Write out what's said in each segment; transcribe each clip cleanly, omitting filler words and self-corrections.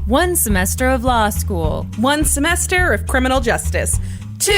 1 semester of law school. 1 semester of criminal justice. 2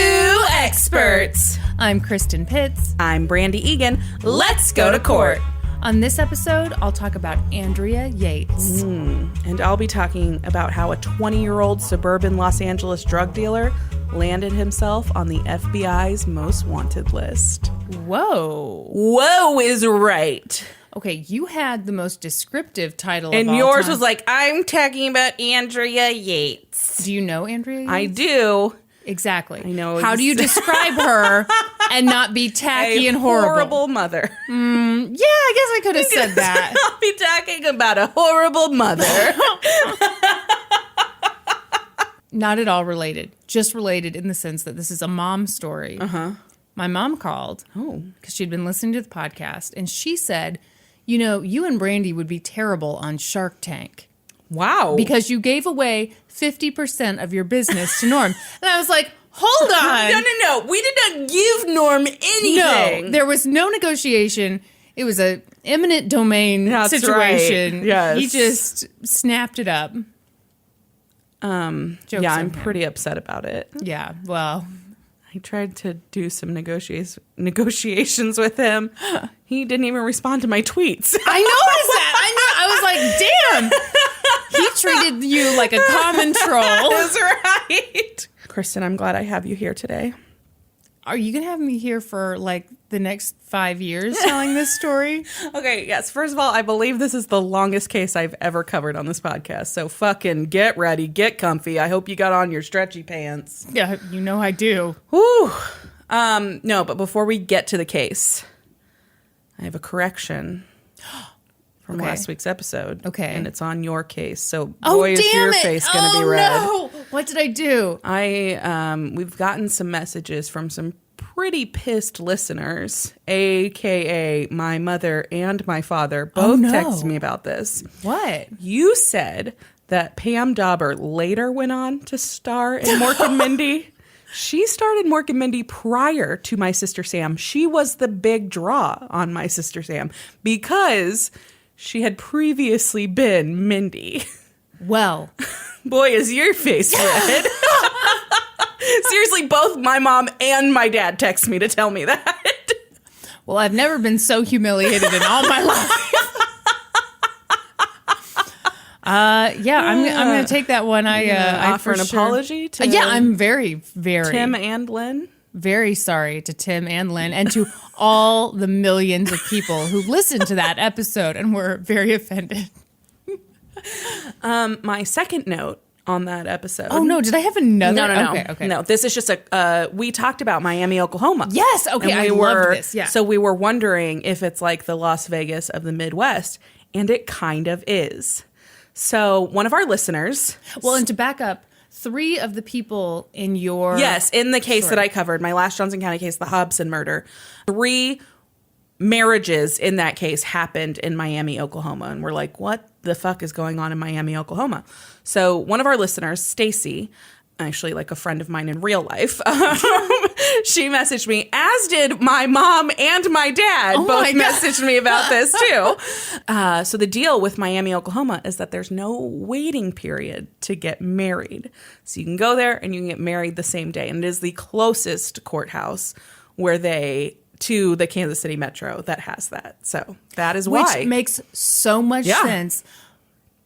experts. I'm Kristin Pitts. I'm Brandy Egan. Let's go to court. On this episode, I'll talk about Andrea Yates. And I'll be talking about how a 20-year-old suburban Los Angeles drug dealer landed himself on the FBI's most wanted list. Whoa. Whoa is right. Okay, you had the most descriptive title And of all yours time. was like, I'm talking about Andrea Yates. Do you know Andrea Yates? I do. Exactly. I know. How do you describe her and not be tacky and horrible? Horrible mother. Yeah, I guess I could have said that. I'll be talking about a horrible mother. Not at all related. Just related in the sense that this is a mom story. Uh-huh. My mom called because she'd been listening to the podcast, and she said, you know, you and Brandy would be terrible on Shark Tank. Wow. Because you gave away 50% of your business to Norm. And I was like, hold on. No. We did not give Norm anything. No, there was no negotiation. It was a eminent domain situation. Right. Yes. He just snapped it up. Yeah, I'm pretty upset about it. Yeah, well, I tried to do some negotiations with him. He didn't even respond to my tweets. I noticed that. I was like, damn. He treated you like a common troll. That's right. Kristin, I'm glad I have you here today. Are you going to have me here for like the next 5 years telling this story? Okay, yes. First of all, I believe this is the longest case I've ever covered on this podcast. So fucking get ready, get comfy. I hope you got on your stretchy pants. Yeah, you know I do. Whew. No, but before we get to the case, I have a correction from last week's episode. Okay. And it's on your case. So boy, is your face going to be red. No. What did I do? We've gotten some messages from some pretty pissed listeners, aka my mother and my father, both texted me about this. What? You said that Pam Dauber later went on to star in Mork and Mindy. She started Mork and Mindy prior to My Sister Sam. She was the big draw on My Sister Sam because she had previously been Mindy. Well, boy, is your face red. Seriously, both my mom and my dad text me to tell me that. Well, I've never been so humiliated in all my life. I'm going to take that one. I offer an apology to I'm very, very Tim and Lynn. Very sorry to Tim and Lynn and to all the millions of people who listened to that episode and were very offended. My second note on that episode. Oh, no. Did I have another? No. Okay. No, this is just we talked about Miami, Oklahoma. Yes. Okay. I love this. Yeah. So we were wondering if it's like the Las Vegas of the Midwest, and it kind of is. So one of our listeners. Well, and to back up, 3 of the people in your. Yes, in the case that I covered, my last Johnson County case, the Hobson murder, 3 marriages in that case happened in Miami, Oklahoma. And we're like, what the fuck is going on in Miami, Oklahoma? So one of our listeners, Stacy, actually like a friend of mine in real life, she messaged me, as did my mom and my dad. Both messaged me about this too. So the deal with Miami, Oklahoma is that there's no waiting period to get married. So you can go there and you can get married the same day. And it is the closest courthouse to the Kansas City Metro that has that. So that is why. Which makes so much sense.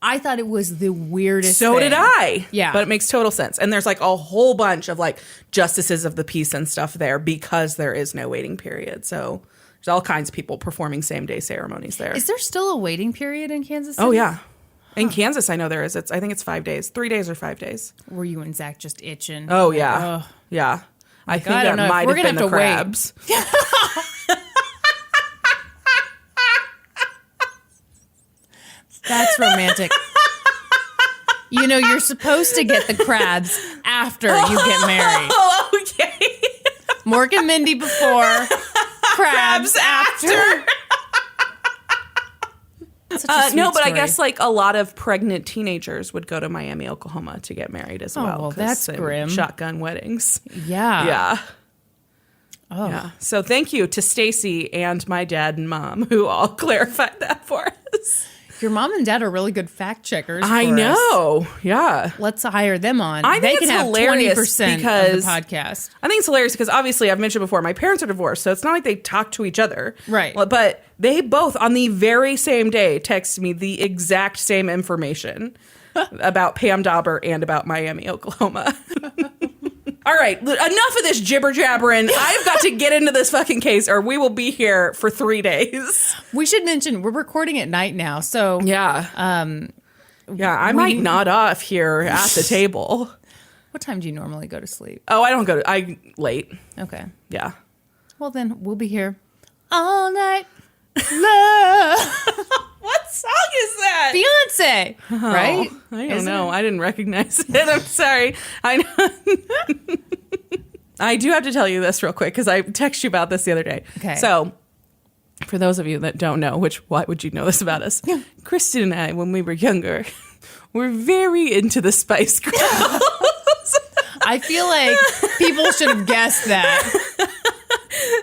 I thought it was the weirdest thing. So did I. Yeah. But it makes total sense. And there's like a whole bunch of like justices of the peace and stuff there because there is no waiting period. So there's all kinds of people performing same day ceremonies there. Is there still a waiting period in Kansas City? Oh, yeah. In Kansas, I know there is. I think it's 5 days. 3 days or 5 days. Were you and Zach just itching? Oh, yeah. Yeah. I think that might have been the crabs. That's romantic. You know, you're supposed to get the crabs after you get married. Oh, okay. Mork and Mindy before, crabs after. No, but I guess like a lot of pregnant teenagers would go to Miami, Oklahoma to get married as well. Well, that's grim. Shotgun weddings. Yeah. Yeah. Oh. Yeah. So thank you to Stacy and my dad and mom who all clarified that for us. Your mom and dad are really good fact checkers. I know. Yeah. Let's hire them on. I think they can it's have hilarious 20% because of the podcast. I think it's hilarious because obviously I've mentioned before, my parents are divorced, so it's not like they talk to each other. Right. But they both on the very same day texted me the exact same information about Pam Dauber and about Miami, Oklahoma. All right, enough of this jibber jabbering. I've got to get into this fucking case or we will be here for 3 days. We should mention we're recording at night now, so Yeah. I might nod off here at the table. What time do you normally go to sleep? Oh, I late. Okay. Yeah. Well, then we'll be here all night. Love. What song is that? Beyonce, right? I don't know. I didn't recognize it. I'm sorry. I know. I do have to tell you this real quick because I texted you about this the other day. Okay. So, for those of you that don't know, why would you know this about us? Kristin and I, when we were younger, were very into the Spice Girls. I feel like people should have guessed that.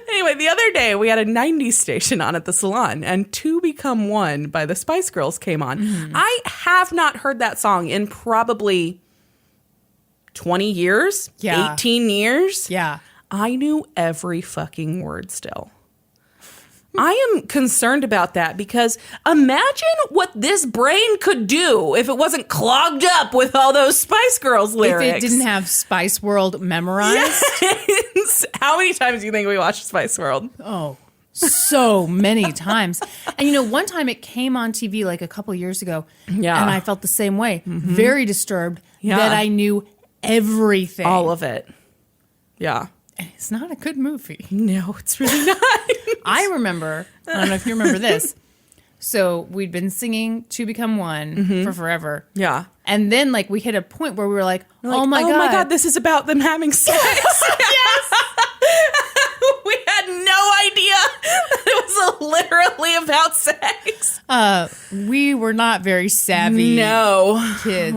Anyway, the other day we had a 90s station on at the salon and Two Become One by the Spice Girls came on. Mm-hmm. I have not heard that song in probably 20 years, 18 years. Yeah. I knew every fucking word still. I am concerned about that because imagine what this brain could do if it wasn't clogged up with all those Spice Girls lyrics. If it didn't have Spice World memorized. Yes. How many times do you think we watched Spice World? Oh, so many times. And one time it came on TV like a couple years ago. Yeah. And I felt the same way. Mm-hmm. Very disturbed that I knew everything. All of it. Yeah. And it's not a good movie. No, it's really not. I remember, I don't know if you remember this. So we'd been singing Two Become One for forever. Yeah. And then we hit a point where we were like, oh my God, this is about them having sex. Yes. We had no idea that it was literally about sex. We were not very savvy kids.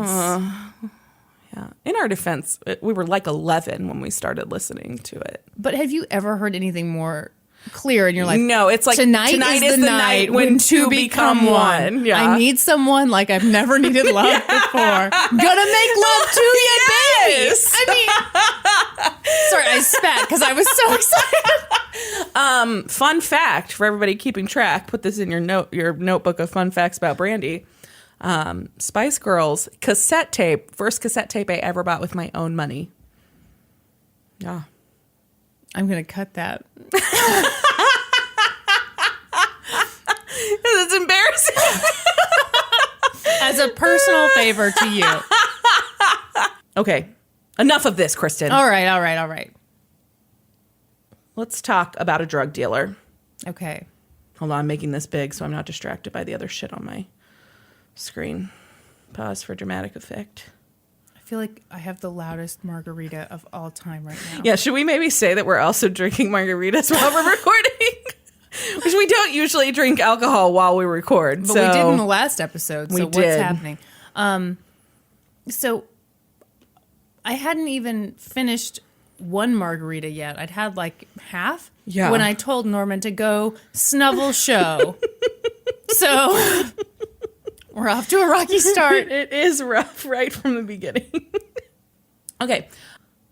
Yeah. In our defense, we were like 11 when we started listening to it. But have you ever heard anything more clear? And you're like, no, it's like tonight is the night when two become one. Yeah. I need someone like I've never needed love before. Gonna make love to you, baby. I mean, sorry, I spat because I was so excited. Fun fact for everybody keeping track. Put this in your notebook of fun facts about Brandy. Spice Girls cassette tape, first cassette tape I ever bought with my own money. Yeah. I'm going to cut that. It's embarrassing. As a personal favor to you. Okay. Enough of this, Kristin. All right. Let's talk about a drug dealer. Okay. Hold on, I'm making this big so I'm not distracted by the other shit on my screen. Pause for dramatic effect. I feel like I have the loudest margarita of all time right now. Yeah, should we maybe say that we're also drinking margaritas while we're recording? Which we don't usually drink alcohol while we record. But we did in the last episode, so what's did. happening? So I hadn't even finished one margarita yet. I'd had like half when I told Norman to go snuffle show. So we're off to a rocky start. It is rough right from the beginning. Okay.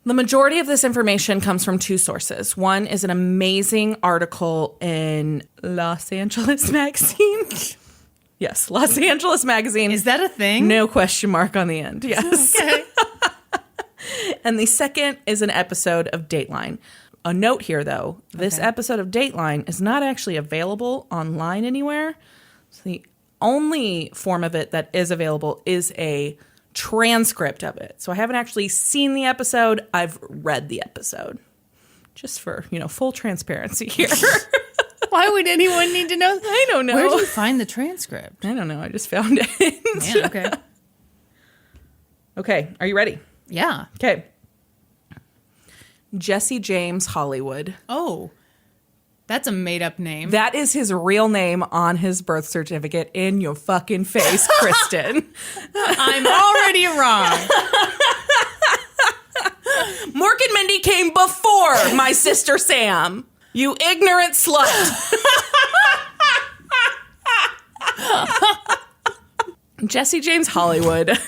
The majority of this information comes from two sources. One is an amazing article in Los Angeles Magazine. Yes, Los Angeles Magazine. Is that a thing? No question mark on the end. Yes. Okay. And the second is an episode of Dateline. A note here, though. This episode of Dateline is not actually available online anywhere. So the only form of it that is available is a transcript of it. So I haven't actually seen the episode. I've read the episode. Just for, full transparency here. Why would anyone need to know? I don't know. Where did you find the transcript? I don't know. I just found it. Man, okay. Okay. Are you ready? Yeah. Okay. Jesse James Hollywood. Oh, that's a made-up name. That is his real name on his birth certificate. In your fucking face, Kristin. I'm already wrong. Mork and Mindy came before my sister Sam. You ignorant slut. Jesse James Hollywood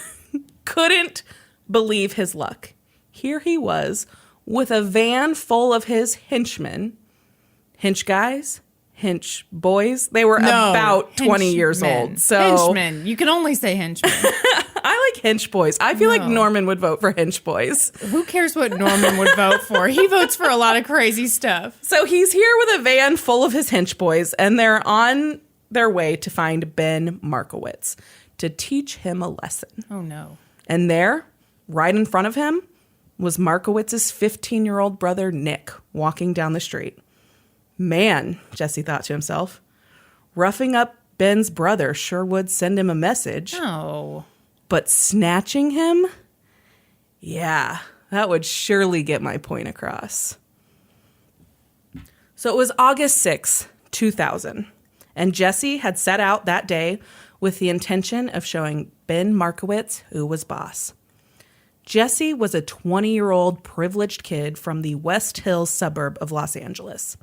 couldn't believe his luck. Here he was with a van full of his henchmen. Hench guys? Hench boys? They were about 20 years old. So henchmen. You can only say henchmen. I like hench boys. I feel like Norman would vote for hench boys. Who cares what Norman would vote for? He votes for a lot of crazy stuff. So he's here with a van full of his hench boys, and they're on their way to find Ben Markowitz to teach him a lesson. Oh, no. And there, right in front of him, was Markowitz's 15-year-old brother, Nick, walking down the street. Man, Jesse thought to himself, roughing up Ben's brother sure would send him a message. Oh. But snatching him? Yeah, that would surely get my point across. So it was August 6th, 2000, and Jesse had set out that day with the intention of showing Ben Markowitz who was boss. Jesse was a 20-year-old privileged kid from the West Hills suburb of Los Angeles.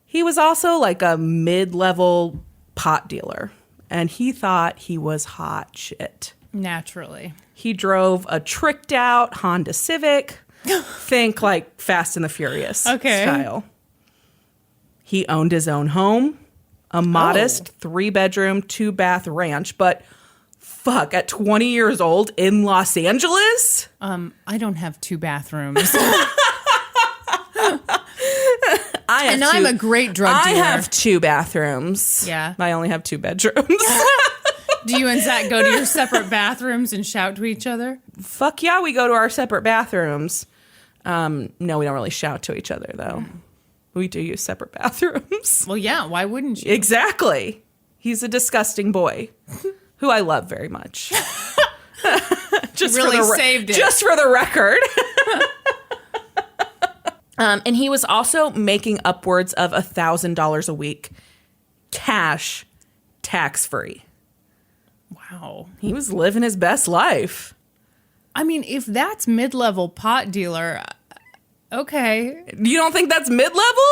He was also like a mid-level pot dealer, and he thought he was hot shit. Naturally. He drove a tricked-out Honda Civic. Think like Fast and the Furious style. He owned his own home, a modest 3-bedroom, 2-bath ranch, but fuck, at 20 years old in Los Angeles? I don't have 2 bathrooms. I'm a great drug dealer. I have 2 bathrooms. Yeah. I only have 2 bedrooms. Do you and Zach go to your separate bathrooms and shout to each other? Fuck yeah, we go to our separate bathrooms. No, we don't really shout to each other, though. We do use separate bathrooms. Well, yeah, why wouldn't you? Exactly. He's a disgusting boy who I love very much. Just really saved it. Just for the record. And he was also making upwards of $1,000 a week, cash, tax-free. Wow. He was living his best life. I mean, if that's mid-level pot dealer, okay. You don't think that's mid-level?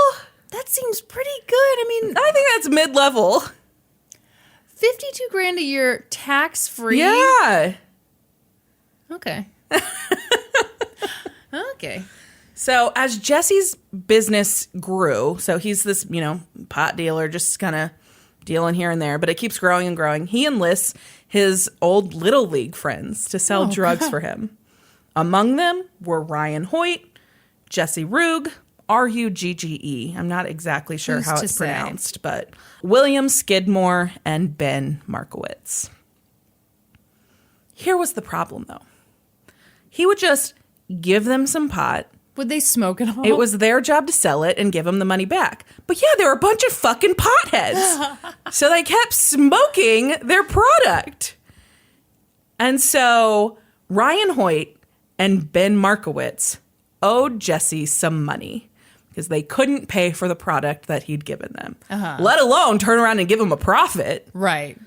That seems pretty good. I mean, I think that's mid-level. $52,000 a year, tax-free? Yeah. Okay. Okay. So as Jesse's business grew, so he's this, pot dealer, just kind of dealing here and there, but it keeps growing and growing. He enlists his old Little League friends to sell drugs for him. Among them were Ryan Hoyt, Jesse Rugge, Rugge. I'm not exactly sure how it's pronounced, but William Skidmore and Ben Markowitz. Here was the problem, though. He would just give them some pot. Would they smoke it all? It was their job to sell it and give them the money back. But yeah, they were a bunch of fucking potheads. So they kept smoking their product. And so Ryan Hoyt and Ben Markowitz owed Jesse some money because they couldn't pay for the product that he'd given them, let alone turn around and give him a profit. Right.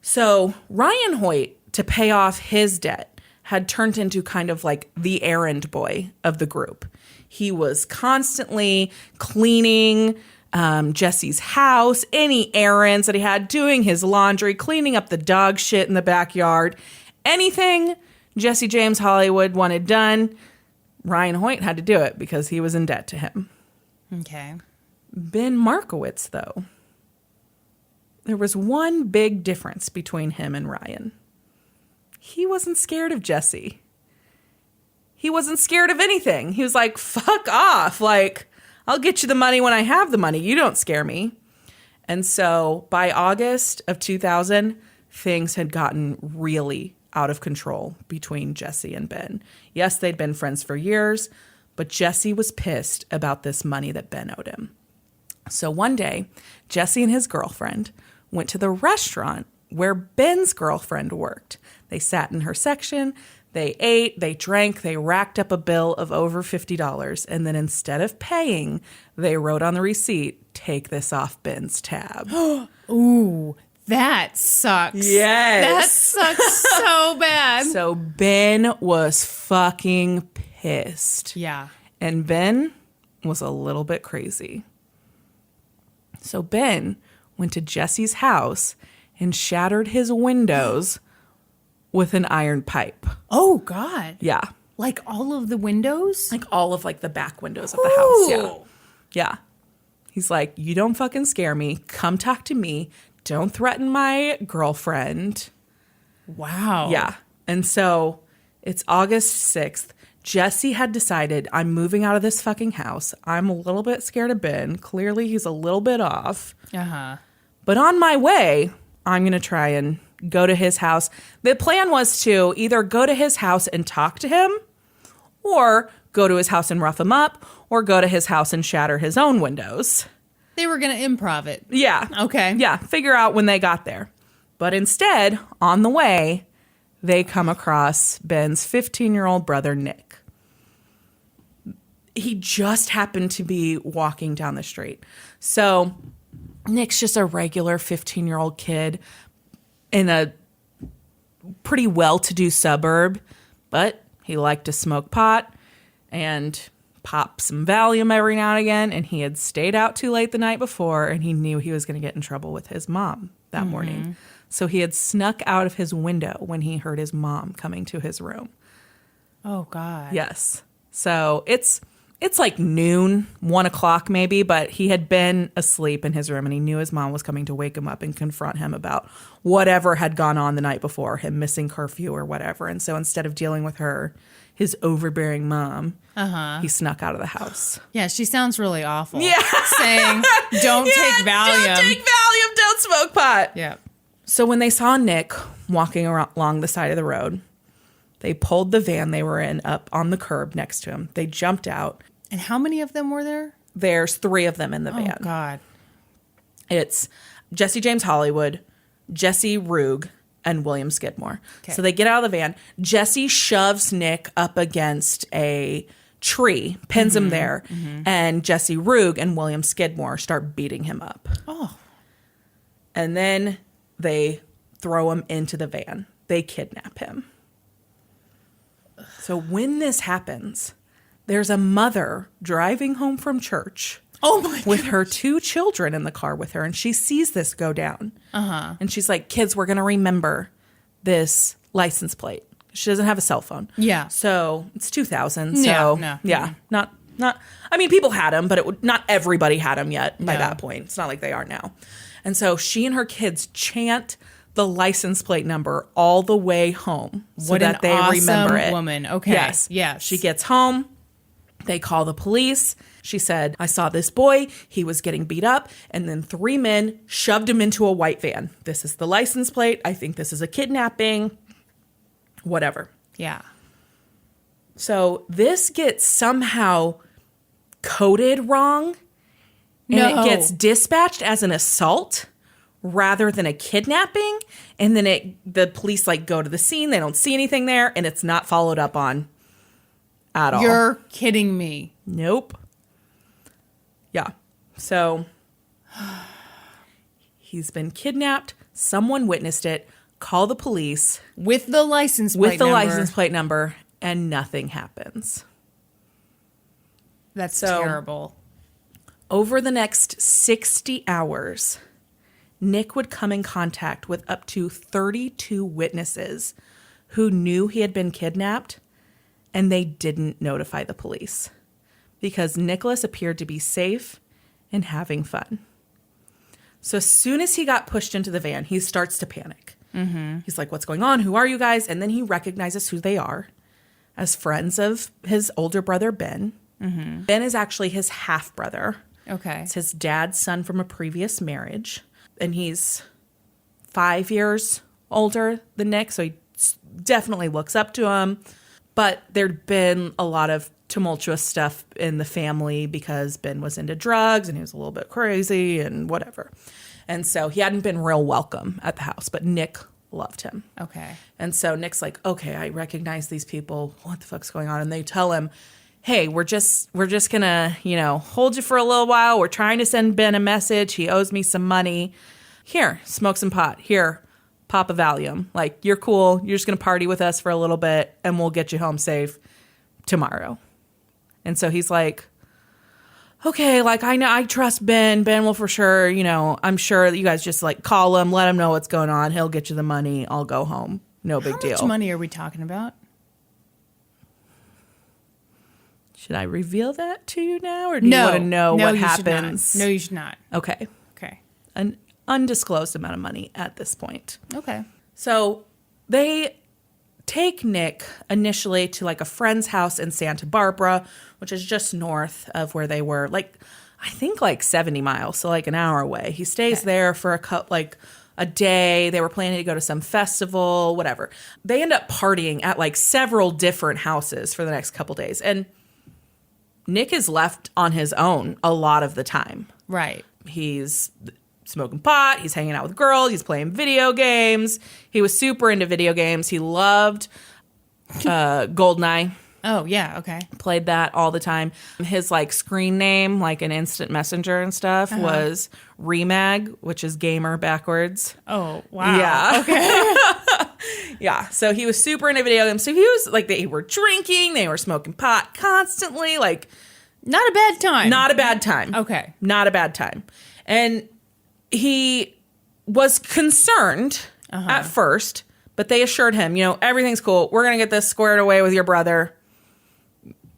So Ryan Hoyt, to pay off his debt, had turned into kind of like the errand boy of the group. He was constantly cleaning Jesse's house, any errands that he had, doing his laundry, cleaning up the dog shit in the backyard. Anything Jesse James Hollywood wanted done, Ryan Hoyt had to do it because he was in debt to him. Okay. Ben Markowitz, though, there was one big difference between him and Ryan. He wasn't scared of Jesse. He wasn't scared of anything. He was like, fuck off. Like, I'll get you the money when I have the money. You don't scare me. And so by August of 2000, things had gotten really out of control between Jesse and Ben. Yes, they'd been friends for years, but Jesse was pissed about this money that Ben owed him. So one day, Jesse and his girlfriend went to the restaurant where Ben's girlfriend worked. They sat in her section, they ate, they drank, they racked up a bill of over $50, and then instead of paying, they wrote on the receipt, "Take this off Ben's tab." Ooh, that sucks. Yes. That sucks so bad. So Ben was fucking pissed. Yeah. And Ben was a little bit crazy. So Ben went to Jesse's house and shattered his windows with an iron pipe. Oh, God. Yeah. Like all of the windows? Like all of like the back windows of the house. Yeah. Yeah. He's like, you don't fucking scare me. Come talk to me. Don't threaten my girlfriend. Wow. Yeah. And so it's August 6th. Jesse had decided, I'm moving out of this fucking house. I'm a little bit scared of Ben. Clearly, he's a little bit off. Uh-huh. But on my way, I'm going to try and go to his house. The plan was to either go to his house and talk to him, or go to his house and rough him up, or go to his house and shatter his own windows. They were going to improv it. Yeah. Okay. Yeah, figure out when they got there. But instead, on the way, they come across Ben's 15-year-old brother, Nick. He just happened to be walking down the street. So Nick's just a regular 15-year-old kid in a pretty well-to-do suburb, but he liked to smoke pot and pop some Valium every now and again, and he had stayed out too late the night before, and he knew he was going to get in trouble with his mom that morning. So he had snuck out of his window when he heard his mom coming to his room. Oh, God. Yes. So it's like noon, 1 o'clock maybe, but he had been asleep in his room, and he knew his mom was coming to wake him up and confront him about whatever had gone on the night before, him missing curfew or whatever. And so instead of dealing with her, his overbearing mom, he snuck out of the house. Yeah, she sounds really awful. Yeah. Saying, don't take Valium. Don't take Valium, don't smoke pot. Yeah. So when they saw Nick walking along the side of the road, they pulled the van they were in up on the curb next to him. They jumped out. And how many of them were there? There's 3 of them in the van. Oh, God. It's Jesse James Hollywood, Jesse Rugg, and William Skidmore. Okay. So they get out of the van. Jesse shoves Nick up against a tree, pins him there, and Jesse Rugg and William Skidmore start beating him up. Oh. And then they throw him into the van. They kidnap him. So when this happens, there's a mother driving home from church. Oh my with her 2 children in the car with her, and she sees this go down. And she's like, kids, we're going to remember this license plate. She doesn't have a cell phone. Yeah. So it's 2000. So No. yeah, not, I mean, people had them, but not everybody had them yet by that point. It's not like they are now. And so she and her kids chant the license plate number all the way home so that they remember it. Woman. Okay. Yes. Yes. She gets home. They call the police. She said, I saw this boy. He was getting beat up. And then 3 men shoved him into a white van. This is the license plate. I think this is a kidnapping. Whatever. Yeah. So this gets somehow coded wrong. And it gets dispatched as an assault rather than a kidnapping. And then the police go to the scene. They don't see anything there. And it's not followed up on at all. You're kidding me. Nope. Yeah. So he's been kidnapped. Someone witnessed it. Call the police. With the license plate number. And nothing happens. That's terrible. Over the next 60 hours, Nick would come in contact with up to 32 witnesses who knew he had been kidnapped, and they didn't notify the police because Nicholas appeared to be safe and having fun. So as soon as he got pushed into the van, he starts to panic. He's like, what's going on? Who are you guys? And then he recognizes who they are as friends of his older brother, Ben. Ben is actually his half-brother. Okay. It's his dad's son from a previous marriage. And he's 5 years older than Nick, so he definitely looks up to him. But there'd been a lot of tumultuous stuff in the family because Ben was into drugs and he was a little bit crazy and whatever. And so he hadn't been real welcome at the house, but Nick loved him. Okay. And so Nick's like, okay, I recognize these people. What the fuck's going on? And they tell him, hey, we're just gonna, hold you for a little while. We're trying to send Ben a message. He owes me some money. Here, smoke some pot. Here, pop a Valium. Like, you're cool. You're just gonna party with us for a little bit and we'll get you home safe tomorrow. And so he's like, okay, like, I know, I trust Ben. Ben will for sure, I'm sure that you guys just like call him, let him know what's going on. He'll get you the money. I'll go home. No big deal. How much money are we talking about? Should I reveal that to you now, or do you want to know what happens? No, you should not. Okay. Okay. An undisclosed amount of money at this point. Okay. So they take Nick initially to like a friend's house in Santa Barbara, which is just north of where they were, like, I think like 70 miles, so like an hour away. He stays there for a day. They were planning to go to some festival, whatever. They end up partying at like several different houses for the next couple days. And Nick is left on his own a lot of the time. Right. He's smoking pot. He's hanging out with girls. He's playing video games. He was super into video games. He loved GoldenEye. Oh, yeah. Okay. Played that all the time. His like screen name, like an instant messenger and stuff, was Remag, which is gamer backwards. Oh, wow. Yeah. Okay. Yeah. So he was super into video games. So he was like, they were drinking, they were smoking pot constantly. Like, not a bad time. Not a bad time. Okay. Not a bad time. And he was concerned at first, but they assured him, everything's cool. We're going to get this squared away with your brother.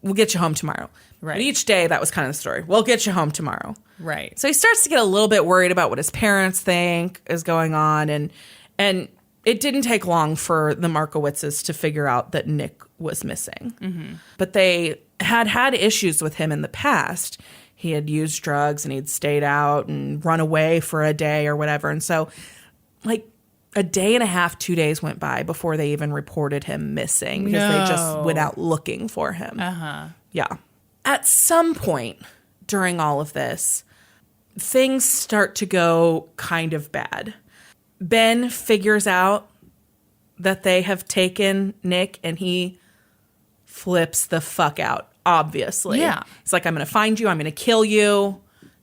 We'll get you home tomorrow. Right. But each day, that was kind of the story. We'll get you home tomorrow. Right. So he starts to get a little bit worried about what his parents think is going on. And it didn't take long for the Markowitzes to figure out that Nick was missing. Mm-hmm. But they had issues with him in the past. He had used drugs and he'd stayed out and run away for a day or whatever. And so, like, a day and a half, 2 days went by before they even reported him missing because they just went out looking for him. Yeah. At some point during all of this, things start to go kind of bad. Ben figures out that they have taken Nick and he flips the fuck out, obviously. Yeah. He's like, I'm going to find you. I'm going to kill you,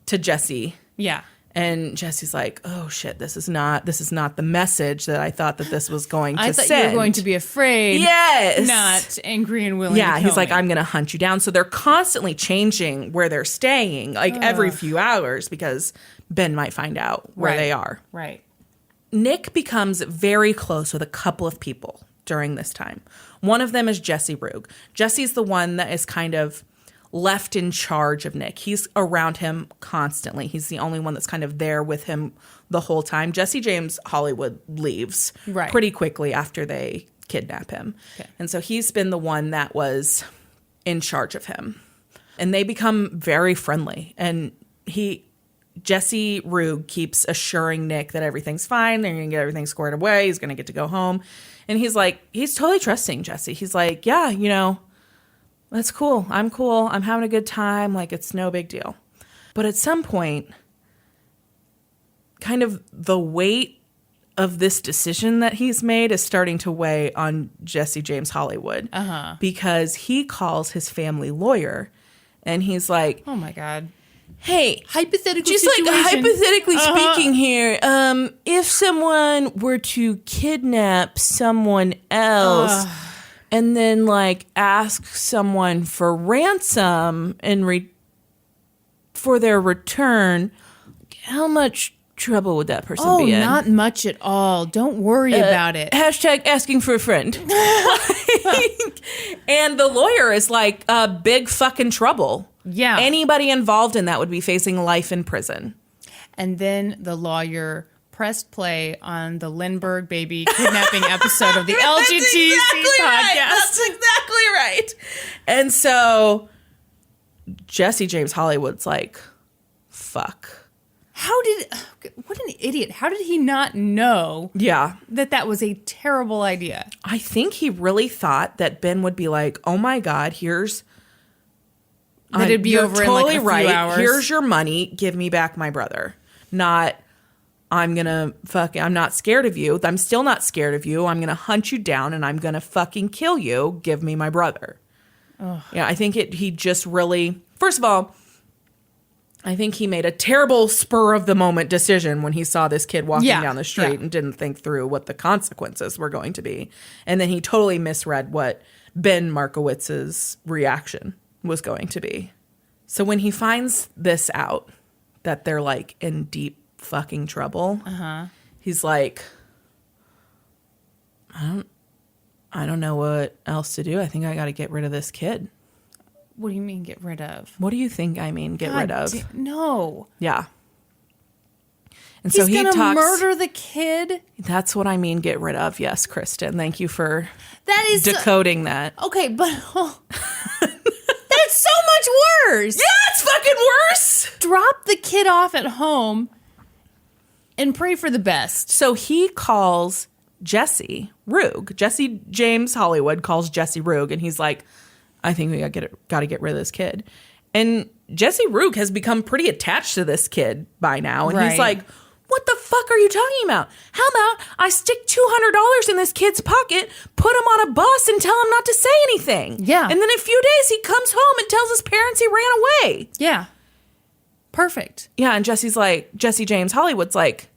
to Jesse. Yeah. And Jesse's like, oh shit, this is not the message that I thought that this was going to I thought send. you were going to be afraid. Yes. Not angry and willing Yeah, to he's kill like, me. I'm going to hunt you down. So they're constantly changing where they're staying, like every few hours, because Ben might find out where they are. Right. Nick becomes very close with a couple of people during this time. One of them is Jesse Rugg. Jesse's the one that is kind of left in charge of Nick. He's around him constantly. He's the only one that's kind of there with him the whole time. Jesse James Hollywood leaves pretty quickly after they kidnap him. Okay. And so he's been the one that was in charge of him. And they become very friendly. And Jesse Rugg keeps assuring Nick that everything's fine. They're going to get everything squared away. He's going to get to go home. And he's totally trusting Jesse. He's like, yeah, that's cool. I'm cool. I'm having a good time. Like, it's no big deal. But at some point, kind of the weight of this decision that he's made is starting to weigh on Jesse James Hollywood. Because he calls his family lawyer and he's like, oh my God. Hey, hypothetical just situation. like hypothetically speaking here, if someone were to kidnap someone else and then like ask someone for ransom for their return, how much trouble would that person be in? Not much at all. Don't worry about it. Hashtag asking for a friend. And the lawyer is like, big fucking trouble. Yeah. Anybody involved in that would be facing life in prison. And then the lawyer pressed play on the Lindbergh baby kidnapping episode of the LGTC podcast. Right. That's exactly right. And so Jesse James Hollywood's like, fuck. What an idiot. How did he not know that was a terrible idea? I think he really thought that Ben would be like, oh my God, it'd be over totally in like a few hours. Here's your money. Give me back my brother. Not, I'm not scared of you. I'm still not scared of you. I'm going to hunt you down and I'm going to fucking kill you. Give me my brother. Ugh. Yeah, I think he just really, first of all, I think he made a terrible spur of the moment decision when he saw this kid walking down the street and didn't think through what the consequences were going to be. And then he totally misread what Ben Markowitz's reaction was going to be. So when he finds this out, that they're like in deep fucking trouble, he's like, I don't know what else to do. I think I got to get rid of this kid. What do you mean get rid of? What do you think I mean get rid of? No. Yeah. And so he gonna murder the kid? That's what I mean get rid of. Yes, Kristin. Thank you for decoding that. Okay, but that's so much worse. Yeah, it's fucking worse. Drop the kid off at home and pray for the best. So he calls Jesse Rugg. Jesse James Hollywood calls Jesse Rugg, and he's like, I think we got to get rid of this kid. And Jesse Rugg has become pretty attached to this kid by now. And he's like, what the fuck are you talking about? How about I stick $200 in this kid's pocket, put him on a bus, and tell him not to say anything? Yeah. And then in a few days, he comes home and tells his parents he ran away. Yeah. Perfect. Yeah, and Jesse James Hollywood's like,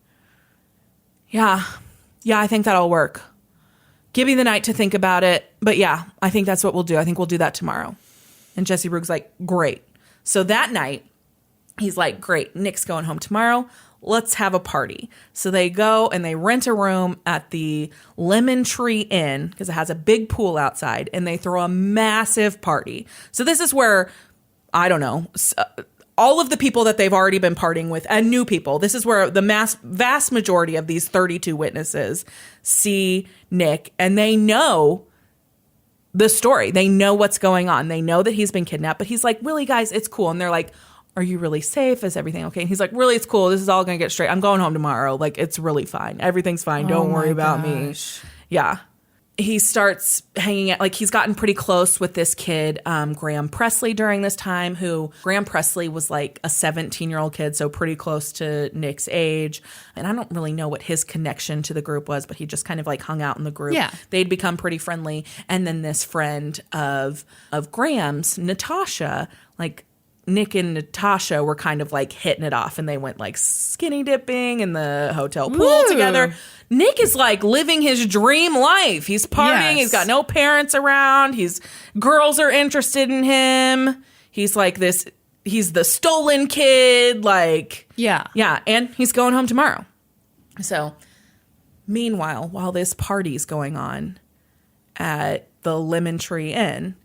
yeah, I think that'll work. Give me the night to think about it. But yeah, I think that's what we'll do. I think we'll do that tomorrow. And Jesse Rugg's like, great. So that night, he's like, great, Nick's going home tomorrow. Let's have a party. So they go and they rent a room at the Lemon Tree Inn because it has a big pool outside, and they throw a massive party. So this is where, I don't know, all of the people that they've already been partying with and new people, this is where the vast majority of these 32 witnesses see Nick, and they know the story. They know what's going on. They know that he's been kidnapped, but he's like, really, guys, it's cool. And they're like, are you really safe? Is everything okay? And he's like, really, it's cool. This is all going to get straight. I'm going home tomorrow. Like, it's really fine. Everything's fine. Don't worry about me. Yeah. He starts hanging out, like he's gotten pretty close with this kid, Graham Presley, during this time, who Graham Presley was like a 17-year-old kid, so pretty close to Nick's age. And I don't really know what his connection to the group was, but he just kind of like hung out in the group. Yeah. They'd become pretty friendly. And then this friend of Graham's, Natasha, like Nick and Natasha were kind of like hitting it off, and they went like skinny dipping in the hotel pool together. Nick is like living his dream life. He's partying. Yes. He's got no parents around. Girls are interested in him. He's like this. He's the stolen kid. Like, yeah. And he's going home tomorrow. So meanwhile, while this party's going on at the Lemon Tree Inn,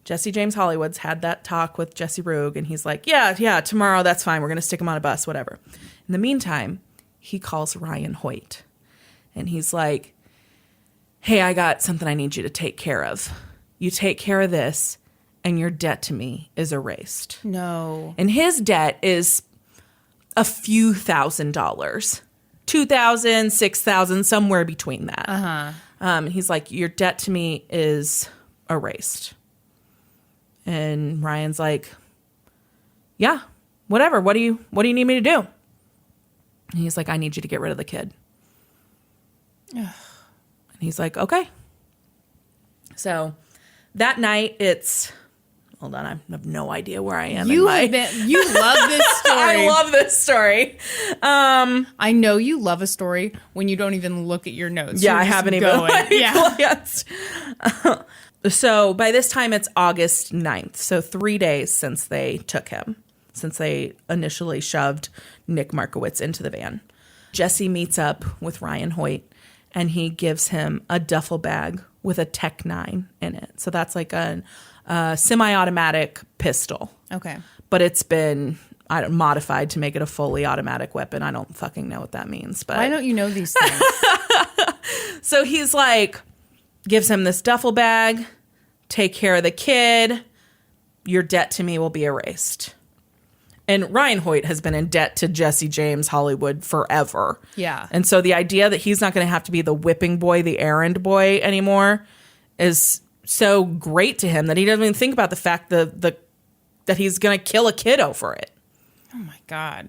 Jesse James Hollywood's had that talk with Jesse Rugg, and he's like, yeah, tomorrow, that's fine. We're going to stick him on a bus, whatever. In the meantime, he calls Ryan Hoyt, and he's like, hey, I got something I need you to take care of. You take care of this, and your debt to me is erased. No. And his debt is a few $1,000s. $2,000, $6,000, somewhere between that. And he's like, your debt to me is erased. And Ryan's like, yeah, whatever. What do you need me to do? And he's like, I need you to get rid of the kid. And he's like, okay. So that night hold on, I have no idea where I am. You love this story. I love this story. I know you love a story when you don't even look at your notes. Yeah, I haven't even glanced. So by this time, it's August 9th. So 3 days since they took him, since they initially shoved Nick Markowitz into the van. Jesse meets up with Ryan Hoyt, and he gives him a duffel bag with a Tech 9 in it. So that's like a semi-automatic pistol. Okay. But it's been modified to make it a fully automatic weapon. I don't fucking know what that means. But why don't you know these things? So he's like, gives him this duffel bag, take care of the kid, your debt to me will be erased. And Ryan Hoyt has been in debt to Jesse James Hollywood forever. Yeah. And so the idea that he's not going to have to be the whipping boy, the errand boy anymore is so great to him that he doesn't even think about the fact that he's going to kill a kid over it. Oh my God.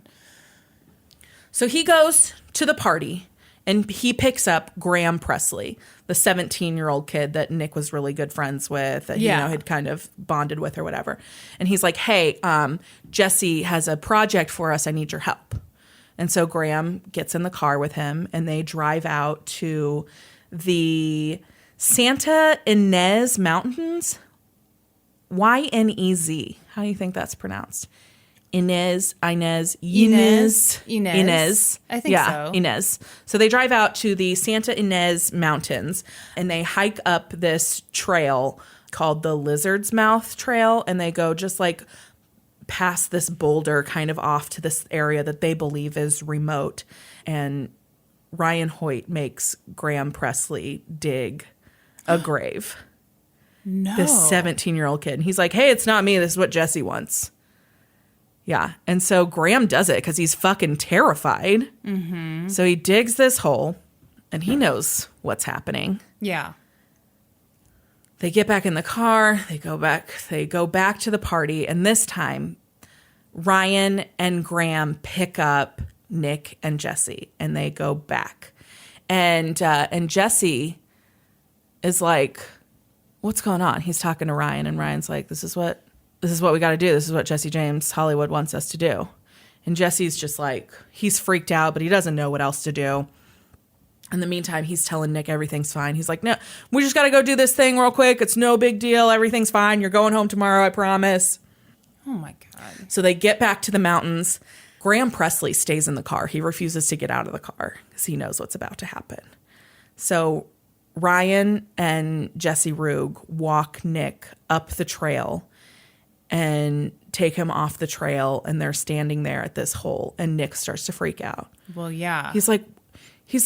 So he goes to the party, and he picks up Graham Presley, the 17-year-old kid that Nick was really good friends with, that had kind of bonded with or whatever. And he's like, hey, Jesse has a project for us. I need your help. And so Graham gets in the car with him, and they drive out to the Santa Ynez Mountains, Ynez. How do you think that's pronounced? Inez. I think so. Inez. So they drive out to the Santa Ynez Mountains, and they hike up this trail called the Lizard's Mouth Trail, and they go just like past this boulder kind of off to this area that they believe is remote. And Ryan Hoyt makes Graham Presley dig a grave. No. This 17-year-old kid. And he's like, hey, it's not me. This is what Jesse wants. Yeah. And so Graham does it because he's fucking terrified. Mm-hmm. So he digs this hole, and he knows what's happening. Yeah. They get back in the car. They go back to the party. And this time, Ryan and Graham pick up Nick and Jesse, and they go back. And Jesse is like, what's going on? He's talking to Ryan, and Ryan's like, this is what we got to do. This is what Jesse James Hollywood wants us to do. And Jesse's just like, he's freaked out, but he doesn't know what else to do. In the meantime, he's telling Nick everything's fine. He's like, no, we just got to go do this thing real quick. It's no big deal. Everything's fine. You're going home tomorrow, I promise. Oh, my God. So they get back to the mountains. Graham Presley stays in the car. He refuses to get out of the car because he knows what's about to happen. So Ryan and Jesse Rugg walk Nick up the trail and take him off the trail, and they're standing there at this hole, and Nick starts to freak out. Well, yeah. He's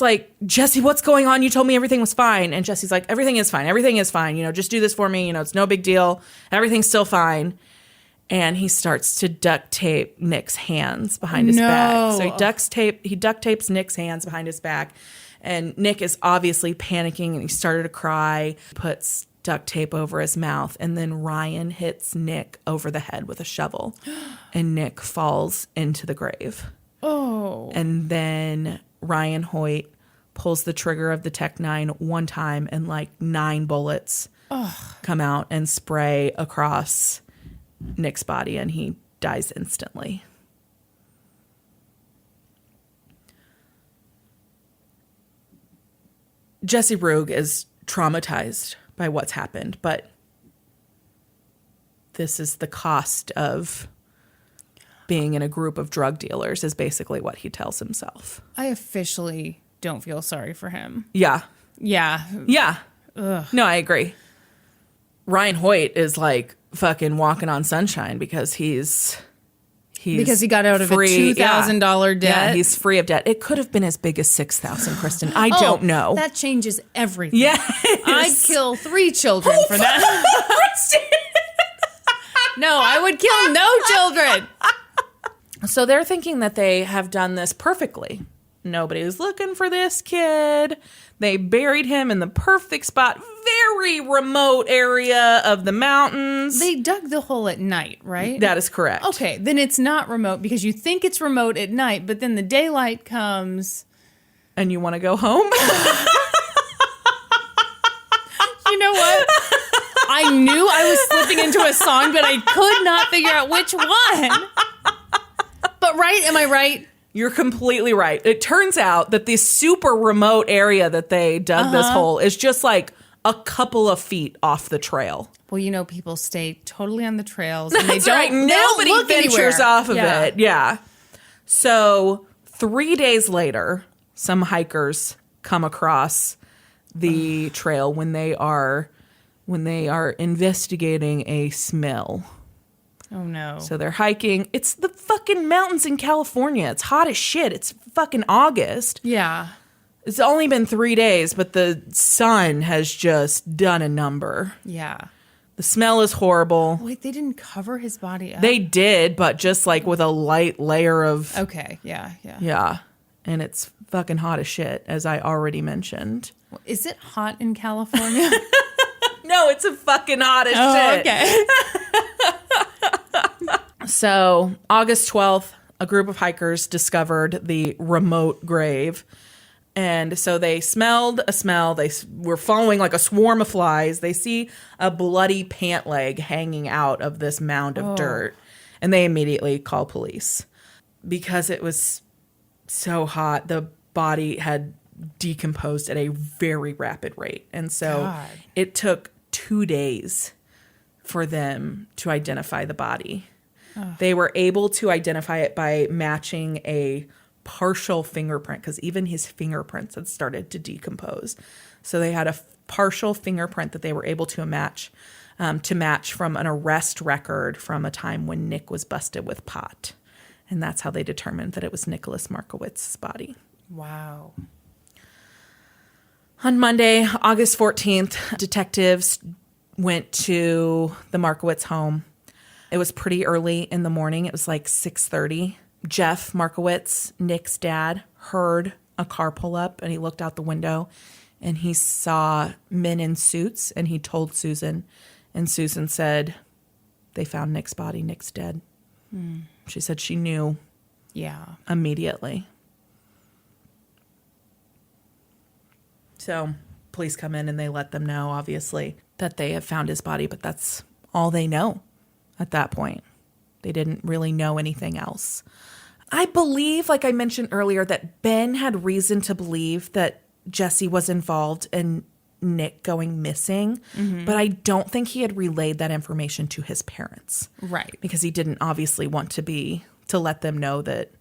like, Jesse, what's going on? You told me everything was fine. And Jesse's like, everything is fine. Everything is fine. Just do this for me. It's no big deal. Everything's still fine. And he starts to duct tape Nick's hands behind his back. So he duct tapes Nick's hands behind his back. And Nick is obviously panicking, and he started to cry, puts duct tape over his mouth. And then Ryan hits Nick over the head with a shovel, and Nick falls into the grave. Oh. And then Ryan Hoyt pulls the trigger of the Tech-9 one time, and like 9 bullets come out and spray across Nick's body, and he dies instantly. Jesse Rugg is traumatized by what's happened, but this is the cost of being in a group of drug dealers, is basically what he tells himself. I officially don't feel sorry for him. Yeah. Yeah. Yeah. Ugh. No, I agree. Ryan Hoyt is like fucking walking on sunshine because he's because he got out of free, a $2,000 debt. Yeah, he's free of debt. It could have been as big as $6,000, Kristin. I don't know. That changes everything. Yes. I'd kill 3 children for that. No, I would kill no children. So they're thinking that they have done this perfectly. Nobody's looking for this kid. They buried him in the perfect spot, very remote area of the mountains. They dug the hole at night, right? That is correct. Okay, then it's not remote because you think it's remote at night, but then the daylight comes. And you want to go home? You know what? I knew I was slipping into a song, but I could not figure out which one. But right, am I right? You're completely right. It turns out that this super remote area that they dug this hole is just like a couple of feet off the trail. Well, people stay totally on the trails, and That's they don't. Right. Nobody Look ventures anywhere. off of it. Yeah. So 3 days later, some hikers come across the trail when they are investigating a smell. Oh, no. So they're hiking. It's the fucking mountains in California. It's hot as shit. It's fucking August. Yeah. It's only been 3 days, but the sun has just done a number. Yeah. The smell is horrible. Wait, they didn't cover his body up? They did, but just like with a light layer of... Okay, yeah. Yeah. And it's fucking hot as shit, as I already mentioned. Is it hot in California? No, it's a fucking hot as shit. Okay. So, August 12th, a group of hikers discovered the remote grave. And so they smelled a smell. They were following like a swarm of flies. They see a bloody pant leg hanging out of this mound of dirt. And they immediately call police. Because it was so hot, the body had decomposed at a very rapid rate. And so it took 2 days for them to identify the body. Oh. They were able to identify it by matching a partial fingerprint, because even his fingerprints had started to decompose. So they had a partial fingerprint that they were able to match from an arrest record from a time when Nick was busted with pot. And that's how they determined that it was Nicholas Markowitz's body. Wow. On Monday, August 14th, detectives went to the Markowitz home. It was pretty early in the morning. It was like 6:30. Jeff Markowitz, Nick's dad, heard a car pull up, and he looked out the window and he saw men in suits, and he told Susan, and Susan said, they found Nick's body. Nick's dead. She said she knew immediately. So police come in and they let them know, obviously, that they have found his body, but that's all they know at that point. They didn't really know anything else. I believe, like I mentioned earlier, that Ben had reason to believe that Jesse was involved in Nick going missing, but I don't think he had relayed that information to his parents. Right. Because he didn't obviously want to let them know that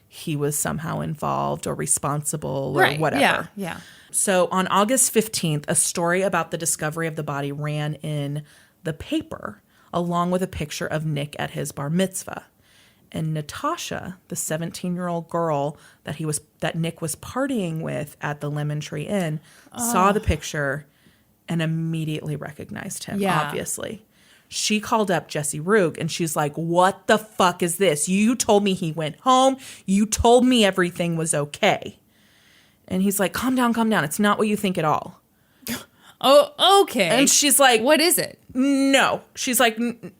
he was somehow involved or responsible or whatever. Yeah. So on August 15th, a story about the discovery of the body ran in the paper, along with a picture of Nick at his bar mitzvah. And Natasha, the 17-year-old girl that Nick was partying with at the Lemon Tree Inn, saw the picture and immediately recognized him, obviously. She called up Jesse Rugg, and she's like, what the fuck is this? You told me he went home. You told me everything was okay. And he's like, calm down. It's not what you think at all. Oh, okay. And she's like, what is it? No. She's like,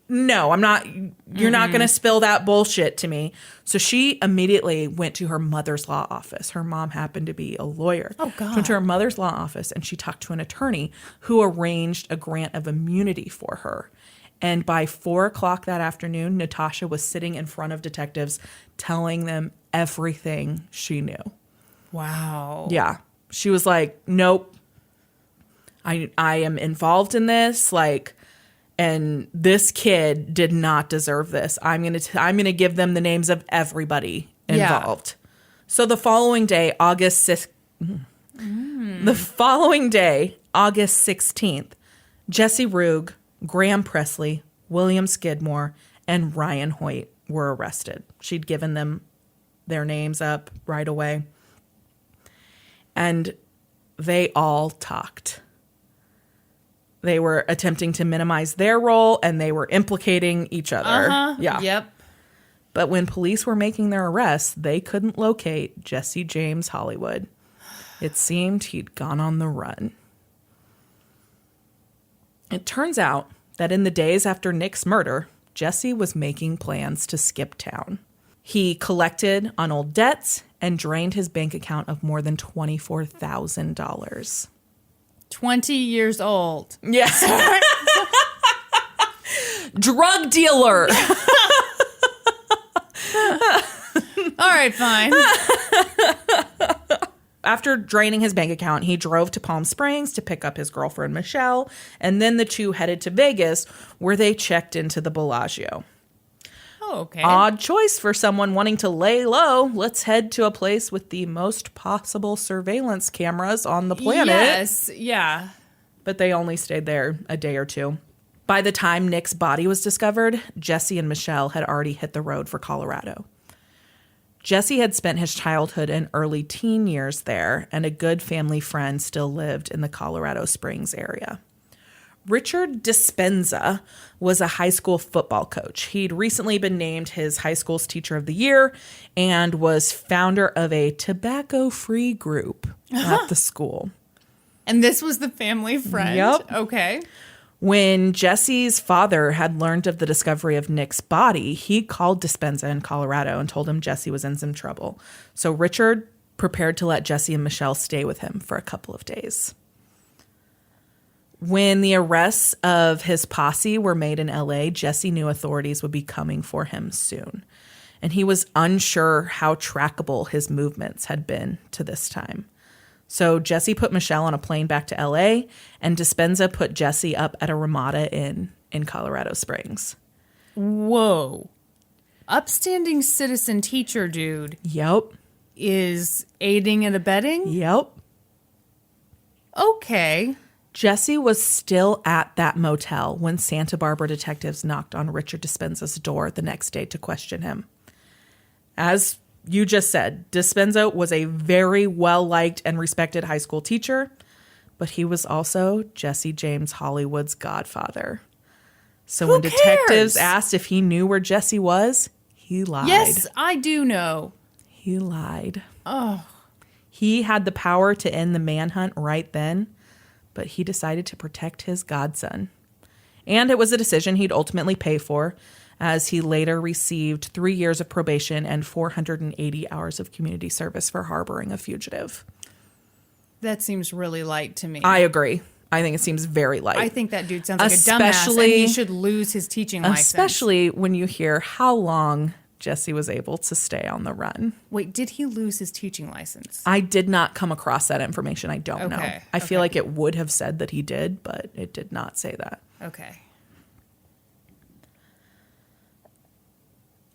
no, I'm not. You're not going to spill that bullshit to me. So she immediately went to her mother's law office. Her mom happened to be a lawyer. Oh, God. She went to her mother's law office and she talked to an attorney who arranged a grant of immunity for her. And by 4:00 that afternoon, Natasha was sitting in front of detectives telling them everything she knew. Wow. Yeah. She was like, nope. I am involved in this, and this kid did not deserve this. I'm gonna give them the names of everybody involved. Yeah. So the following day, August 16th, Jesse Rugg, Graham Presley, William Skidmore, and Ryan Hoyt were arrested. She'd given them their names up right away, and they all talked. They were attempting to minimize their role, and they were implicating each other. Yeah. Yep. But when police were making their arrests, they couldn't locate Jesse James Hollywood. It seemed he'd gone on the run. It turns out that in the days after Nick's murder, Jesse was making plans to skip town. He collected on old debts and drained his bank account of more than $24,000. 20 years old. Yes. Drug dealer. All right, fine. After draining his bank account, he drove to Palm Springs to pick up his girlfriend, Michelle, and then the two headed to Vegas, where they checked into the Bellagio. Oh, okay. Odd choice for someone wanting to lay low. Let's head to a place with the most possible surveillance cameras on the planet. Yes, yeah. But they only stayed there a day or two. By the time Nick's body was discovered, Jesse and Michelle had already hit the road for Colorado. Jesse had spent his childhood and early teen years there, and a good family friend still lived in the Colorado Springs area. Richard Dispenza was a high school football coach. He'd recently been named his high school's teacher of the year and was founder of a tobacco-free group at the school. And this was the family friend? Yep. Okay. When Jesse's father had learned of the discovery of Nick's body, he called Dispenza in Colorado and told him Jesse was in some trouble. So Richard prepared to let Jesse and Michelle stay with him for a couple of days. When the arrests of his posse were made in LA, Jesse knew authorities would be coming for him soon. And he was unsure how trackable his movements had been to this time. So Jesse put Michelle on a plane back to LA, and Dispenza put Jesse up at a Ramada Inn in Colorado Springs. Whoa. Upstanding citizen teacher dude. Yep. Is aiding and abetting? Yep. Okay. Jesse was still at that motel when Santa Barbara detectives knocked on Richard Dispenza's door the next day to question him. As you just said, Dispenza was a very well-liked and respected high school teacher, but he was also Jesse James Hollywood's godfather. So when detectives asked if he knew where Jesse was, he lied. Yes, I do know. He lied. Oh. He had the power to end the manhunt right then, but he decided to protect his godson. And it was a decision he'd ultimately pay for, as he later received 3 years of probation and 480 hours of community service for harboring a fugitive. That seems really light to me. I agree. I think it seems very light. I think that dude sounds like a dumbass, and he should lose his teaching license. Especially when you hear how long Jesse was able to stay on the run. Wait, did he lose his teaching license? I did not come across that information. I don't know. I feel like it would have said that he did, but it did not say that. Okay.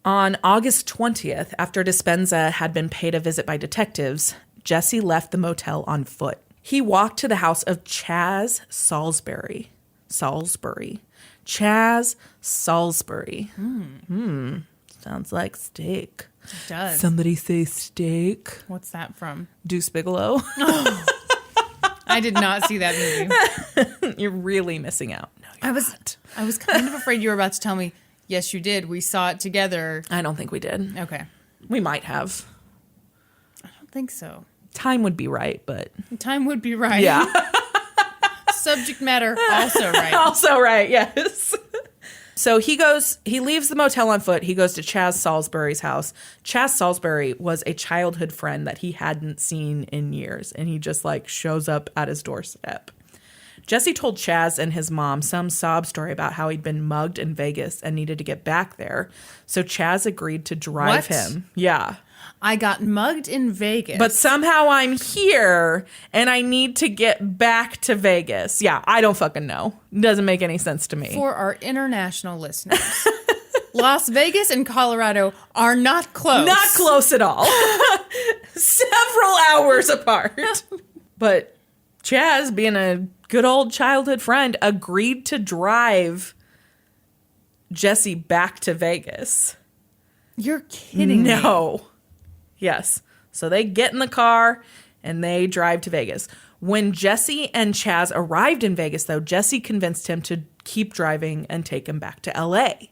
On August 20th, after Dispenza had been paid a visit by detectives, Jesse left the motel on foot. He walked to the house of Chaz Salisbury. Chaz Salisbury. Sounds like steak. It does. Somebody say steak. What's that from? Deuce Bigelow. I did not see that movie. You're really missing out. No, I was kind of afraid you were about to tell me, yes, you did. We saw it together. I don't think we did. Okay. We might have. I don't think so. Time would be right, but... Time would be right. Yeah. Subject matter also right. Also right, yes. So he leaves the motel on foot. He goes to Chaz Salisbury's house. Chaz Salisbury was a childhood friend that he hadn't seen in years, and he just shows up at his doorstep. Jesse told Chaz and his mom some sob story about how he'd been mugged in Vegas and needed to get back there. So Chaz agreed to drive him. Yeah. I got mugged in Vegas. But somehow I'm here and I need to get back to Vegas. Yeah, I don't fucking know. Doesn't make any sense to me. For our international listeners, Las Vegas and Colorado are not close. Not close at all. Several hours apart. But Chaz, being a good old childhood friend, agreed to drive Jesse back to Vegas. You're kidding me. No. Yes. So they get in the car and they drive to Vegas. When Jesse and Chaz arrived in Vegas, though, Jesse convinced him to keep driving and take him back to L.A.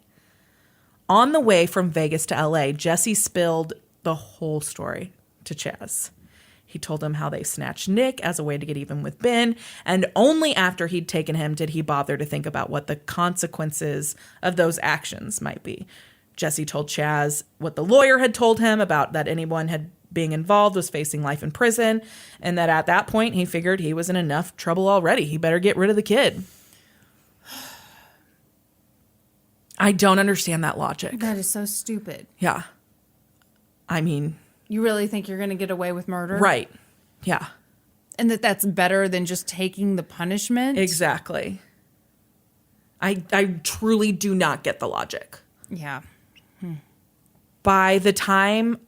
On the way from Vegas to L.A., Jesse spilled the whole story to Chaz. He told him how they snatched Nick as a way to get even with Ben, and only after he'd taken him did he bother to think about what the consequences of those actions might be. Jesse told Chaz what the lawyer had told him about that anyone being involved was facing life in prison, and that at that point he figured he was in enough trouble already. He better get rid of the kid. I don't understand that logic. That is so stupid. Yeah. I mean... You really think you're going to get away with murder? Right. Yeah. And that's better than just taking the punishment? Exactly. I truly do not get the logic. Yeah. By the time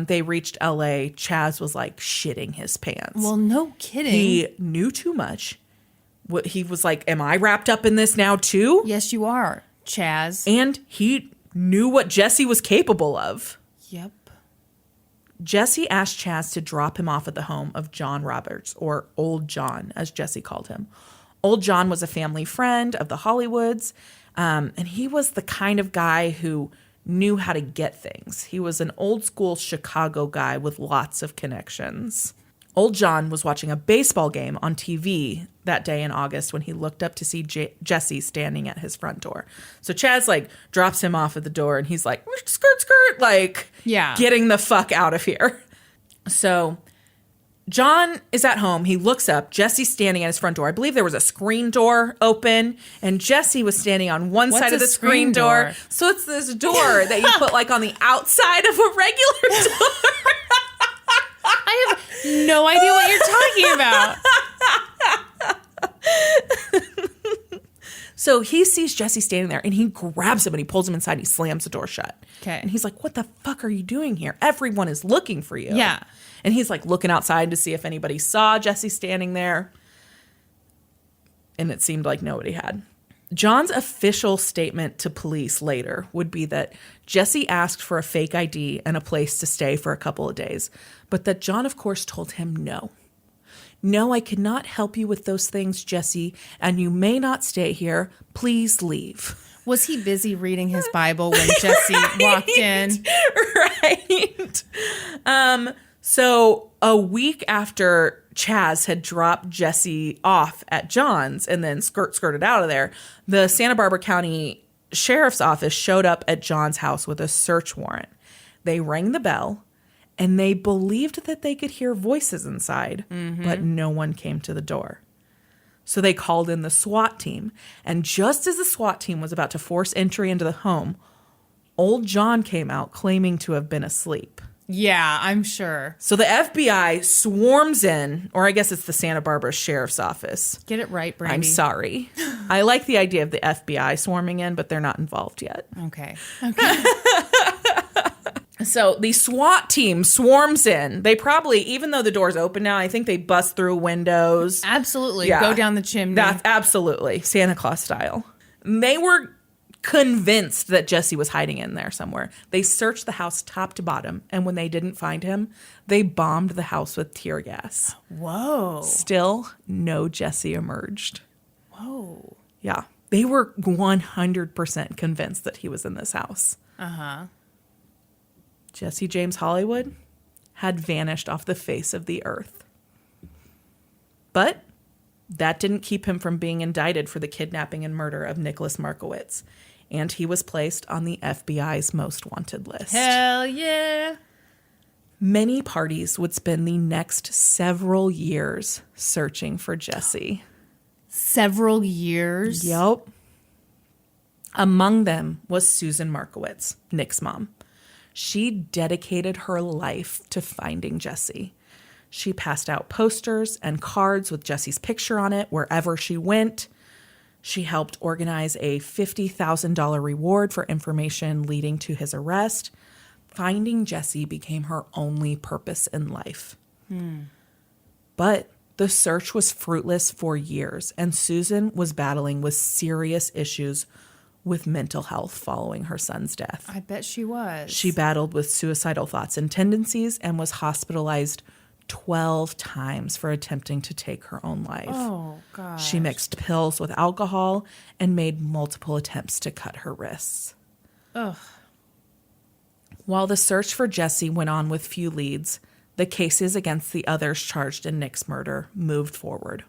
they reached LA, Chaz was shitting his pants. Well, no kidding. He knew too much. He was like, am I wrapped up in this now too? Yes, you are, Chaz. And he knew what Jesse was capable of. Yep. Jesse asked Chaz to drop him off at the home of John Roberts, or Old John, as Jesse called him. Old John was a family friend of the Hollywoods, and he was the kind of guy who knew how to get things. He was an old school Chicago guy with lots of connections. Old John was watching a baseball game on TV that day in August when he looked up to see Jesse standing at his front door. So Chaz drops him off at the door and he's like, skirt, skirt, getting the fuck out of here. So John is at home. He looks up. Jesse's standing at his front door. I believe there was a screen door open, and Jesse was standanding on one side of the screen door. So it's this door that you put on the outside of a regular door. I have no idea what you're talking about. So he sees Jesse standing there and he grabs him and he pulls him inside and he slams the door shut. Okay. And he's like, what the fuck are you doing here? Everyone is looking for you. Yeah. And he's like looking outside to see if anybody saw Jesse standing there. And it seemed like nobody had. John's official statement to police later would be that Jesse asked for a fake ID and a place to stay for a couple of days, but that John, of course, told him no. No, I cannot help you with those things, Jesse, and you may not stay here. Please leave. Was he busy reading his Bible when Jesse walked in? Right. So a week after Chaz had dropped Jesse off at John's and then skirted out of there, the Santa Barbara County Sheriff's Office showed up at John's house with a search warrant. They rang the bell, and they believed that they could hear voices inside, but no one came to the door. So they called in the SWAT team, and just as the SWAT team was about to force entry into the home, old John came out claiming to have been asleep. Yeah, I'm sure. So the FBI swarms in, or I guess it's the Santa Barbara Sheriff's Office. Get it right, Brandy. I'm sorry. I like the idea of the FBI swarming in, but they're not involved yet. Okay. So the SWAT team swarms in. They probably, even though the door's open now, I think they bust through windows. Absolutely. Yeah. Go down the chimney. That's absolutely Santa Claus style. They were convinced that Jesse was hiding in there somewhere. They searched the house top to bottom, and when they didn't find him, they bombed the house with tear gas. Whoa. Still, no Jesse emerged. Whoa. Yeah. They were 100% convinced that he was in this house. Uh-huh. Jesse James Hollywood had vanished off the face of the earth. But that didn't keep him from being indicted for the kidnapping and murder of Nicholas Markowitz, and he was placed on the FBI's most wanted list. Hell yeah. Many parties would spend the next several years searching for Jesse. Several years? Yep. Among them was Susan Markowitz, Nick's mom. She dedicated her life to finding Jesse. She passed out posters and cards with Jesse's picture on it wherever she went. She helped organize a $50,000 reward for information leading to his arrest. Finding Jesse became her only purpose in life. But the search was fruitless for years, and Susan was battling with serious issues with mental health following her son's death. I bet she was. She battled with suicidal thoughts and tendencies and was hospitalized 12 times for attempting to take her own life. Oh, gosh. She mixed pills with alcohol and made multiple attempts to cut her wrists. Ugh. While the search for Jesse went on with few leads, the cases against the others charged in Nick's murder moved forward.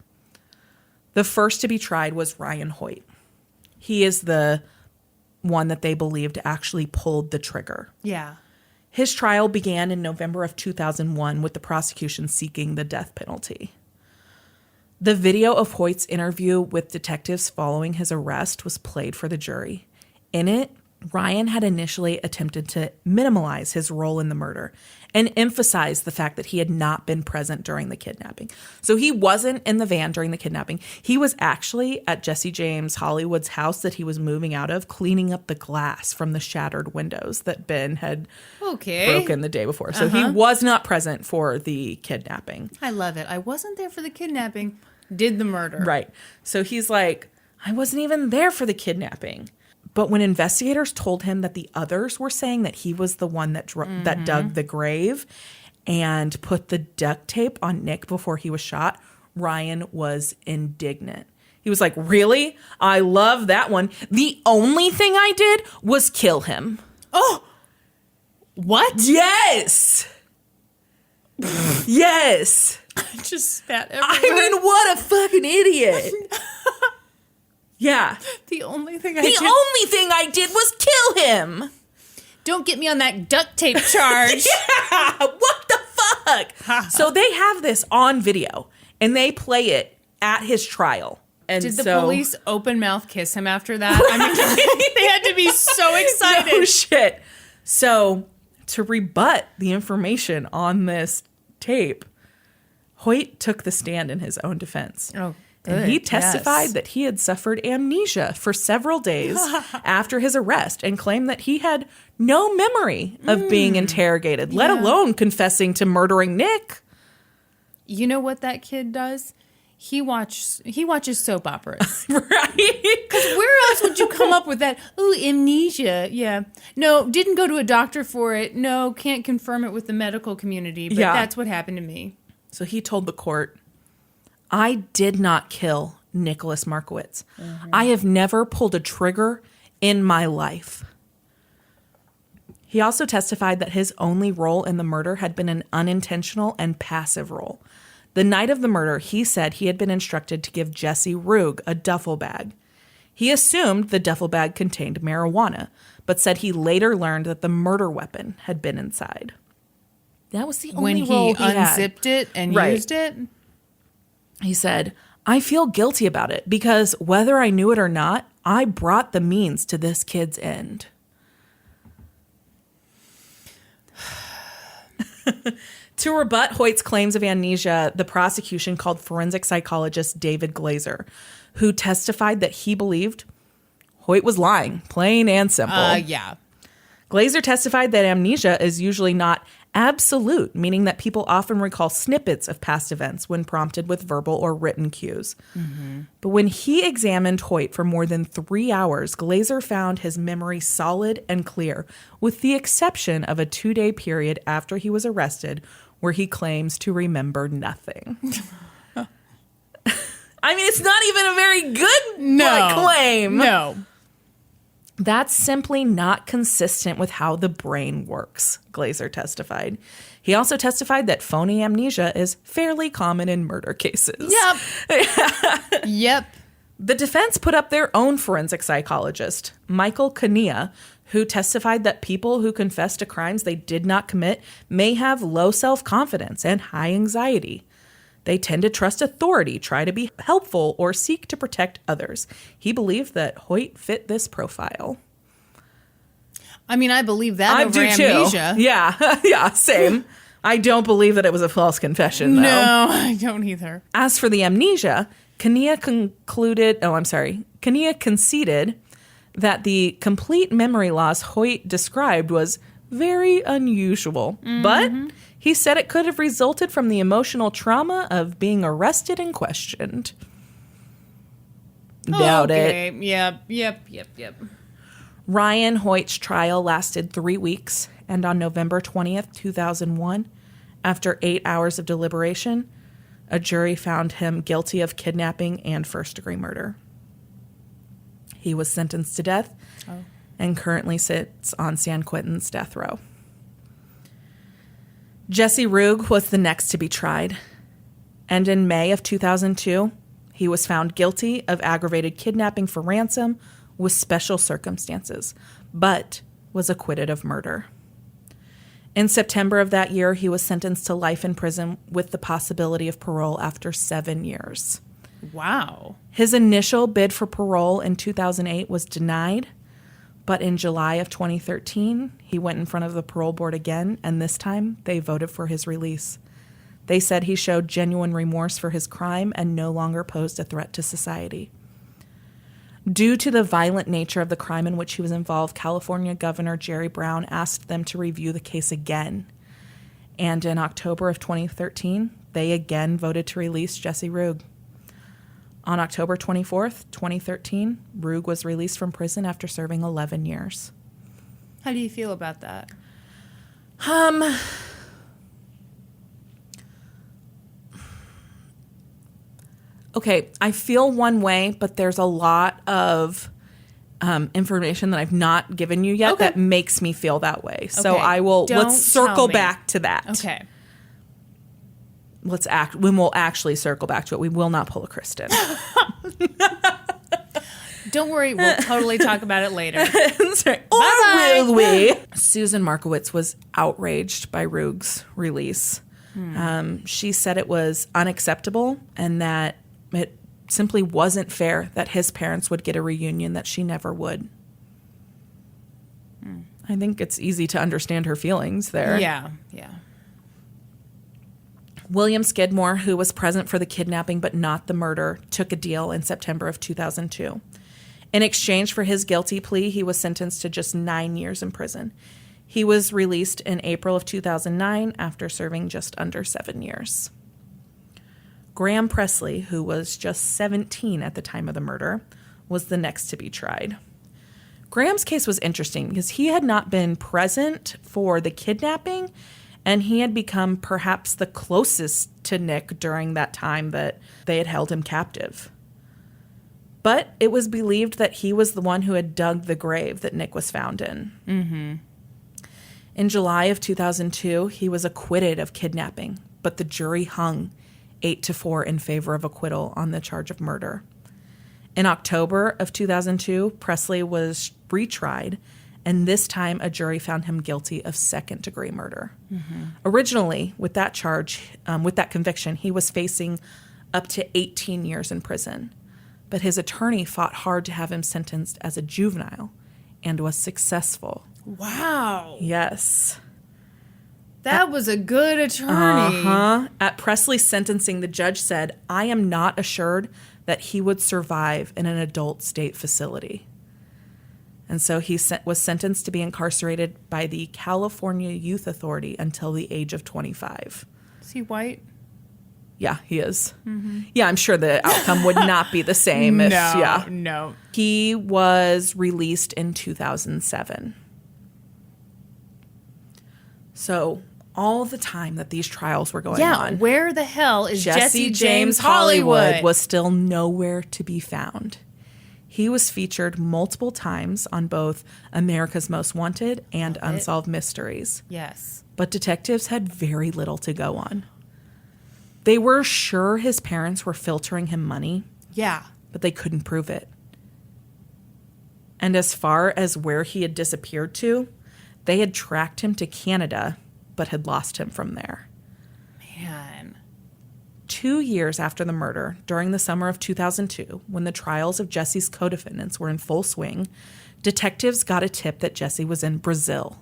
The first to be tried was Ryan Hoyt. He is the one that they believed actually pulled the trigger. Yeah. His trial began in November of 2001 with the prosecution seeking the death penalty. The video of Hoyt's interview with detectives following his arrest was played for the jury. In it, Ryan had initially attempted to minimize his role in the murder and emphasize the fact that he had not been present during the kidnapping. So he wasn't in the van during the kidnapping. He was actually at Jesse James Hollywood's house that he was moving out of, cleaning up the glass from the shattered windows that Ben had broken the day before. So he was not present for the kidnapping. I love it. I wasn't there for the kidnapping, did the murder. Right. So he's like, I wasn't even there for the kidnapping. But when investigators told him that the others were saying that he was the one that that dug the grave and put the duct tape on Nick before he was shot, Ryan was indignant. He was like, really? I love that one. The only thing I did was kill him. Oh, what? Yes. Yes. I just spat everywhere. I mean, what a fucking idiot. Yeah. The only thing I did was kill him. Don't get me on that duct tape charge. Yeah. What the fuck? So they have this on video and they play it at his trial. And did the police open mouth kiss him after that? I mean, they had to be so excited. No shit. So to rebut the information on this tape, Hoyt took the stand in his own defense. Oh, God. And he testified that he had suffered amnesia for several days after his arrest and claimed that he had no memory of being interrogated, let alone confessing to murdering Nick. You know what that kid does? He watches soap operas. Right? Because where else would you come up with that? Ooh, amnesia. Yeah. No, didn't go to a doctor for it. No, can't confirm it with the medical community. But that's what happened to me. So he told the court, I did not kill Nicholas Markowitz. I have never pulled a trigger in my life. He also testified that his only role in the murder had been an unintentional and passive role. The night of the murder, he said he had been instructed to give Jesse Rugg a duffel bag. He assumed the duffel bag contained marijuana, but said he later learned that the murder weapon had been inside. That was the only role he unzipped it and used it? He said, I feel guilty about it because whether I knew it or not, I brought the means to this kid's end. To rebut Hoyt's claims of amnesia, the prosecution called forensic psychologist David Glazer, who testified that he believed Hoyt was lying, plain and simple. Yeah. Glazer testified that amnesia is usually not absolute, meaning that people often recall snippets of past events when prompted with verbal or written cues. But when he examined Hoyt for more than 3 hours, Glazer found his memory solid and clear, with the exception of a 2-day period after he was arrested where he claims to remember nothing. I mean, it's not even a very good claim. No. That's simply not consistent with how the brain works, Glazer testified. He also testified that phony amnesia is fairly common in murder cases. Yep. Yep. The defense put up their own forensic psychologist, Michael Kania, who testified that people who confess to crimes they did not commit may have low self-confidence and high anxiety. They tend to trust authority, try to be helpful, or seek to protect others. He believed that Hoyt fit this profile. I mean, I believe that over amnesia. Too. Yeah, same. I don't believe that it was a false confession, though. No, I don't either. As for the amnesia, Kania conceded that the complete memory loss Hoyt described was very unusual, but he said it could have resulted from the emotional trauma of being arrested and questioned. Doubt it. Yep. Ryan Hoyt's trial lasted 3 weeks, and on November 20th, 2001, after 8 hours of deliberation, a jury found him guilty of kidnapping and first-degree murder. He was sentenced to death and currently sits on San Quentin's death row. Jesse Rugg was the next to be tried, and in May of 2002, he was found guilty of aggravated kidnapping for ransom with special circumstances, but was acquitted of murder. In September of that year, he was sentenced to life in prison with the possibility of parole after 7 years. Wow. His initial bid for parole in 2008 was denied, but in July of 2013, he went in front of the parole board again, and this time they voted for his release. They said he showed genuine remorse for his crime and no longer posed a threat to society. Due to the violent nature of the crime in which he was involved, California Governor Jerry Brown asked them to review the case again. And in October of 2013, they again voted to release Jesse Rugg. On October 24th, 2013, Rugg was released from prison after serving 11 years. How do you feel about that? Okay, I feel one way, but there's a lot of information that I've not given you yet that makes me feel that way. So let's circle back to that. Okay. When we'll actually circle back to it, we will not pull a Kristin. Don't worry, we'll totally talk about it later. Sorry. Or will we? Susan Markowitz was outraged by Rugg's release. She said it was unacceptable and that it simply wasn't fair that his parents would get a reunion that she never would. I think it's easy to understand her feelings there. Yeah. William Skidmore, who was present for the kidnapping but not the murder, took a deal in September of 2002. In exchange for his guilty plea, he was sentenced to just 9 years in prison. He was released in April of 2009 after serving just under 7 years. Graham Presley, who was just 17 at the time of the murder, was the next to be tried. Graham's case was interesting because he had not been present for the kidnapping, and he had become perhaps the closest to Nick during that time that they had held him captive. But it was believed that he was the one who had dug the grave that Nick was found in. Mm-hmm. In July of 2002, he was acquitted of kidnapping, but the jury hung 8-4 in favor of acquittal on the charge of murder. In October of 2002, Presley was retried, and this time a jury found him guilty of second-degree murder. Mm-hmm. Originally, with that charge, with that conviction, he was facing up to 18 years in prison. But his attorney fought hard to have him sentenced as a juvenile and was successful. Wow. Yes. That was a good attorney. Uh-huh. At Presley's sentencing, the judge said, "I am not assured that he would survive in an adult state facility." And so he was sentenced to be incarcerated by the California Youth Authority until the age of 25. Is he white? Yeah, he is. Mm-hmm. Yeah, I'm sure the outcome would not be the same. No. He was released in 2007. So all the time that these trials were going on. Where the hell is Jesse James Hollywood? Was still nowhere to be found. He was featured multiple times on both America's Most Wanted and Unsolved Mysteries. Yes. But detectives had very little to go on. They were sure his parents were filtering him money. Yeah. But they couldn't prove it. And as far as where he had disappeared to, they had tracked him to Canada, but had lost him from there. Man. 2 years after the murder, during the summer of 2002, when the trials of Jesse's co-defendants were in full swing, detectives got a tip that Jesse was in Brazil.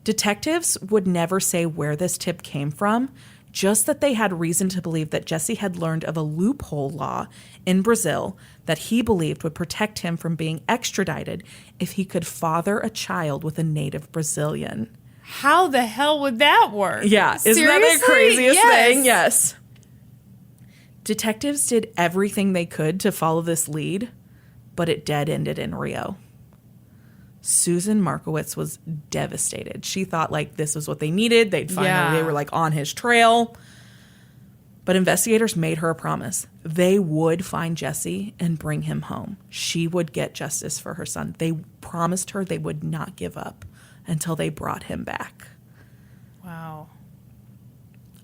Detectives would never say where this tip came from, just that they had reason to believe that Jesse had learned of a loophole law in Brazil that he believed would protect him from being extradited if he could father a child with a native Brazilian. How the hell would that work? Yeah, isn't that the craziest thing? Yes. Detectives did everything they could to follow this lead, but it dead-ended in Rio. Susan Markowitz was devastated. She thought, this was what they needed. They were, on his trail. But investigators made her a promise. They would find Jesse and bring him home. She would get justice for her son. They promised her they would not give up until they brought him back. Wow.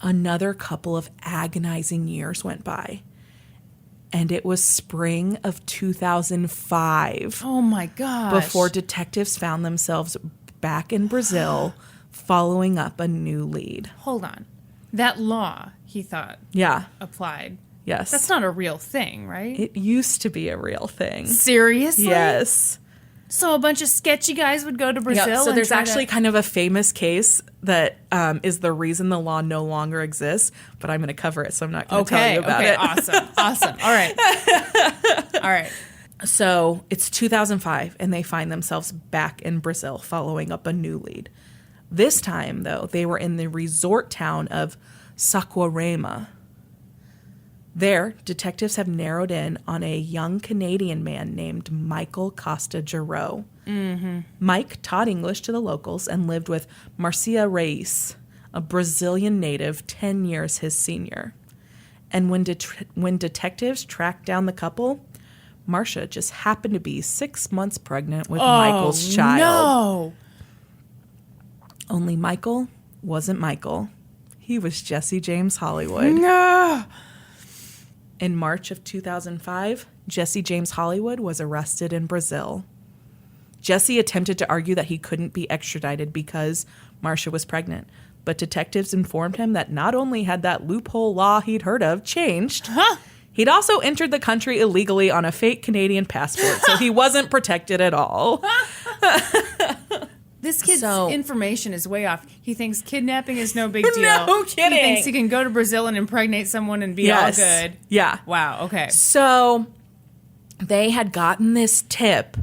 Another couple of agonizing years went by. And it was spring of 2005. Oh, my gosh. Before detectives found themselves back in Brazil following up a new lead. Hold on. That law, he thought, applied. Yes. That's not a real thing, right? It used to be a real thing. Seriously? Yes. So a bunch of sketchy guys would go to Brazil? Yeah, so there's actually kind of a famous case that is the reason the law no longer exists, but I'm going to cover it, so I'm not going to tell you about it. Awesome. All right. So it's 2005, and they find themselves back in Brazil following up a new lead. This time, though, they were in the resort town of Saquarema. There, detectives have narrowed in on a young Canadian man named Michael Costa-Giroux. Mm-hmm. Mike taught English to the locals and lived with Marcia Reis, a Brazilian native 10 years his senior. And when detectives tracked down the couple, Marcia just happened to be 6 months pregnant with Michael's child. No! Only Michael wasn't Michael. He was Jesse James Hollywood. No! In March of 2005, Jesse James Hollywood was arrested in Brazil. Jesse attempted to argue that he couldn't be extradited because Marcia was pregnant, but detectives informed him that not only had that loophole law he'd heard of changed, he'd also entered the country illegally on a fake Canadian passport, so he wasn't protected at all. This kid's information is way off. He thinks kidnapping is no big deal. No kidding. He thinks he can go to Brazil and impregnate someone and be all good. Yeah. Wow, okay. So they had gotten this tip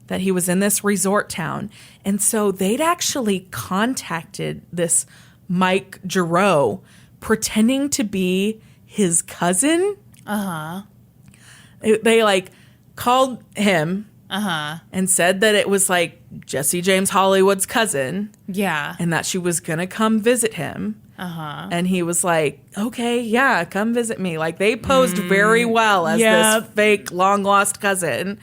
that he was in this resort town. And so they'd actually contacted this Mike Giroux pretending to be his cousin. Uh-huh. They like called him and said that it was like Jesse James Hollywood's cousin. Yeah. And that she was going to come visit him. Uh-huh. And he was like, okay, yeah, come visit me. Like they posed very well as this fake long lost cousin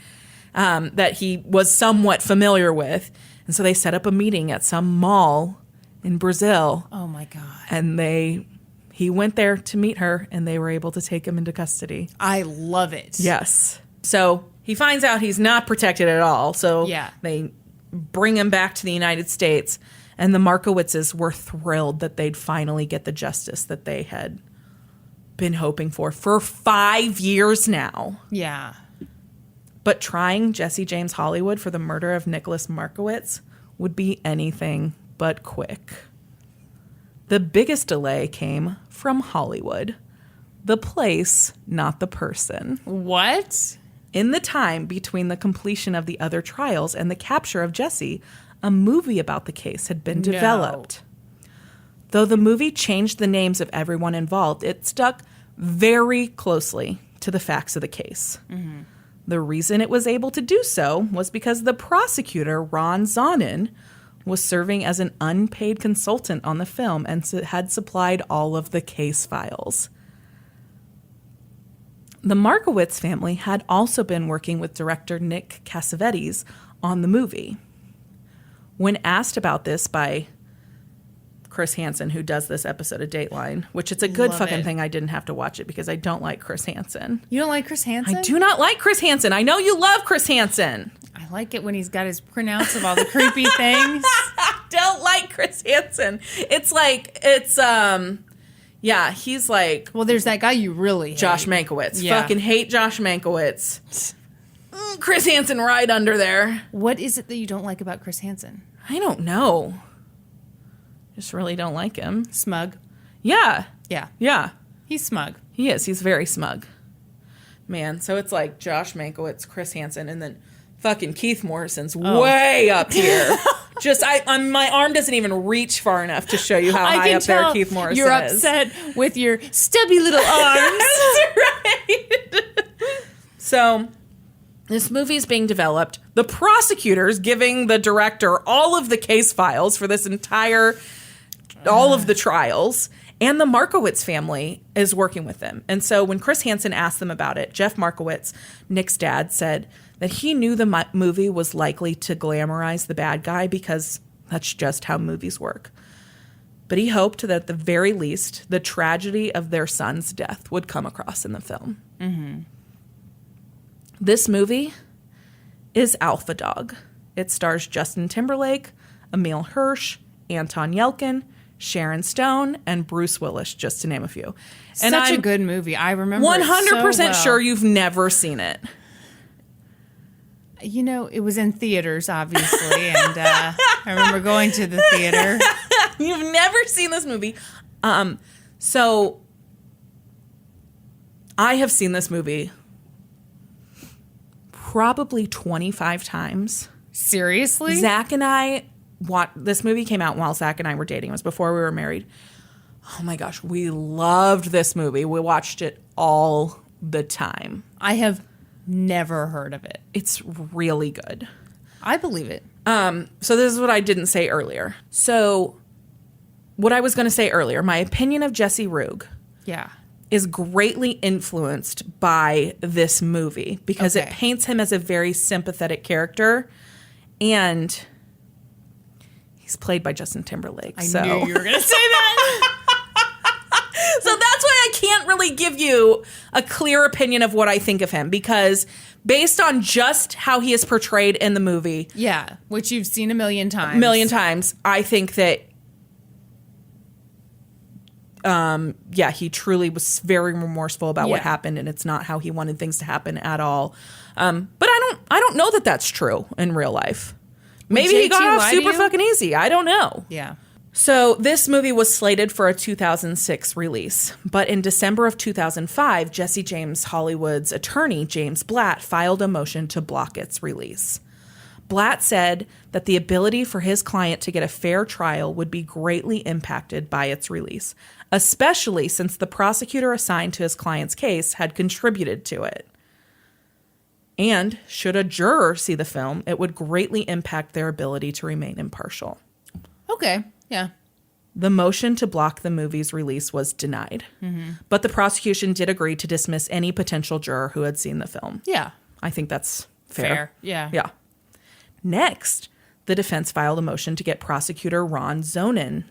that he was somewhat familiar with. And so they set up a meeting at some mall in Brazil. Oh my God. And he went there to meet her and they were able to take him into custody. I love it. Yes. So he finds out he's not protected at all. So they bring him back to the United States. And the Markowitzes were thrilled that they'd finally get the justice that they had been hoping for 5 years now. Yeah. But trying Jesse James Hollywood for the murder of Nicholas Markowitz would be anything but quick. The biggest delay came from Hollywood. The place, not the person. What? In the time between the completion of the other trials and the capture of Jesse, a movie about the case had been developed. Though the movie changed the names of everyone involved, it stuck very closely to the facts of the case. Mm-hmm. The reason it was able to do so was because the prosecutor, Ron Zonin, was serving as an unpaid consultant on the film and had supplied all of the case files. The Markowitz family had also been working with director Nick Cassavetes on the movie. When asked about this by Chris Hansen, who does this episode of Dateline, which it's a good thing I didn't have to watch it because I don't like Chris Hansen. You don't like Chris Hansen? I do not like Chris Hansen. I know you love Chris Hansen. I like it when he's got his printouts of all the creepy things. Don't like Chris Hansen. He's like... Well, there's that guy you really hate. Josh Mankiewicz. Yeah. Fucking hate Josh Mankiewicz. Chris Hansen right under there. What is it that you don't like about Chris Hansen? I don't know. Just really don't like him. Smug? Yeah. Yeah. Yeah. He's smug. He is. He's very smug. Man, so it's like Josh Mankiewicz, Chris Hansen, and then fucking Keith Morrison's way up here. Just, my arm doesn't even reach far enough to show you how high up there Keith Morrison is. You're upset with your stubby little arms. That's right. So, this movie is being developed. The prosecutor's giving the director all of the case files for this all of the trials. And the Markowitz family is working with them. And so when Chris Hansen asked them about it, Jeff Markowitz, Nick's dad, said that he knew the movie was likely to glamorize the bad guy because that's just how movies work. But he hoped that at the very least, the tragedy of their son's death would come across in the film. Mm-hmm. This movie is Alpha Dog. It stars Justin Timberlake, Emile Hirsch, Anton Yelkin, Sharon Stone, and Bruce Willis, just to name a few. And Such a good movie. I remember 100% sure you've never seen it. You know, it was in theaters, obviously, and I remember going to the theater. You've never seen this movie. So I have seen this movie probably 25 times. Seriously? Zach and I... This movie came out while Zach and I were dating. It was before we were married. Oh my gosh, we loved this movie. We watched it all the time. I have never heard of it. It's really good. I believe it. So this is what I didn't say earlier. So what I was going to say earlier, my opinion of Jesse Rugg is greatly influenced by this movie because it paints him as a very sympathetic character, and he's played by Justin Timberlake. I knew you were going to say that. So that's why I can't really give you a clear opinion of what I think of him, because based on just how he is portrayed in the movie. Yeah, which you've seen a million times. I think that, he truly was very remorseful about what happened, and it's not how he wanted things to happen at all. But I don't know that that's true in real life. Maybe he got off super fucking easy. I don't know. Yeah. So this movie was slated for a 2006 release, but in December of 2005, Jesse James Hollywood's attorney, James Blatt, filed a motion to block its release. Blatt said that the ability for his client to get a fair trial would be greatly impacted by its release, especially since the prosecutor assigned to his client's case had contributed to it. And should a juror see the film, it would greatly impact their ability to remain impartial. Okay. Yeah. The motion to block the movie's release was denied. Mm-hmm. But the prosecution did agree to dismiss any potential juror who had seen the film. Yeah. I think that's fair. Yeah. Yeah. Next, the defense filed a motion to get prosecutor Ron Zonen,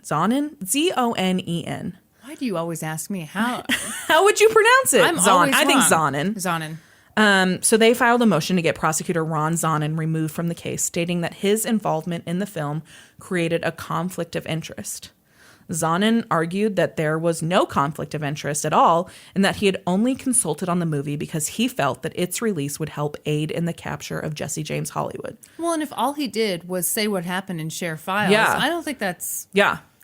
Z-O-N-E-N. Why do you always ask me how? How would you pronounce it? I'm always I think wrong. Zonen. Zonen. So they filed a motion to get prosecutor Ron Zonen removed from the case, stating that his involvement in the film created a conflict of interest. Zonen argued that there was no conflict of interest at all and that he had only consulted on the movie because he felt that its release would help aid in the capture of Jesse James Hollywood. Well, and if all he did was say what happened and share files, I don't think that's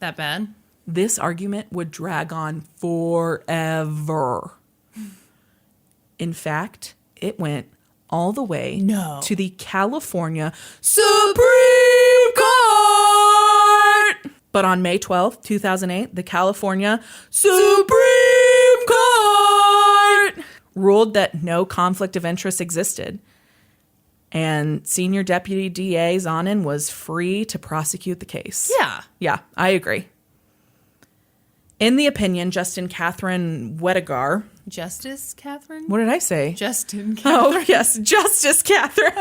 that bad. This argument would drag on forever. In fact, it went all the way to the California Supreme Court. But on May 12th, 2008, the California Supreme Court ruled that no conflict of interest existed. And Senior Deputy DA Zonen was free to prosecute the case. Yeah, I agree. In the opinion, Justice Catherine Wedigar. Justice Catherine? What did I say? Justin Catherine. Oh, yes, Justice Catherine.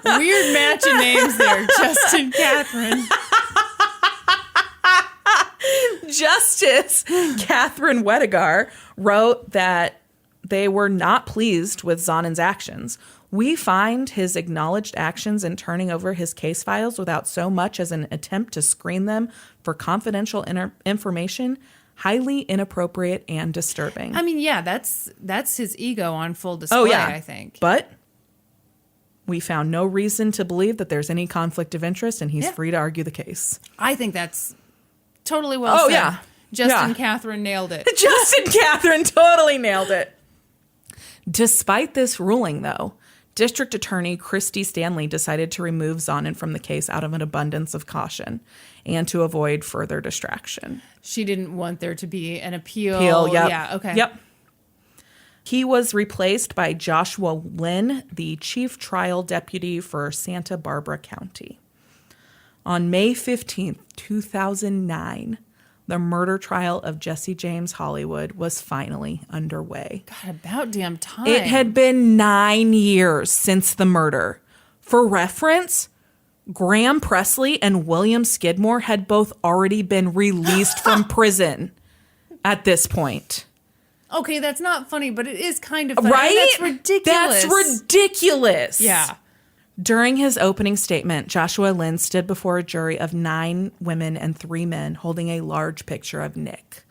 Weird match of names there. Justin Catherine. Justice Catherine Wedigar wrote that they were not pleased with Zonen's actions. We find his acknowledged actions in turning over his case files without so much as an attempt to screen them for confidential information highly inappropriate and disturbing. I mean, yeah, that's his ego on full display, I think. But we found no reason to believe that there's any conflict of interest and he's free to argue the case. I think that's totally well said. Yeah. Justin Catherine nailed it. Justin Catherine totally nailed it. Despite this ruling, though, District Attorney Kristin Stanley decided to remove Zonen from the case out of an abundance of caution and to avoid further distraction. She didn't want there to be an appeal. Yep. Yeah, okay. Yep. He was replaced by Joshua Lynn, the chief trial deputy for Santa Barbara County. On May 15th, 2009, the murder trial of Jesse James Hollywood was finally underway. God, about damn time. It had been 9 years since the murder. For reference, Graham Presley and William Skidmore had both already been released from prison at this point. Okay, that's not funny, but it is kind of funny. Right? That's ridiculous. That's ridiculous. Yeah. During his opening statement, Joshua Lynn stood before a jury of 9 women and 3 men holding a large picture of Nick.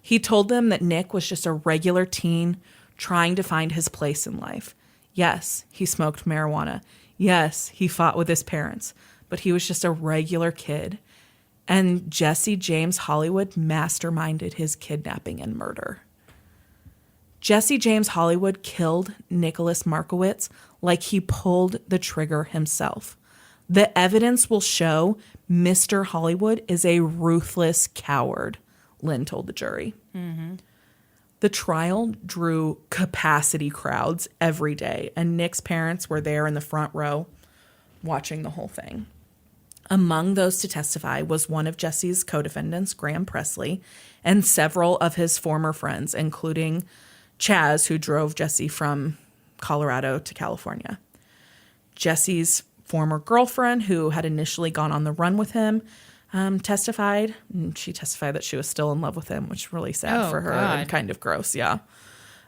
He told them that Nick was just a regular teen trying to find his place in life. Yes, he smoked marijuana. Yes, he fought with his parents, but he was just a regular kid. And Jesse James Hollywood masterminded his kidnapping and murder. Jesse James Hollywood killed Nicholas Markowitz like he pulled the trigger himself. The evidence will show Mr. Hollywood is a ruthless coward, Lynn told the jury. Mm-hmm. The trial drew capacity crowds every day, and Nick's parents were there in the front row watching the whole thing. Among those to testify was one of Jesse's co-defendants, Graham Presley, and several of his former friends, including Chaz, who drove Jesse from Colorado to California. Jesse's former girlfriend, who had initially gone on the run with him, testified. And she testified that she was still in love with him, which is really sad for her and kind of gross. Yeah.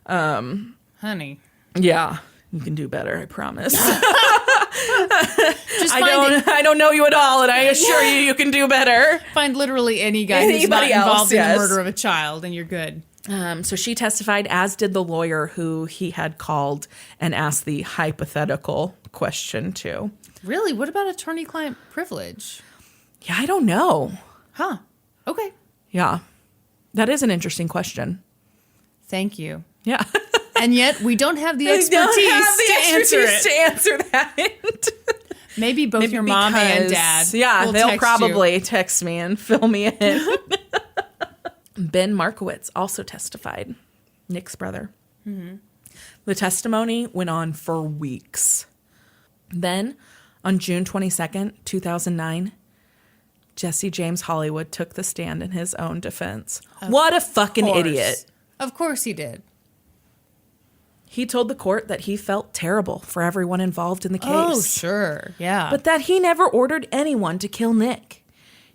Honey. Yeah. You can do better, I promise. I don't know you at all, and I assure you can do better. Find literally any guy who's not involved in the murder of a child, and you're good. So she testified, as did the lawyer who he had called and asked the hypothetical question to. Really? What about attorney-client privilege? Yeah, I don't know. Huh. Okay. Yeah. That is an interesting question. Thank you. Yeah. And yet we don't have the expertise to answer that. Maybe both your mom and dad. Yeah, will they'll text probably text me and fill me in. Ben Markowitz also testified, Nick's brother. Mm-hmm. The testimony went on for weeks. Then, on June 22nd, 2009, Jesse James Hollywood took the stand in his own defense. What a fucking idiot. Of course he did. He told the court that he felt terrible for everyone involved in the case. Oh, sure. Yeah. But that he never ordered anyone to kill Nick.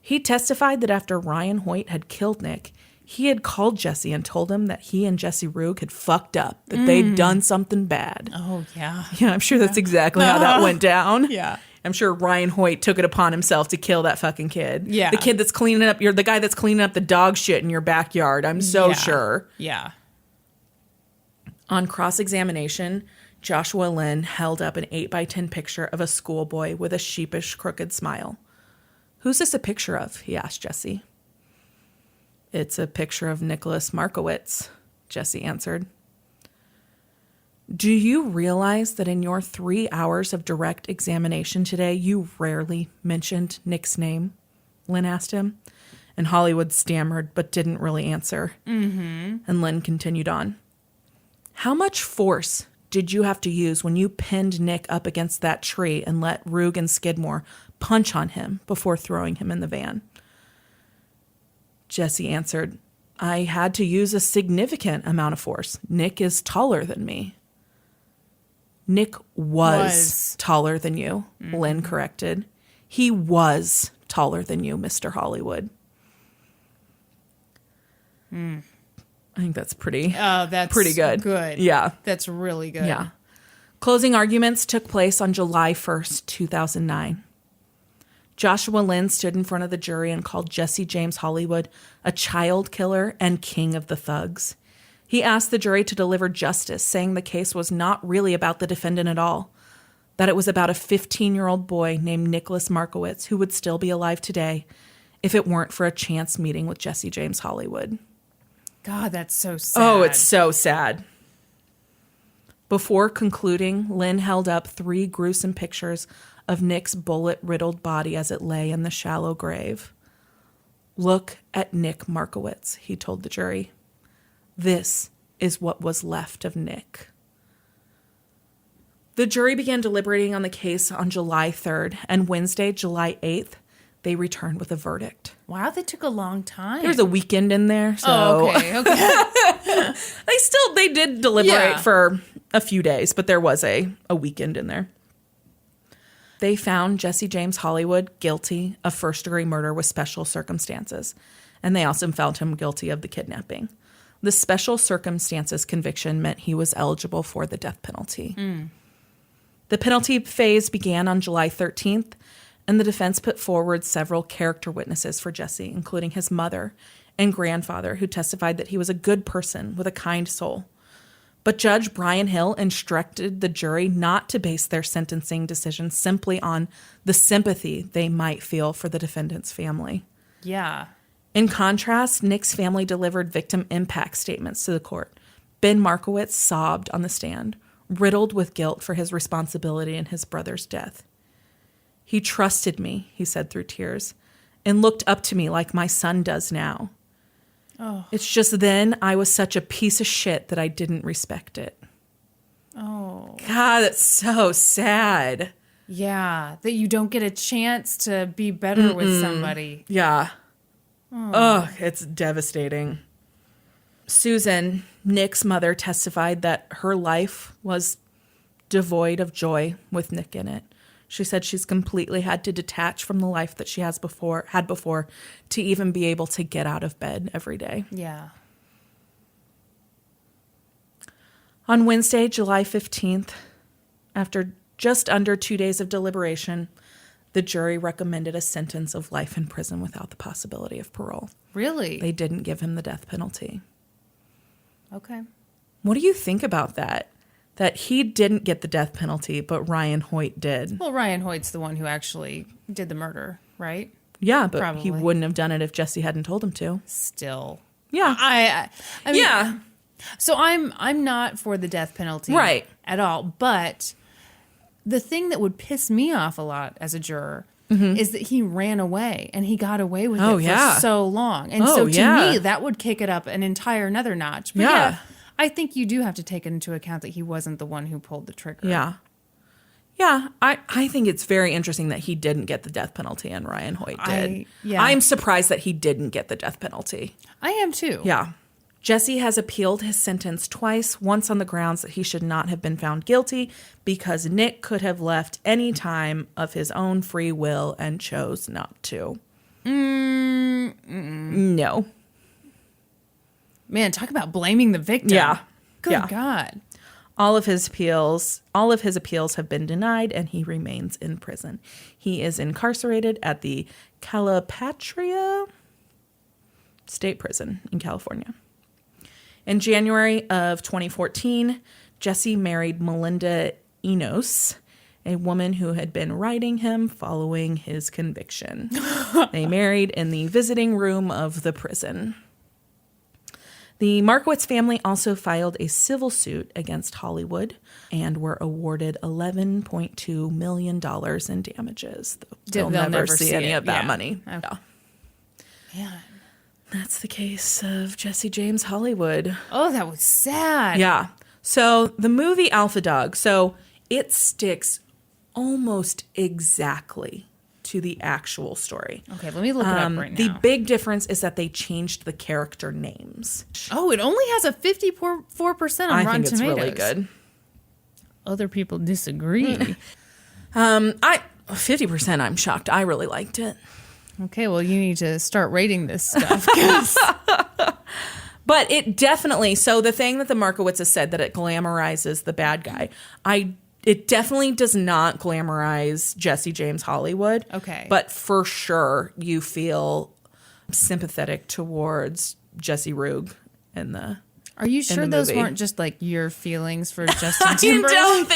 He testified that after Ryan Hoyt had killed Nick, he had called Jesse and told him that he and Jesse Rugg had fucked up, that they'd done something bad. Oh, yeah. Yeah, I'm sure that's exactly how that went down. Yeah. I'm sure Ryan Hoyt took it upon himself to kill that fucking kid. Yeah. The kid that's cleaning up, you're the guy that's cleaning up the dog shit in your backyard. I'm so sure. Yeah. On cross-examination, Joshua Lynn held up an 8x10 picture of a schoolboy with a sheepish, crooked smile. "Who's this a picture of?" he asked Jesse. "It's a picture of Nicholas Markowitz," Jesse answered. "Do you realize that in your 3 hours of direct examination today, you rarely mentioned Nick's name?" Lynn asked him. And Hollywood stammered but didn't really answer. Mm-hmm. And Lynn continued on. "How much force did you have to use when you pinned Nick up against that tree and let Rugg and Skidmore punch on him before throwing him in the van?" Jesse answered, "I had to use a significant amount of force. Nick is taller than me." "Nick was taller than you," Lynn corrected. "He was taller than you, Mr. Hollywood." I think that's pretty good. Good. Yeah. That's really good. Yeah. Closing arguments took place on July 1st, 2009. Joshua Lynn stood in front of the jury and called Jesse James Hollywood a child killer and king of the thugs. He asked the jury to deliver justice, saying the case was not really about the defendant at all, that it was about a 15-year-old boy named Nicholas Markowitz who would still be alive today if it weren't for a chance meeting with Jesse James Hollywood. God, that's so sad. Oh, it's so sad. Before concluding, Lynn held up 3 gruesome pictures of Nick's bullet-riddled body as it lay in the shallow grave. "Look at Nick Markowitz," he told the jury. "This is what was left of Nick." The jury began deliberating on the case on July 3rd, and Wednesday, July 8th, they returned with a verdict. Wow, they took a long time. There was a weekend in there, so... Oh, okay. They did deliberate for a few days, but there was a weekend in there. They found Jesse James Hollywood guilty of first-degree murder with special circumstances, and they also found him guilty of the kidnapping. The special circumstances conviction meant he was eligible for the death penalty. The penalty phase began on July 13th, and the defense put forward several character witnesses for Jesse, including his mother and grandfather, who testified that he was a good person with a kind soul. But Judge Brian Hill instructed the jury not to base their sentencing decision simply on the sympathy they might feel for the defendant's family. Yeah. In contrast, Nick's family delivered victim impact statements to the court. Ben Markowitz sobbed on the stand, riddled with guilt for his responsibility in his brother's death. "He trusted me," he said through tears, "and looked up to me like my son does now. Oh. It's just then I was such a piece of shit that I didn't respect it." Oh. God, that's so sad. Yeah, that you don't get a chance to be better with somebody. Yeah. Oh, it's devastating. Susan, Nick's mother, testified that her life was devoid of joy with Nick in it. She said she's completely had to detach from the life that she had before to even be able to get out of bed every day. Yeah. On Wednesday, July 15th, after just under 2 days of deliberation, the jury recommended a sentence of life in prison without the possibility of parole. Really? They didn't give him the death penalty. Okay. What do you think about that? That he didn't get the death penalty, but Ryan Hoyt did. Well, Ryan Hoyt's the one who actually did the murder, right? Yeah, but Probably. he wouldn't have done it if Jesse hadn't told him to. Still. Yeah. I mean, yeah. So I'm not for the death penalty at all. But the thing that would piss me off a lot as a juror is that he ran away and he got away with it for so long. And so to me, that would kick it up another notch. But yeah, I think you do have to take into account that he wasn't the one who pulled the trigger. Yeah. Yeah, I think it's very interesting that he didn't get the death penalty and Ryan Hoyt did. I'm surprised that he didn't get the death penalty. I am too. Yeah. Jesse has appealed his sentence twice, once on the grounds that he should not have been found guilty because Nick could have left any time of his own free will and chose not to. No. Man, talk about blaming the victim. Yeah. Good God. All of his appeals have been denied, and he remains in prison. He is incarcerated at the Calipatria State Prison in California. In January of 2014, Jesse married Melinda Enos, a woman who had been writing him following his conviction. They married in the visiting room of the prison. The Markowitz family also filed a civil suit against Hollywood and were awarded $11.2 million in damages. They'll never see any of that money. Okay. Yeah. That's the case of Jesse James Hollywood. Oh, that was sad. Yeah. So the movie Alpha Dog, so it sticks almost exactly to the actual story. Okay, let me look it up right now. The big difference is that they changed the character names. Oh, it only has a 54% on Rotten Tomatoes. I think it's really good. Other people disagree. 50%, I'm shocked. I really liked it. Okay, well, you need to start rating this stuff. But it definitely, so the thing that the Markowitz said that it glamorizes the bad guy, it definitely does not glamorize Jesse James Hollywood. Okay. But for sure, you feel sympathetic towards Jesse Rugg in the Are you sure those movie. Weren't just like your feelings for Justin Timberlake? I don't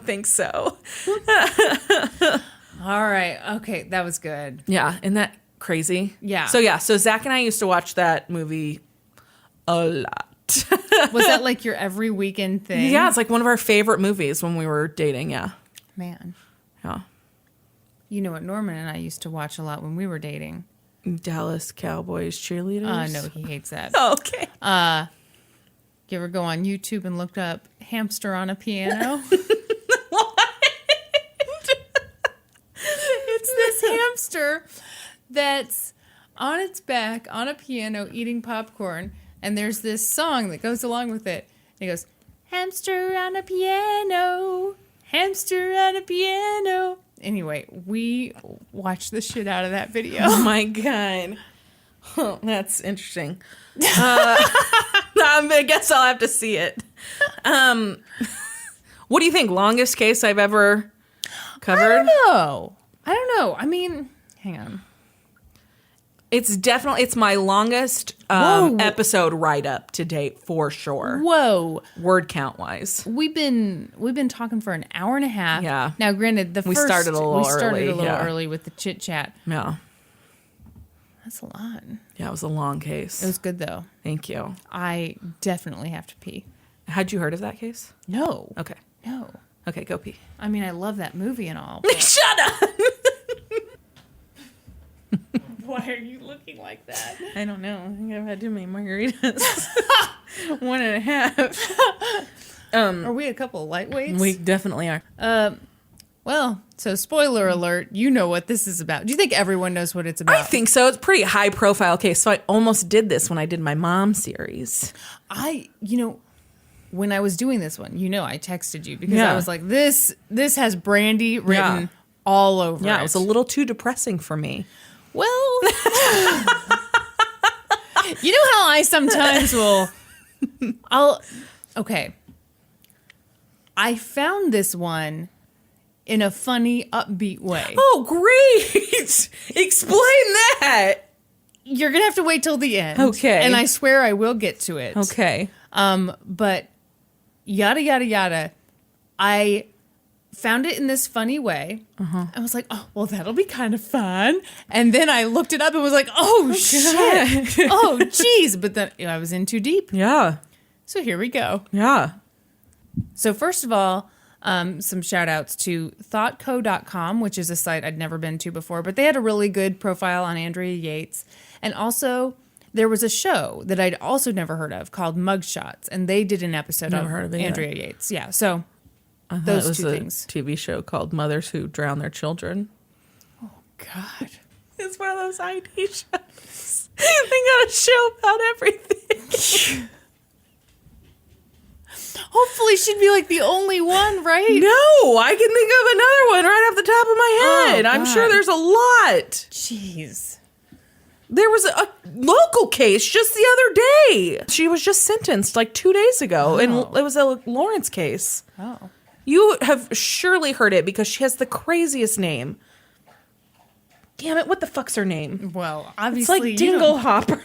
think so. All right. Okay, that was good. Yeah, isn't that crazy? Yeah. So Zach and I used to watch that movie a lot. Was that like your every weekend thing? Yeah, it's like one of our favorite movies when we were dating, yeah. Man. Yeah. You know what Norman and I used to watch a lot when we were dating? Dallas Cowboys cheerleaders? No, he hates that. Oh, okay. You ever go on YouTube and look up hamster on a piano? It's this hamster that's on its back on a piano eating popcorn, and there's this song that goes along with it. And it goes, hamster on a piano, hamster on a piano. Anyway, we watched the shit out of that video. Oh my God. Oh, that's interesting. I guess I'll have to see it. What do you think? Longest case I've ever covered? I don't know. I mean, hang on. It's my longest episode write-up to date for sure. Whoa. Word count wise. We've been talking for an hour and a half. Yeah. Now, granted, we started a little early with the chit-chat. Yeah. That's a lot. Yeah, it was a long case. It was good, though. Thank you. I definitely have to pee. Had you heard of that case? No. Okay. No. Okay, go pee. I mean, I love that movie and all. Shut up! Why are you looking like that? I don't know. I think I've had too many margaritas. 1.5. Are we a couple of lightweights? We definitely are. Well, so spoiler alert, you know what this is about. Do you think everyone knows what it's about? I think so. It's a pretty high profile case. So I almost did this when I did my mom series. When I was doing this one, I texted you because I was like, this has Brandy written all over it. Yeah, it was a little too depressing for me. Well, you know how I sometimes okay. I found this one in a funny, upbeat way. Oh, great. Explain that. You're going to have to wait till the end. Okay. And I swear I will get to it. Okay. But yada, yada, yada. I found it in this funny way. I was like, oh, well, that'll be kind of fun. And then I looked it up and was like, oh, shit. Oh, geez. But then I was in too deep. Yeah. So here we go. Yeah. So first of all, some shout outs to thoughtco.com, which is a site I'd never been to before, but they had a really good profile on Andrea Yates. And also there was a show that I'd also never heard of called Mugshots, and they did an episode of Andrea Yates. Yeah. So those two things. TV show called Mothers Who Drown Their Children. Oh God. It's one of those ID shows. They got a show about everything. Hopefully she'd be like the only one, right? No, I can think of another one right off the top of my head. I'm sure there's a lot. Jeez. There was a local case just the other day. She was just sentenced like 2 days ago, and it was a Lawrence case. Oh. You have surely heard it because she has the craziest name. Damn it, what the fuck's her name? Well, obviously it's like Dingle Hopper.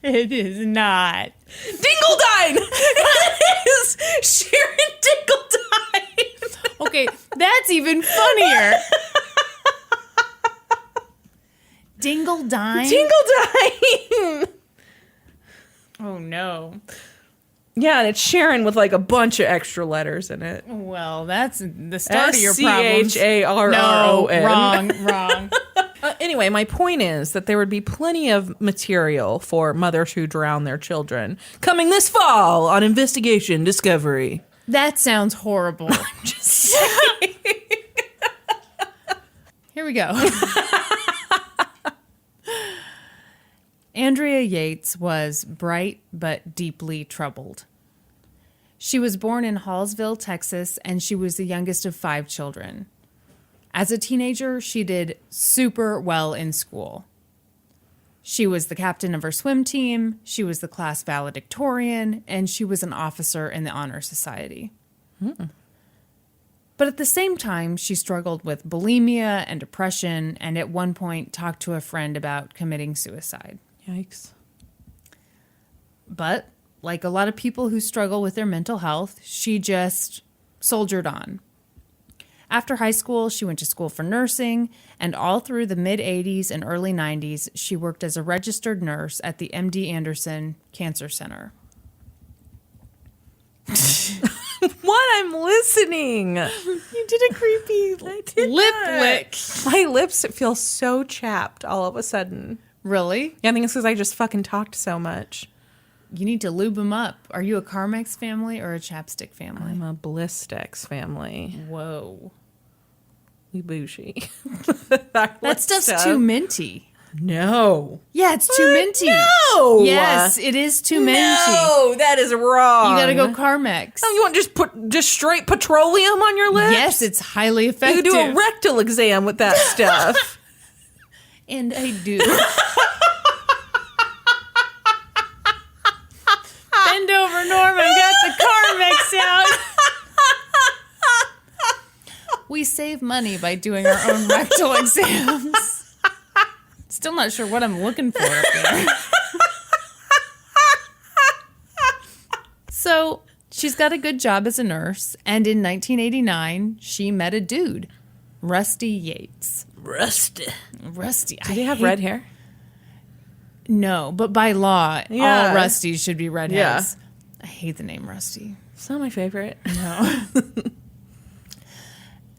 It is not. Dingledine! It is Sharon Dingledine. Okay, that's even funnier. Dingledine? Dingledine! Oh, no. Yeah, and it's Sharon with like a bunch of extra letters in it. Well, that's the start of your problems. Scharron. No, wrong. Anyway, my point is that there would be plenty of material for mothers who drown their children coming this fall on Investigation Discovery. That sounds horrible. I'm just saying. Here we go. Andrea Yates was bright but deeply troubled. She was born in Hallsville, Texas, and she was the youngest of 5 children. As a teenager, she did super well in school. She was the captain of her swim team, she was the class valedictorian, and she was an officer in the Honor Society. But at the same time, she struggled with bulimia and depression, and at one point talked to a friend about committing suicide. Yikes. But, like a lot of people who struggle with their mental health, she just soldiered on. After high school, she went to school for nursing, and all through the mid-'80s and early 90s, she worked as a registered nurse at the MD Anderson Cancer Center. What? I'm listening. You did a creepy lip lick. My lips feel so chapped all of a sudden. Really? Yeah, I think it's because I just fucking talked so much. You need to lube them up. Are you a Carmex family or a chapstick family? I'm a Blistex family. Whoa. We bougie. That stuff's too minty. No. Yeah, it's too minty. No. Yes, it is too minty. No, that is wrong. You gotta go Carmex. Oh, you want just straight petroleum on your lips? Yes, it's highly effective. You can do a rectal exam with that stuff. And I do. Bend over, Norman. Got the Carmex out. We save money by doing our own rectal exams. Still not sure what I'm looking for up there. So she's got a good job as a nurse, and in 1989, she met a dude, Rusty Yates. Rusty. Did he have red hair? No, but by law, all Rusties should be redheads. Yeah. I hate the name Rusty. It's not my favorite. No.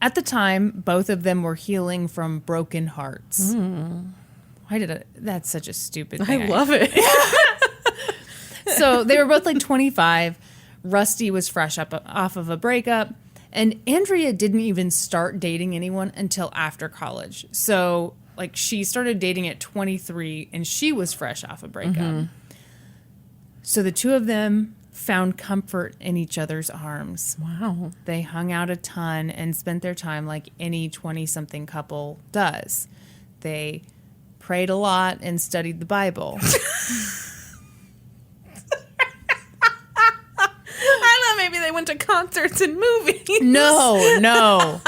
At the time, both of them were healing from broken hearts. That's such a stupid thing. I love it. So they were both like 25. Rusty was fresh off of a breakup. And Andrea didn't even start dating anyone until after college. So, like, she started dating at 23, and she was fresh off a breakup. So the two of them found comfort in each other's arms. Wow. They hung out a ton and spent their time like any 20-something couple does. They prayed a lot and studied the Bible. I thought maybe they went to concerts and movies. No.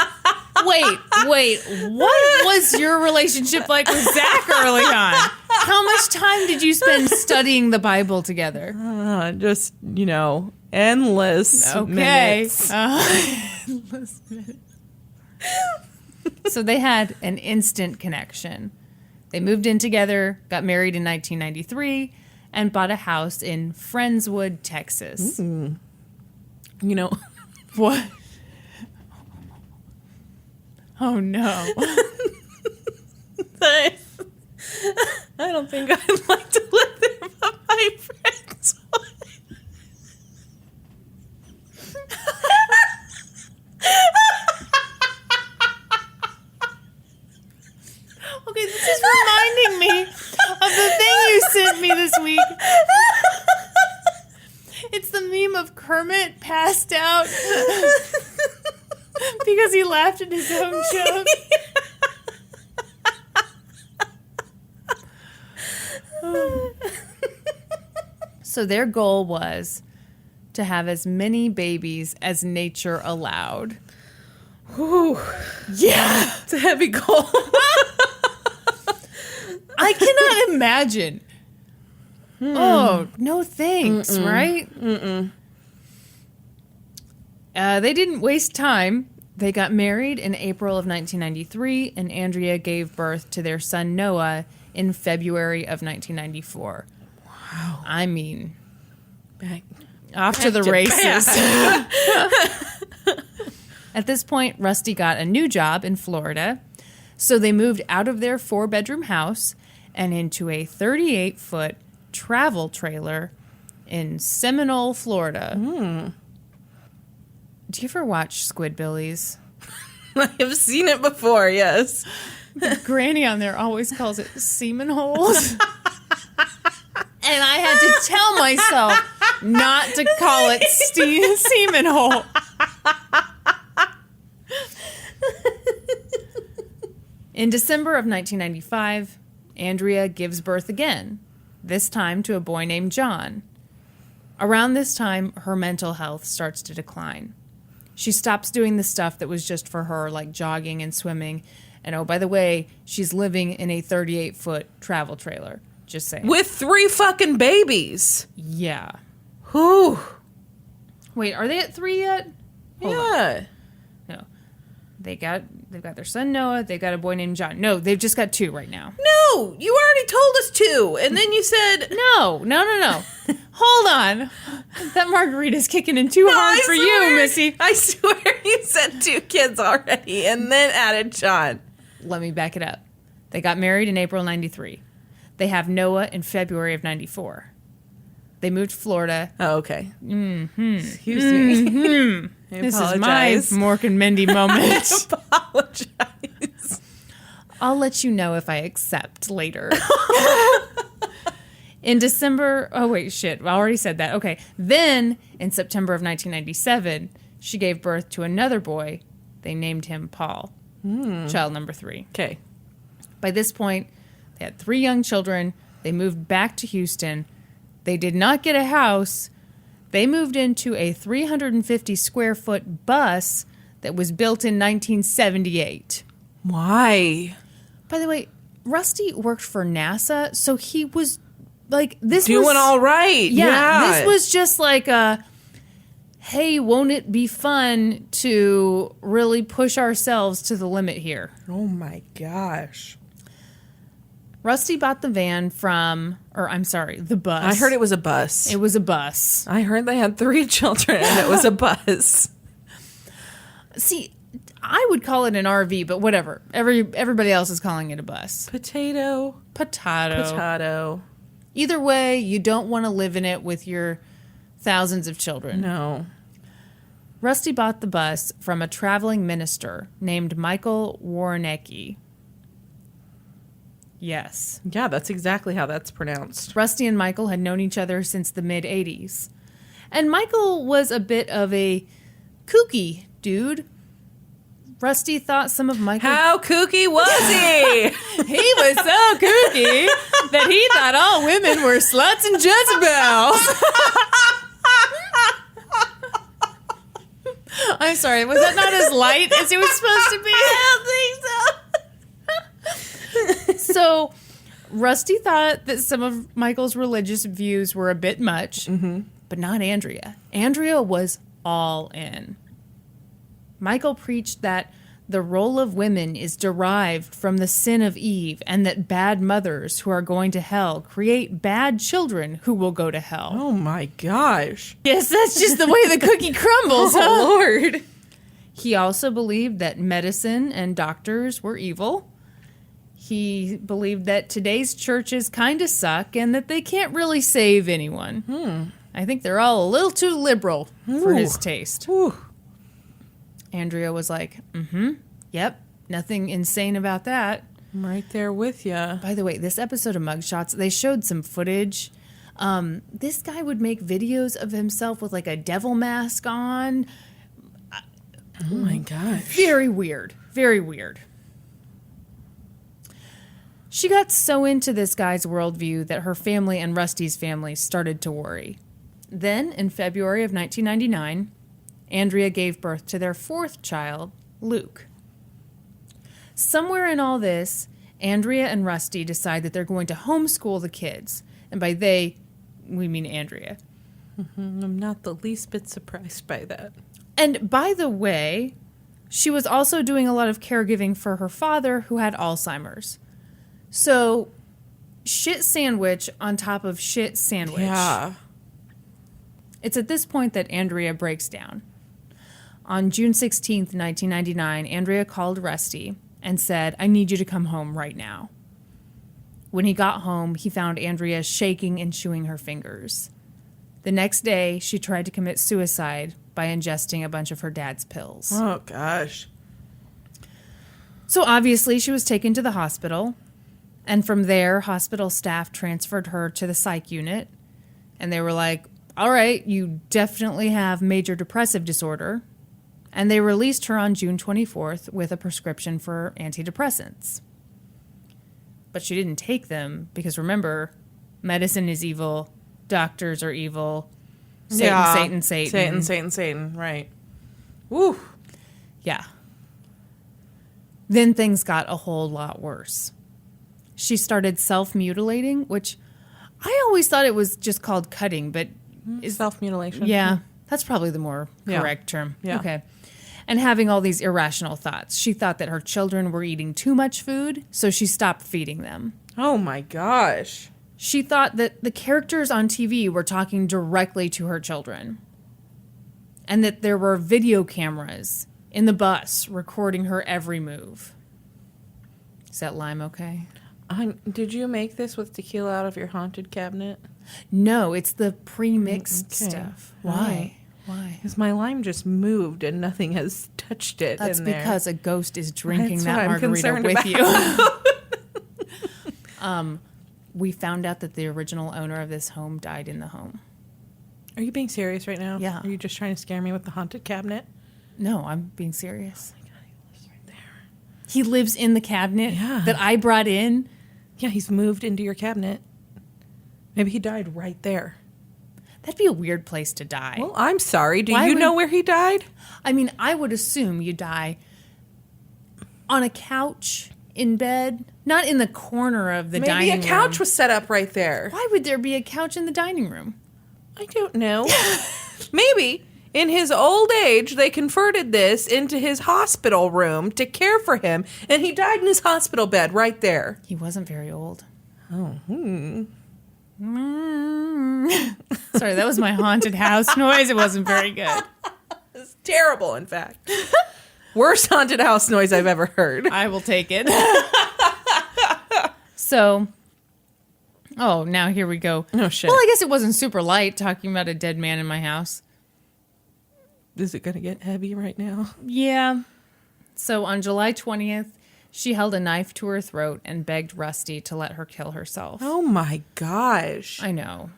Wait. What was your relationship like with Zach early on? How much time did you spend studying the Bible together? Just, endless minutes. Endless minutes. So they had an instant connection. They moved in together, got married in 1993, and bought a house in Friendswood, Texas. Mm. What? Oh, no. I don't think I'd like to live there, but my friends would. Okay, this is reminding me of the thing you sent me this week. It's the meme of Kermit passed out because he laughed at his own joke. So their goal was to have as many babies as nature allowed. Whew. Yeah. It's a heavy goal. I cannot imagine. Oh, no thanks, right? They didn't waste time. They got married in April of 1993, and Andrea gave birth to their son Noah in February of 1994. Wow. I mean, Back to the races. At this point, Rusty got a new job in Florida, so they moved out of their 4-bedroom house and into a 38-foot travel trailer in Seminole, Florida. Do you ever watch Squidbillies? I have seen it before, yes. The granny on there always calls it semen holes. And I had to tell myself not to call it semen hole. In December of 1995, Andrea gives birth again, this time to a boy named John. Around this time, her mental health starts to decline. She stops doing the stuff that was just for her, like jogging and swimming. And oh, by the way, she's living in a 38-foot travel trailer. Just saying. With 3 fucking babies. Yeah. Whew. Wait, are they at 3 yet? Hold Yeah. on. No. They've got their son Noah. They've got a boy named John. No, they've just got 2 right now. No, you already told us 2, and then you said... No. Hold on. That margarita's kicking in too hard for you, Missy. I swear you said 2 kids already, and then added John. Let me back it up. They got married in April 93. They have Noah in February of 94. They moved to Florida. Oh, okay. Mm-hmm. Excuse me. This is my Mork and Mindy moment. I apologize. I'll let you know if I accept later. In December... Oh, wait, shit. I already said that. Okay. Then, in September of 1997, she gave birth to another boy. They named him Paul. Child number 3. Okay. By this point, they had 3 young children. They moved back to Houston. They did not get a house. They moved into a 350-square-foot bus that was built in 1978. Why? By the way, Rusty worked for NASA, so he was like this doing all right. Yeah. This was just like a, hey, won't it be fun to really push ourselves to the limit here? Oh my gosh. Rusty bought the the bus. I heard it was a bus. It was a bus. I heard they had 3 children and it was a bus. See, I would call it an RV, but whatever. Everybody else is calling it a bus. Potato. Either way, you don't want to live in it with your thousands of children. No. Rusty bought the bus from a traveling minister named Michael Warnecki. Yes. Yeah, that's exactly how that's pronounced. Rusty and Michael had known each other since the mid-'80s. And Michael was a bit of a kooky dude. Rusty thought some of Michael... How kooky was he? He was so kooky that he thought all women were sluts and Jezebels. I'm sorry. Was that not as light as it was supposed to be? I don't think so. So, Rusty thought that some of Michael's religious views were a bit much, but not Andrea. Andrea was all in. Michael preached that the role of women is derived from the sin of Eve, and that bad mothers who are going to hell create bad children who will go to hell. Oh my gosh. Yes, that's just the way the cookie crumbles, huh? Oh, Lord. He also believed that medicine and doctors were evil. He believed that today's churches kind of suck and that they can't really save anyone. I think they're all a little too liberal for his taste. Ooh. Andrea was like, yep, nothing insane about that. I'm right there with you. By the way, this episode of Mugshots, they showed some footage. This guy would make videos of himself with like a devil mask on. Oh my gosh. Very weird. Very weird. She got so into this guy's worldview that her family and Rusty's family started to worry. Then, in February of 1999, Andrea gave birth to their fourth child, Luke. Somewhere in all this, Andrea and Rusty decide that they're going to homeschool the kids. And by they, we mean Andrea. I'm not the least bit surprised by that. And by the way, she was also doing a lot of caregiving for her father, who had Alzheimer's. So, shit sandwich on top of shit sandwich. Yeah. It's at this point that Andrea breaks down. On June 16th, 1999, Andrea called Rusty and said, "I need you to come home right now." When he got home, he found Andrea shaking and chewing her fingers. The next day, she tried to commit suicide by ingesting a bunch of her dad's pills. Oh, gosh. So obviously, she was taken to the hospital. And from there, hospital staff transferred her to the psych unit. And they were like, all right, you definitely have major depressive disorder. And they released her on June 24th with a prescription for antidepressants. But she didn't take them because, remember, medicine is evil, doctors are evil, Satan, right. Woo. Yeah. Then things got a whole lot worse. She started self-mutilating, which I always thought it was just called cutting, but is self-mutilation. Yeah, that's probably the more correct term. Yeah. Okay. And having all these irrational thoughts. She thought that her children were eating too much food, so she stopped feeding them. Oh my gosh. She thought that the characters on TV were talking directly to her children. And that there were video cameras in the bus recording her every move. Is that lime okay? Did you make this with tequila out of your haunted cabinet? No, it's the pre-mixed stuff. Why? Why? Because my lime just moved and nothing has touched it. That's because a ghost is drinking That's that margarita with you. We found out that the original owner of this home died in the home. Are you being serious right now? Yeah. Are you just trying to scare me with the haunted cabinet? No, I'm being serious. Oh my God, he lives right there. He lives in the cabinet that I brought in? Yeah, he's moved into your cabinet. Maybe he died right there. That'd be a weird place to die. Well, I'm sorry. Do you know where he died? I mean, I would assume you die on a couch in bed, not in the corner of the dining room. Maybe a couch was set up right there. Why would there be a couch in the dining room? I don't know. Maybe in his old age, they converted this into his hospital room to care for him, and he died in his hospital bed right there. He wasn't very old. Oh, Sorry, that was my haunted house noise. It wasn't very good. It's terrible, in fact. Worst haunted house noise I've ever heard. I will take it. So, now here we go. Oh, shit. Well, I guess it wasn't super light talking about a dead man in my house. Is it going to get heavy right now? Yeah. So on July 20th, she held a knife to her throat and begged Rusty to let her kill herself. Oh my gosh. I know.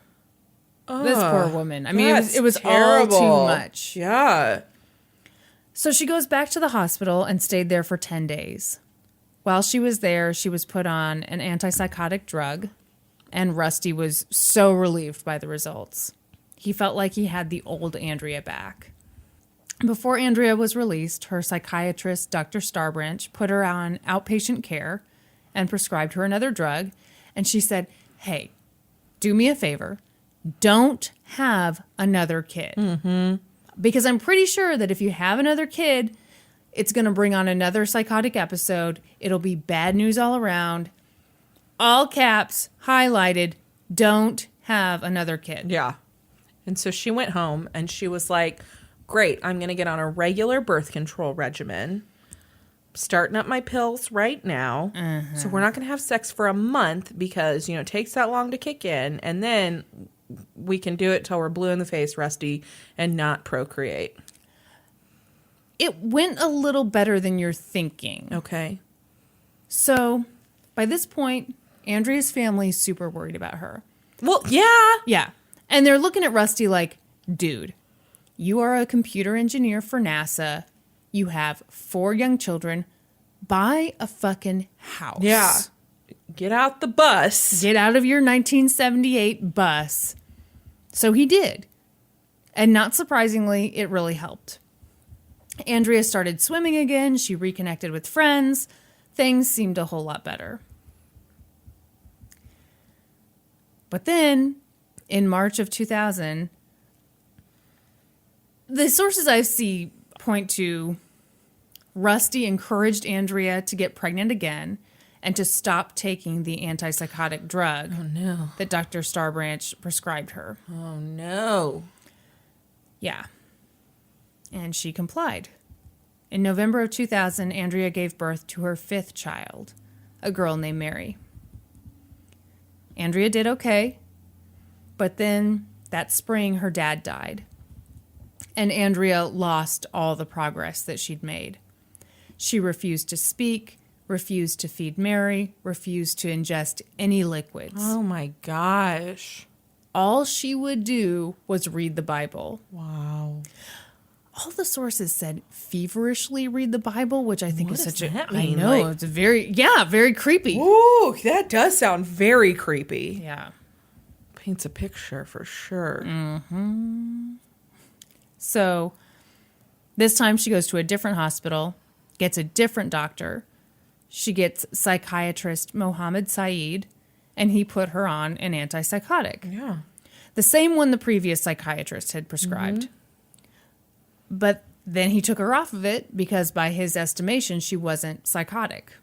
This poor woman. I mean, it was terrible. all too much. Yeah. So she goes back to the hospital and stayed there for 10 days. While she was there, she was put on an antipsychotic drug, and Rusty was so relieved by the results. He felt like he had the old Andrea back. Before Andrea was released, her psychiatrist, Dr. Starbranch, put her on outpatient care and prescribed her another drug. And she said, hey, do me a favor. Don't have another kid. Mm-hmm. Because I'm pretty sure that if you have another kid, it's going to bring on another psychotic episode. It'll be bad news all around. All caps, highlighted, don't have another kid. Yeah. And so she went home and she was like, great, I'm going to get on a regular birth control regimen. Starting up my pills right now. Uh-huh. So we're not going to have sex for a month because, it takes that long to kick in. And then we can do it till we're blue in the face, rusty, and not procreate. It went a little better than you're thinking. Okay. So by this point, Andrea's family is super worried about her. Well, yeah. Yeah. And they're looking at Rusty like, dude, you are a computer engineer for NASA. You have 4 young children. Buy a fucking house. Yeah. Get out the bus. Get out of your 1978 bus. So he did. And not surprisingly, it really helped. Andrea started swimming again. She reconnected with friends. Things seemed a whole lot better. But then, in March of 2000, the sources I see point to Rusty encouraged Andrea to get pregnant again and to stop taking the antipsychotic drug that Dr. Starbranch prescribed her. Oh, no. Yeah. And she complied. In November of 2000, Andrea gave birth to her 5th child, a girl named Mary. Andrea did okay, but then that spring her dad died, and Andrea lost all the progress that she'd made. She refused to speak, refused to feed Mary, refused to ingest any liquids. Oh my gosh. All she would do was read the Bible. Wow. All the sources said feverishly read the Bible, which I think is such a... I know, like, it's very creepy. Ooh, that does sound very creepy. Yeah. Paints a picture for sure. Mm-hmm. So this time she goes to a different hospital, gets a different doctor. She gets psychiatrist Mohammed Saeed, and he put her on an antipsychotic. Yeah. The same one the previous psychiatrist had prescribed. Mm-hmm. But then he took her off of it because by his estimation, she wasn't psychotic.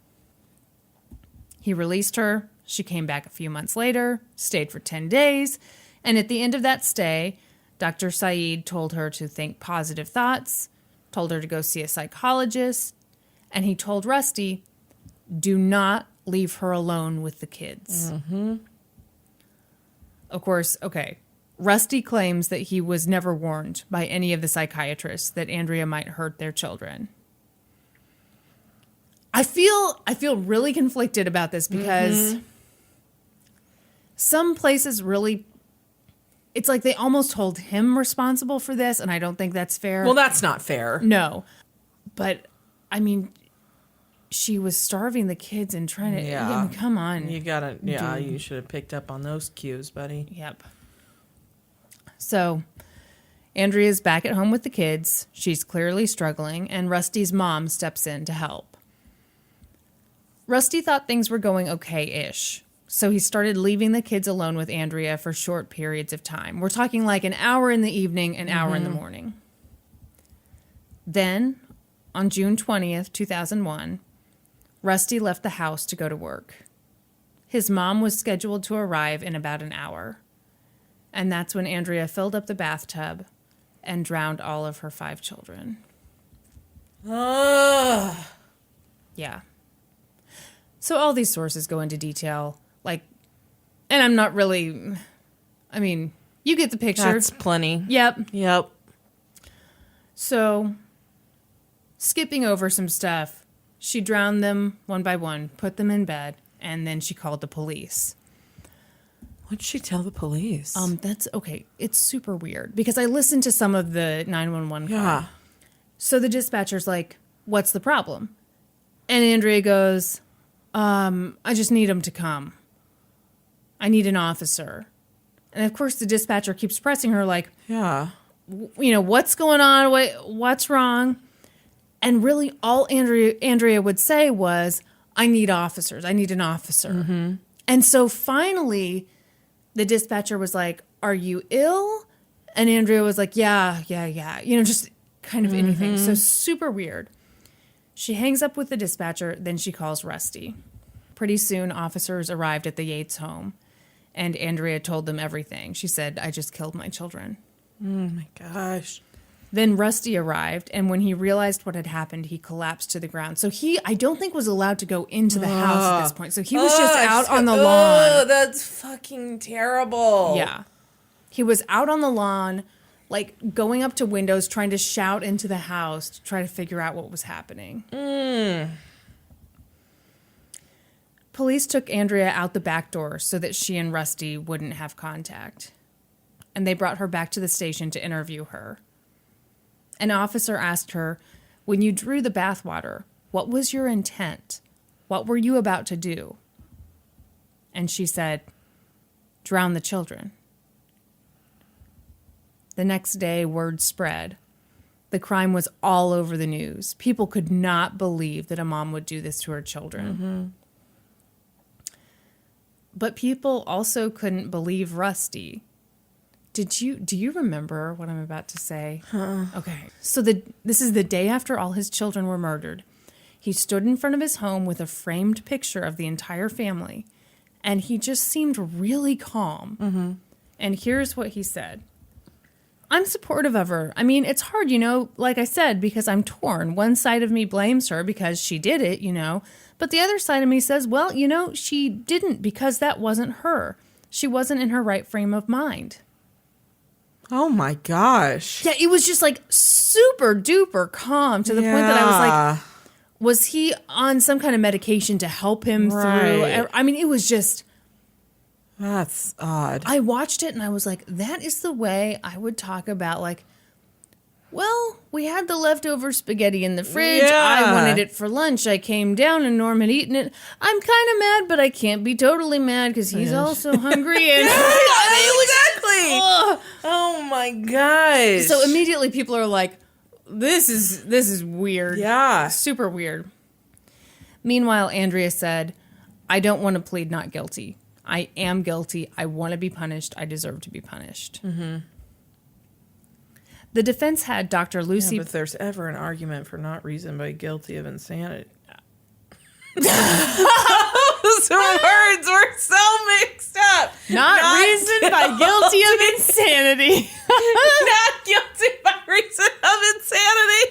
He released her. She came back a few months later, stayed for 10 days. And at the end of that stay, Dr. Saeed told her to think positive thoughts, told her to go see a psychologist. And he told Rusty, do not leave her alone with the kids. Mm-hmm. Of course, okay. Rusty claims that he was never warned by any of the psychiatrists that Andrea might hurt their children. I feel really conflicted about this because some places really, it's like they almost hold him responsible for this, and I don't think that's fair. Well, that's not fair. No. But, I mean, she was starving the kids and trying to, I mean, come on. You gotta, you should have picked up on those cues, buddy. Yep. So, Andrea's back at home with the kids. She's clearly struggling, and Rusty's mom steps in to help. Rusty thought things were going okay-ish, so he started leaving the kids alone with Andrea for short periods of time. We're talking like an hour in the evening, an hour in the morning. Then, on June 20th, 2001, Rusty left the house to go to work. His mom was scheduled to arrive in about an hour. And that's when Andrea filled up the bathtub and drowned all of her 5 children. Ugh. Yeah. So all these sources go into detail, like, and I'm not really, I mean, you get the picture. That's plenty. Yep. So, skipping over some stuff, she drowned them one by one, put them in bed, and then she called the police. What'd she tell the police? That's okay. It's super weird because I listened to some of the 911 call. Yeah. So the dispatcher's like, what's the problem? And Andrea goes, I just need him to come. I need an officer. And of course the dispatcher keeps pressing her like, yeah. what's going on? What's wrong? And really all Andrea would say was, I need officers. I need an officer. Mm-hmm. And so finally, the dispatcher was like, are you ill? And Andrea was like, yeah. Just kind of anything. So super weird. She hangs up with the dispatcher. Then she calls Rusty. Pretty soon, officers arrived at the Yates home. And Andrea told them everything. She said, I just killed my children. Oh, my gosh. Then Rusty arrived, and when he realized what had happened, he collapsed to the ground. So I don't think, was allowed to go into the house at this point. So he was just out on the lawn. Oh, that's fucking terrible. Yeah. He was out on the lawn, like going up to windows, trying to shout into the house to try to figure out what was happening. Police took Andrea out the back door so that she and Rusty wouldn't have contact. And they brought her back to the station to interview her. An officer asked her, when you drew the bathwater, what was your intent? What were you about to do? And she said, drown the children. The next day, word spread. The crime was all over the news. People could not believe that a mom would do this to her children. Mm-hmm. But people also couldn't believe Rusty. Do you remember what I'm about to say? Okay. So this is the day after all his children were murdered. He stood in front of his home with a framed picture of the entire family, and he just seemed really calm. Mm-hmm. And here's what he said. I'm supportive of her. I mean, it's hard, like I said, because I'm torn. One side of me blames her because she did it, but the other side of me says, well, she didn't because that wasn't her. She wasn't in her right frame of mind. Oh my gosh. Yeah, it was just like super duper calm to the point that I was like, was he on some kind of medication to help him through? I mean, it was just... That's odd. I watched it and I was like, that is the way I would talk about, like, well, we had the leftover spaghetti in the fridge. Yeah. I wanted it for lunch. I came down and Norm had eaten it. I'm kind of mad, but I can't be totally mad because he's also hungry. And exactly. Oh my gosh. So immediately people are like, this is weird. Yeah. Super weird. Meanwhile, Andrea said, I don't want to plead not guilty. I am guilty. I want to be punished. I deserve to be punished. Mm-hmm. The defense had Dr. Lucy... Yeah, but if there's ever an argument for not reason by guilty of insanity... Those words were so mixed up. Not reason by guilty of insanity. Not guilty by reason of insanity.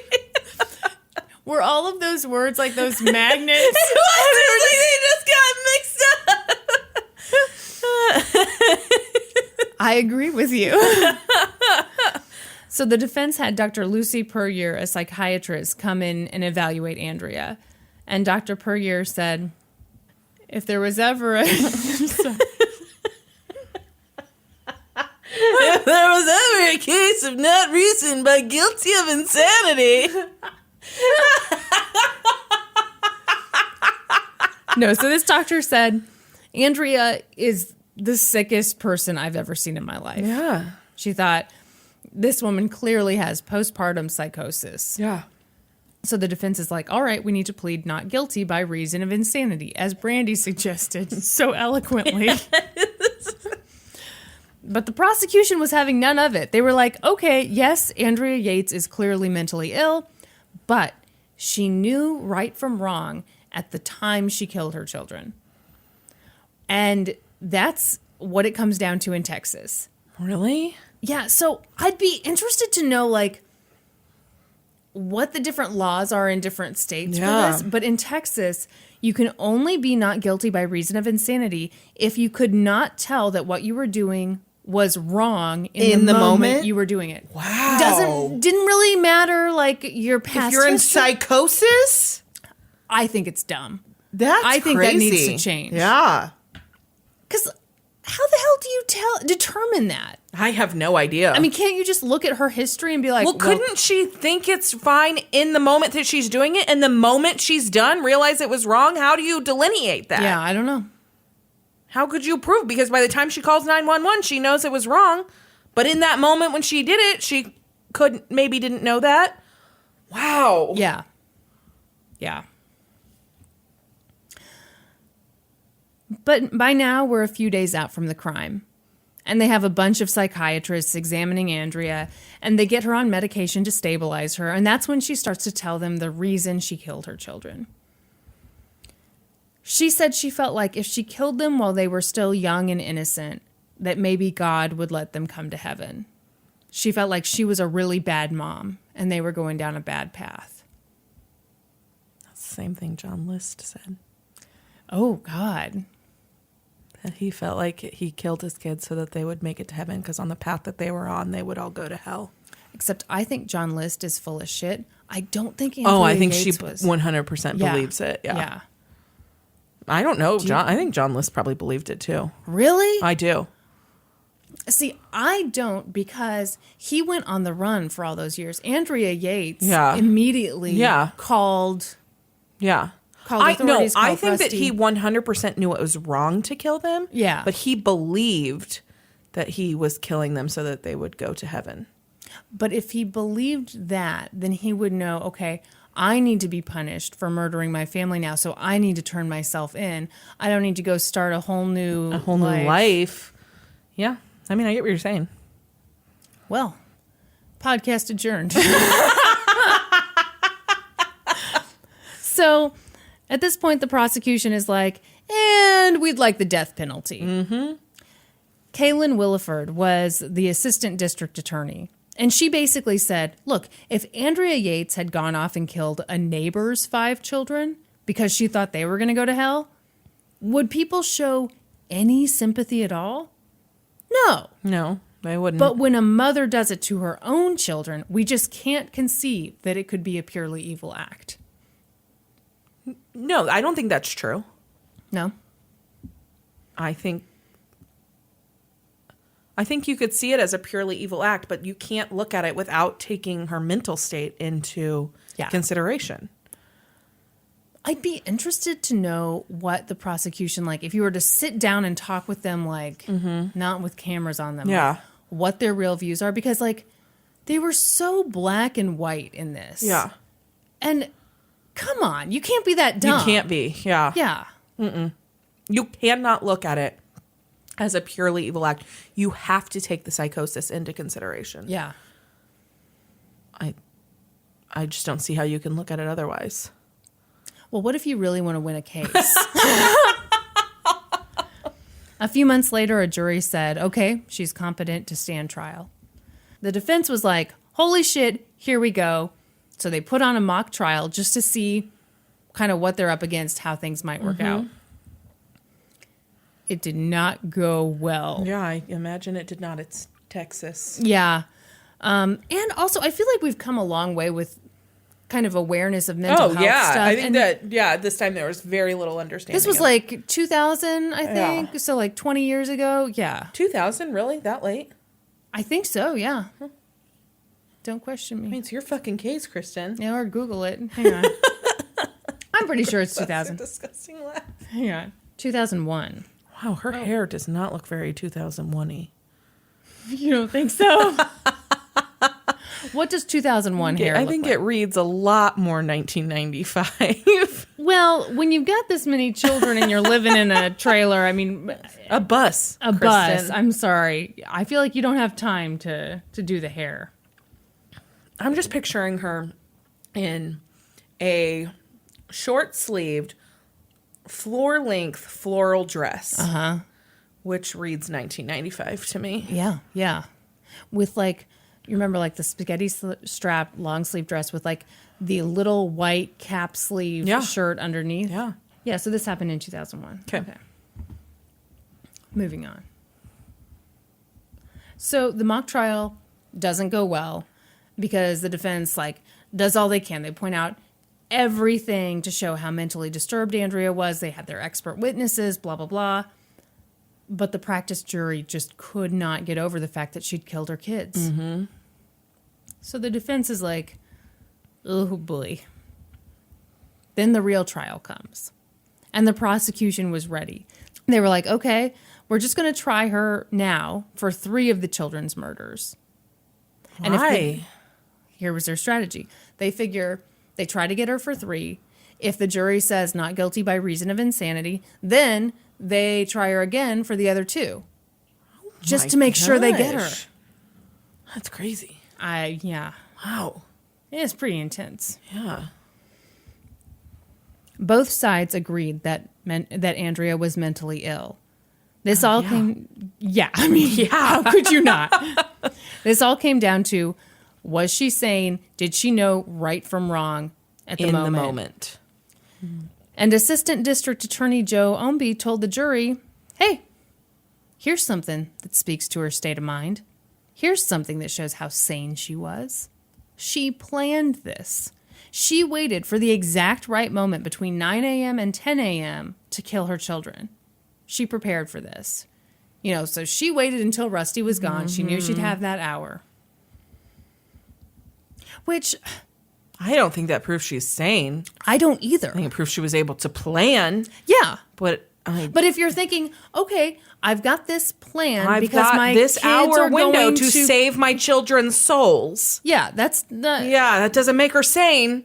Were all of those words like those magnets? They just got mixed up. I agree with you. So the defense had Dr. Lucy Puryear, a psychiatrist, come in and evaluate Andrea. And Dr. Puryear said, if there was ever a... If there was ever a case of not reason by guilty of insanity... No, so this doctor said, Andrea is the sickest person I've ever seen in my life. Yeah. She thought, this woman clearly has postpartum psychosis. Yeah. So the defense is like, all right, we need to plead not guilty by reason of insanity, as Brandy suggested so eloquently. But the prosecution was having none of it. They were like, okay, yes, Andrea Yates is clearly mentally ill, but she knew right from wrong at the time she killed her children. And that's what it comes down to in Texas. Really? Yeah, so I'd be interested to know, like, what the different laws are in different states for this. But in Texas, you can only be not guilty by reason of insanity if you could not tell that what you were doing was wrong in the moment you were doing it. Wow. Didn't really matter, like, your past If you're in history. psychosis? I think it's dumb. I think that needs to change. Yeah. Because how the hell do you determine that? I have no idea. I mean, can't you just look at her history and be like, well, couldn't she think it's fine in the moment that she's doing it, and the moment she's done, realize it was wrong? How do you delineate that? Yeah, I don't know. How could you prove? Because by the time she calls 911, she knows it was wrong. But in that moment when she did it, she didn't know that. Wow. Yeah. Yeah. But by now, we're a few days out from the crime. And they have a bunch of psychiatrists examining Andrea, and they get her on medication to stabilize her. And that's when she starts to tell them the reason she killed her children. She said she felt like if she killed them while they were still young and innocent, that maybe God would let them come to heaven. She felt like she was a really bad mom, and they were going down a bad path. That's the same thing John List said. Oh, God. That he felt like he killed his kids so that they would make it to heaven, because on the path that they were on, they would all go to hell. Except I think John List is full of shit. I don't think Andrea Yates she 100% believes it. Yeah. I don't know. I think John List probably believed it too. Really? I do. See, I don't, because he went on the run for all those years. Andrea Yates immediately called. Yeah. I think that he 100% knew it was wrong to kill them. Yeah. But he believed that he was killing them so that they would go to heaven. But if he believed that, then he would know, okay, I need to be punished for murdering my family now, so I need to turn myself in. I don't need to go start a whole new life. Yeah. I mean, I get what you're saying. Well, podcast adjourned. So at this point, the prosecution is like, and we'd like the death penalty. Mm-hmm. Kaylin Williford was the assistant district attorney. And she basically said, look, if Andrea Yates had gone off and killed a neighbor's 5 children because she thought they were going to go to hell, would people show any sympathy at all? No, they wouldn't. But when a mother does it to her own children, we just can't conceive that it could be a purely evil act. No, I don't think that's true. No? I think you could see it as a purely evil act, but you can't look at it without taking her mental state into consideration. I'd be interested to know what the prosecution, like, if you were to sit down and talk with them, like, not with cameras on them, like, what their real views are, because, like, they were so black and white in this. Yeah. And come on, you can't be that dumb. You can't be. Yeah. Yeah. Mm-mm. You cannot look at it as a purely evil act. You have to take the psychosis into consideration. Yeah. I just don't see how you can look at it otherwise. Well, what if you really want to win a case? A few months later, a jury said, okay, she's competent to stand trial. The defense was like, holy shit, here we go. So they put on a mock trial just to see kind of what they're up against, how things might work out. It did not go well. Yeah, I imagine it did not. It's Texas. Yeah. And also, I feel like we've come a long way with kind of awareness of mental health stuff. I think this time there was very little understanding. This was like 2000, I think. Yeah. So like 20 years ago. Yeah. 2000? Really? That late? I think so, yeah. Don't question me. I mean, it's your fucking case, Kristin. Yeah, or Google it. Hang on. I'm pretty sure it's 2000. That's a disgusting laugh. Hang on. 2001. Wow, her hair does not look very 2001-y. You don't think so? What does 2001 hair look like? I think it reads a lot more 1995. Well, when you've got this many children and you're living in a trailer, I mean... A bus, Kristin. Bus. I'm sorry. I feel like you don't have time to do the hair. I'm just picturing her in a short-sleeved, floor-length floral dress. Uh-huh. Which reads 1995 to me. Yeah, yeah. With like... You remember like the spaghetti strap long sleeve dress with like the little white cap sleeve shirt underneath? Yeah. Yeah, so this happened in 2001. Okay. Moving on. So the mock trial doesn't go well because the defense like does all they can. They point out everything to show how mentally disturbed Andrea was. They had their expert witnesses, blah, blah, blah. But the practice jury just could not get over the fact that she'd killed her kids. Mm-hmm. So the defense is like, oh boy. Then the real trial comes. And the prosecution was ready. They were like, okay, we're just going to try her now for 3 of the children's murders. Why? Here was their strategy. They figure they try to get her for 3. If the jury says not guilty by reason of insanity, then they try her again for the other 2. Just to make sure they get her. That's crazy. Yeah. Wow. It's pretty intense. Yeah. Both sides agreed that Andrea was mentally ill. This all came... Yeah, I mean, how could you not? This all came down to, was she sane? Did she know right from wrong at the moment? In the moment. And Assistant District Attorney Joe Omby told the jury, hey, here's something that speaks to her state of mind. Here's something that shows how sane she was. She planned this. She waited for the exact right moment between 9 a.m. and 10 a.m. to kill her children. She prepared for this. So she waited until Rusty was gone. She knew she'd have that hour. Which... I don't think that proves she's sane. I don't either. I think it proves she was able to plan. Yeah. But if you're thinking, okay, I've got this plan I've got this hour window to save my children's souls. Yeah, that's not... Yeah, that doesn't make her sane.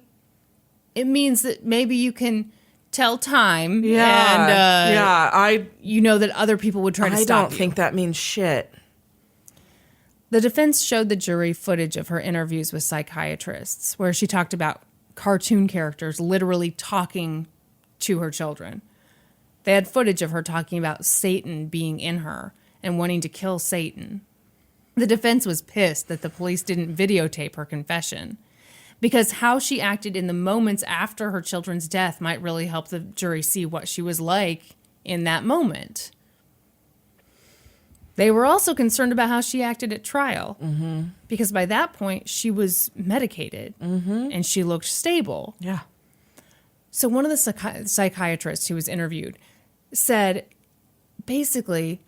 It means that maybe you can tell time. Yeah. And you know that other people would try to stop you. I don't think that means shit. The defense showed the jury footage of her interviews with psychiatrists where she talked about cartoon characters literally talking to her children. They had footage of her talking about Satan being in her and wanting to kill Satan. The defense was pissed that the police didn't videotape her confession because how she acted in the moments after her children's death might really help the jury see what she was like in that moment. They were also concerned about how she acted at trial because by that point she was medicated and she looked stable. Yeah. So one of the psychiatrists who was interviewed said, basically,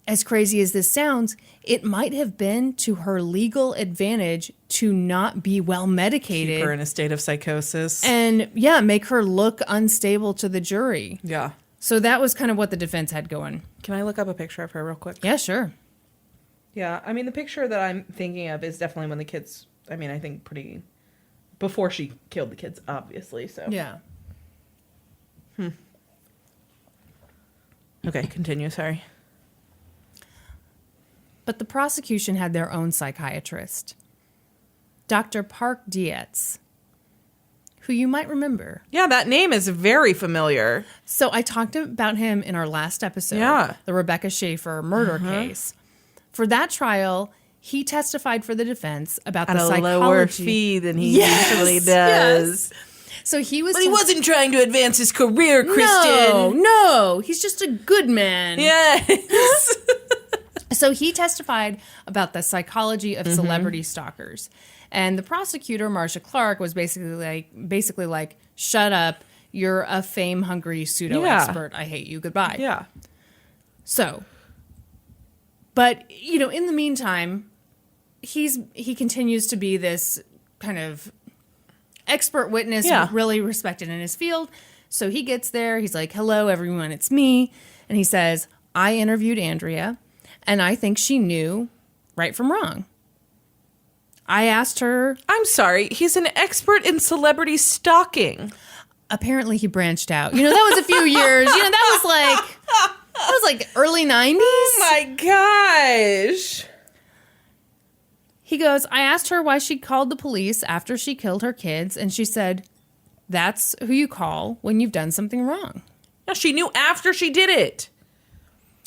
as crazy as this sounds, it might have been to her legal advantage to not be well medicated. Keep her in a state of psychosis. And, make her look unstable to the jury. Yeah. So that was kind of what the defense had going. Can I look up a picture of her real quick? Yeah, sure. Yeah, I mean, the picture that I'm thinking of is definitely when the kids, I think pretty... Before she killed the kids, obviously, so... Yeah. Okay, continue, sorry. But the prosecution had their own psychiatrist, Dr. Park Dietz, who you might remember. Yeah, that name is very familiar. So I talked about him in our last episode, the Rebecca Schaefer murder case. For that trial, he testified for the defense about the psychology. At a lower fee than he usually does. Yes. So he was... But he wasn't trying to advance his career, Kristin. No. He's just a good man. Yes. So he testified about the psychology of celebrity stalkers. And the prosecutor, Marcia Clark, was basically like, shut up. You're a fame-hungry pseudo-expert. I hate you. Goodbye. Yeah. So, but, in the meantime, he continues to be this kind of expert witness, really respected in his field. So he gets there. He's like, hello, everyone. It's me. And he says, I interviewed Andrea, and I think she knew right from wrong. I asked her... I'm sorry. He's an expert in celebrity stalking. Apparently he branched out. That was a few years. That was like early 90s. Oh, my gosh. He goes, I asked her why she called the police after she killed her kids, and she said, that's who you call when you've done something wrong. No, she knew after she did it.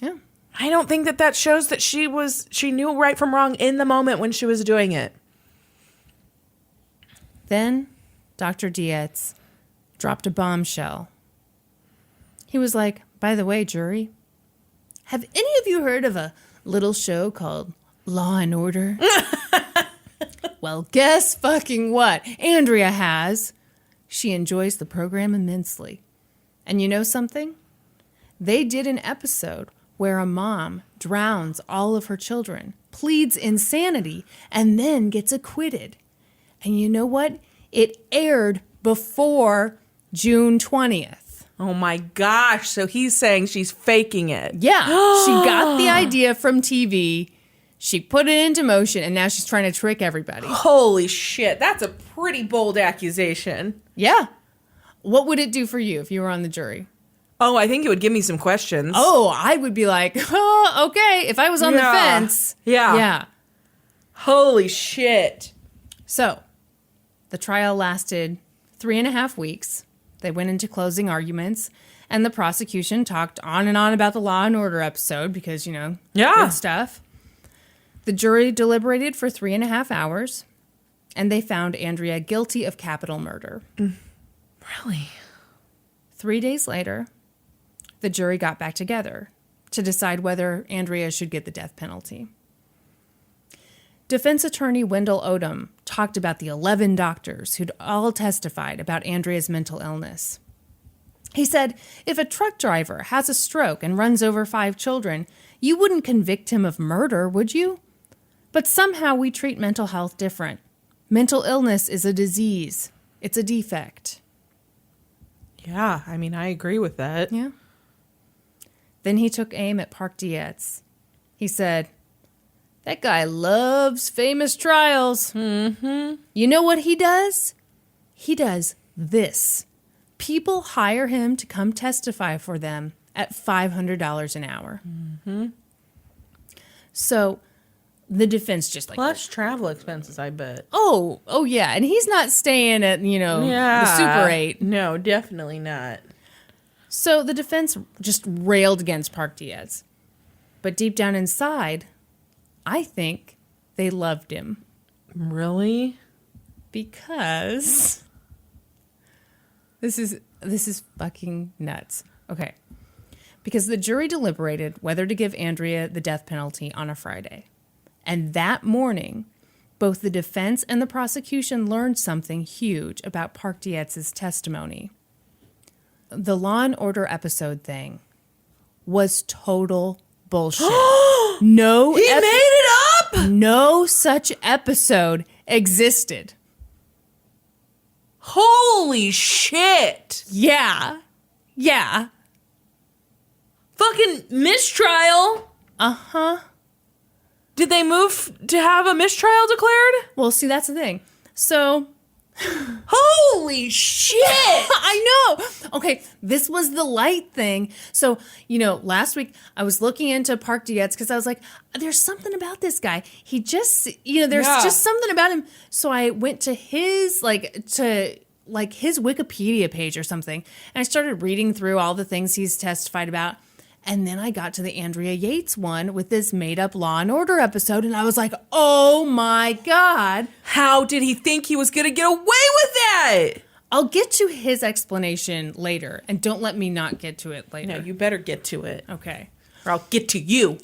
Yeah. I don't think that shows that she knew right from wrong in the moment when she was doing it. Then Dr. Dietz dropped a bombshell. He was like, by the way, jury, have any of you heard of a little show called Law and Order? Well, guess fucking what? Andrea has. She enjoys the program immensely. And you know something? They did an episode where a mom drowns all of her children, pleads insanity, and then gets acquitted. And you know what? It aired before June 20th. Oh my gosh. So he's saying she's faking it. Yeah. She got the idea from TV. She put it into motion, and now she's trying to trick everybody. Holy shit. That's a pretty bold accusation. Yeah. What would it do for you if you were on the jury? Oh, I think it would give me some questions. Oh, I would be like, oh, okay. If I was on the fence. Yeah. Yeah. Holy shit. So, the trial lasted 3.5 weeks. They went into closing arguments, and the prosecution talked on and on about the Law and Order episode because, good stuff. The jury deliberated for 3.5 hours, and they found Andrea guilty of capital murder. Really? 3 days later, the jury got back together to decide whether Andrea should get the death penalty. Defense attorney Wendell Odom talked about the 11 doctors who'd all testified about Andrea's mental illness. He said, if a truck driver has a stroke and runs over 5 children, you wouldn't convict him of murder, would you? But somehow we treat mental health different. Mental illness is a disease. It's a defect. Yeah, I mean, I agree with that. Yeah. Then he took aim at Park Dietz. He said, that guy loves famous trials. Mm-hmm. You know what he does? He does this. People hire him to come testify for them at $500 an hour. Mm-hmm. So the defense just plus travel expenses, I bet. Oh yeah. And he's not staying at, the Super 8. No, definitely not. So the defense just railed against Park Dietz. But deep down inside, I think they loved him. Really? Because this is fucking nuts. Okay. Because the jury deliberated whether to give Andrea the death penalty on a Friday. And that morning, both the defense and the prosecution learned something huge about Park Dietz's testimony. The Law and Order episode thing was total bullshit. He made it up? No such episode existed. Holy shit. Yeah. Yeah. Fucking mistrial. Uh-huh. Did they move to have a mistrial declared? Well, see, that's the thing. So... Holy shit! I know. Okay, this was the light thing. So, last week I was looking into Park Dietz because I was like, there's something about this guy. He just, there's just something about him. So I went to his, his Wikipedia page or something. And I started reading through all the things he's testified about. And then I got to the Andrea Yates one with this made-up Law and Order episode, and I was like, oh my God. How did he think he was going to get away with that? I'll get to his explanation later, and don't let me not get to it later. No, you better get to it. Okay. Or I'll get to you.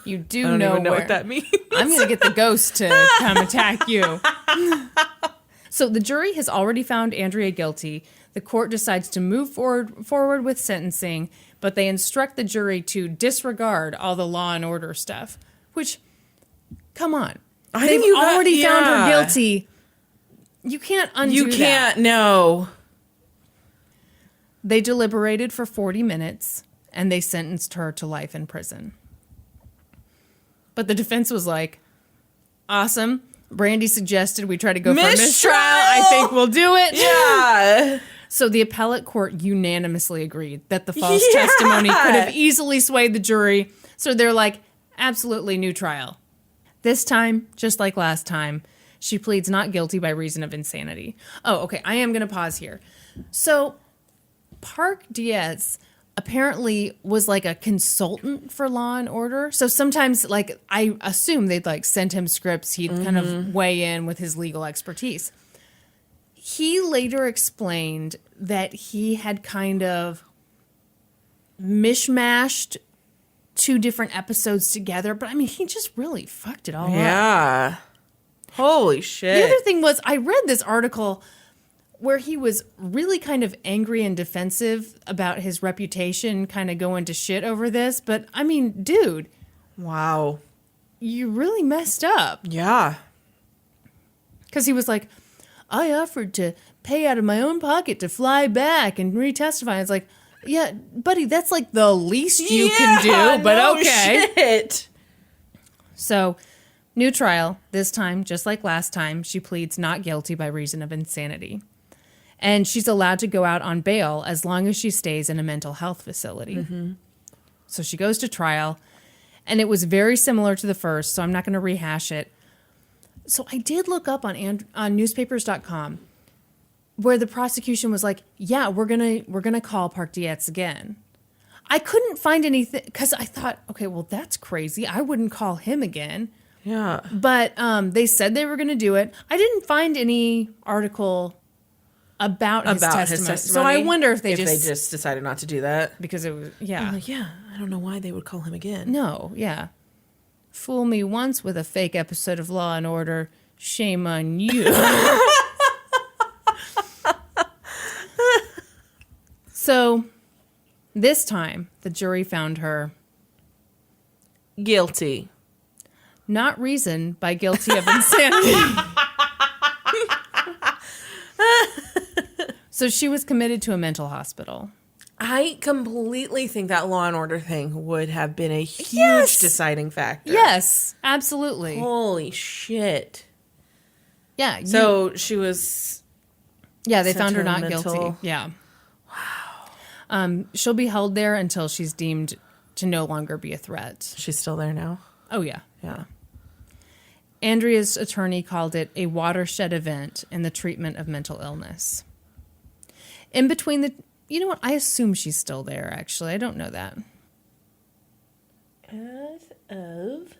You do I don't know even know what that means. I'm going to get the ghost to come attack you. So the jury has already found Andrea guilty. The court decides to move forward with sentencing, but they instruct the jury to disregard all the Law and Order stuff. Which, come on. They've already found her guilty. You can't undo that. You can't, no. They deliberated for 40 minutes, and they sentenced her to life in prison. But the defense was like, awesome. Brandy suggested we try to go for a mistrial. I think we'll do it. Yeah. So the appellate court unanimously agreed that the false testimony could have easily swayed the jury. So they're like, absolutely new trial. This time, just like last time, she pleads not guilty by reason of insanity. Oh, okay. I am going to pause here. So Park Dietz apparently was like a consultant for Law and Order. So sometimes, I assume they'd send him scripts. He'd kind of weigh in with his legal expertise. He later explained that he had kind of mishmashed 2 different episodes together. But, he just really fucked it all up. Yeah. Holy shit. The other thing was, I read this article where he was really kind of angry and defensive about his reputation, kind of going to shit over this. But, dude. Wow. You really messed up. Yeah. Because he was like, I offered to pay out of my own pocket to fly back and retestify. It's like, yeah, buddy, that's the least you can do, but okay. Shit. So, new trial. This time, just like last time, she pleads not guilty by reason of insanity. And she's allowed to go out on bail as long as she stays in a mental health facility. Mm-hmm. So she goes to trial, and it was very similar to the first, so I'm not going to rehash it. So I did look up on newspapers.com where the prosecution was like, yeah, we're gonna call Park Dietz again. I couldn't find anything because I thought, okay, well, that's crazy. I wouldn't call him again. Yeah. But they said they were going to do it. I didn't find any article about his testimony. So I wonder if they just decided not to do that. Because it was, yeah. I don't know why they would call him again. No, yeah. Fool me once with a fake episode of Law and Order. Shame on you. So, this time, the jury found her guilty. Not reason by guilty of insanity. So she was committed to a mental hospital. I completely think that Law and Order thing would have been a huge deciding factor. Yes, absolutely. Holy shit. Yeah. So she was... Yeah, they found her not guilty. Yeah. Wow. She'll be held there until she's deemed to no longer be a threat. She's still there now? Oh, yeah. Yeah. Andrea's attorney called it a watershed event in the treatment of mental illness. In between the... You know what? I assume she's still there, actually. I don't know that. As of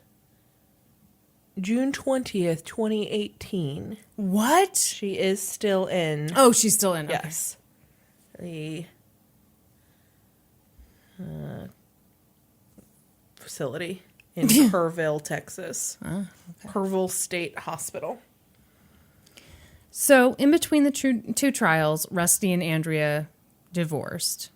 June 20th, 2018. What? She is still in... Oh, she's still in. Yes. Okay. The facility in Kerrville, Texas. Oh, okay. Kerrville State Hospital. So, in between the two trials, Rusty and Andrea divorced.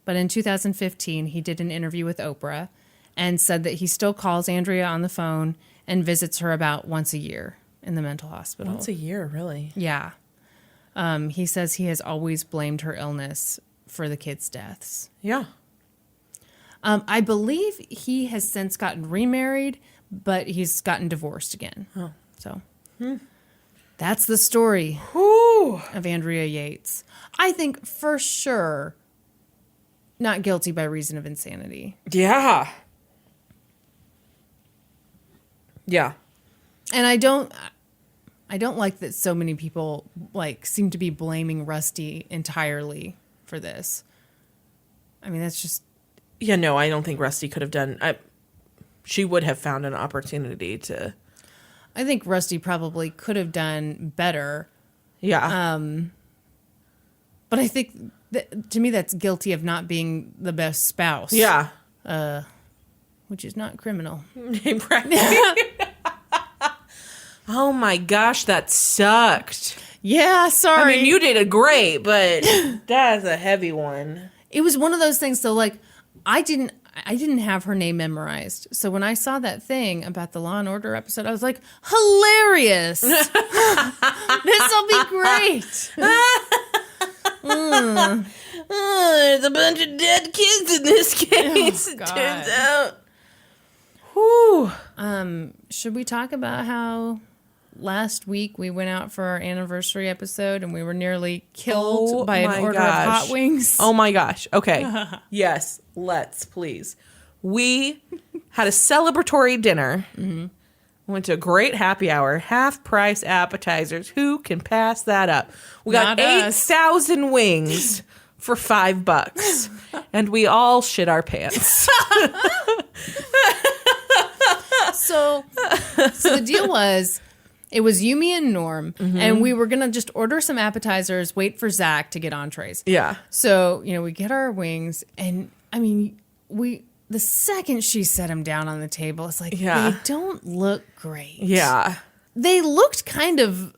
But in 2015, he did an interview with Oprah and said that he still calls Andrea on the phone and visits her about once a year in the mental hospital. Once a year, really? Yeah. He says he has always blamed her illness for the kids' deaths. Yeah. I believe he has since gotten remarried, but he's gotten divorced again. Oh. So that's the story of Andrea Yates. I think for sure not guilty by reason of insanity. Yeah. Yeah. And I don't like that so many people seem to be blaming Rusty entirely for this. I mean, that's just... Yeah, no, I don't think Rusty could have done... she would have found an opportunity to... I think Rusty probably could have done better. Yeah. But I think, to me, that's guilty of not being the best spouse. Yeah. Which is not criminal. Oh my gosh, that sucked. Yeah, sorry. I mean, you did great, but that's a heavy one. It was one of those things, though, I didn't have her name memorized. So when I saw that thing about the Law and Order episode, I was like, hilarious. This'll be great. There's a bunch of dead kids in this case, it turns out. Whew. Should we talk about how last week we went out for our anniversary episode and we were nearly killed by an order of hot wings? Oh my gosh. Okay. Yes, let's, please. We had a celebratory dinner. Mm-hmm. Went to a great happy hour, half-price appetizers. Who can pass that up? We got 8,000 wings for $5, and we all shit our pants. So the deal was, it was you, me, and Norm, and we were going to just order some appetizers, wait for Zach to get entrees. Yeah. So, we get our wings, and, I mean, the second she set them down on the table, it's like, they don't look great. Yeah. They looked kind of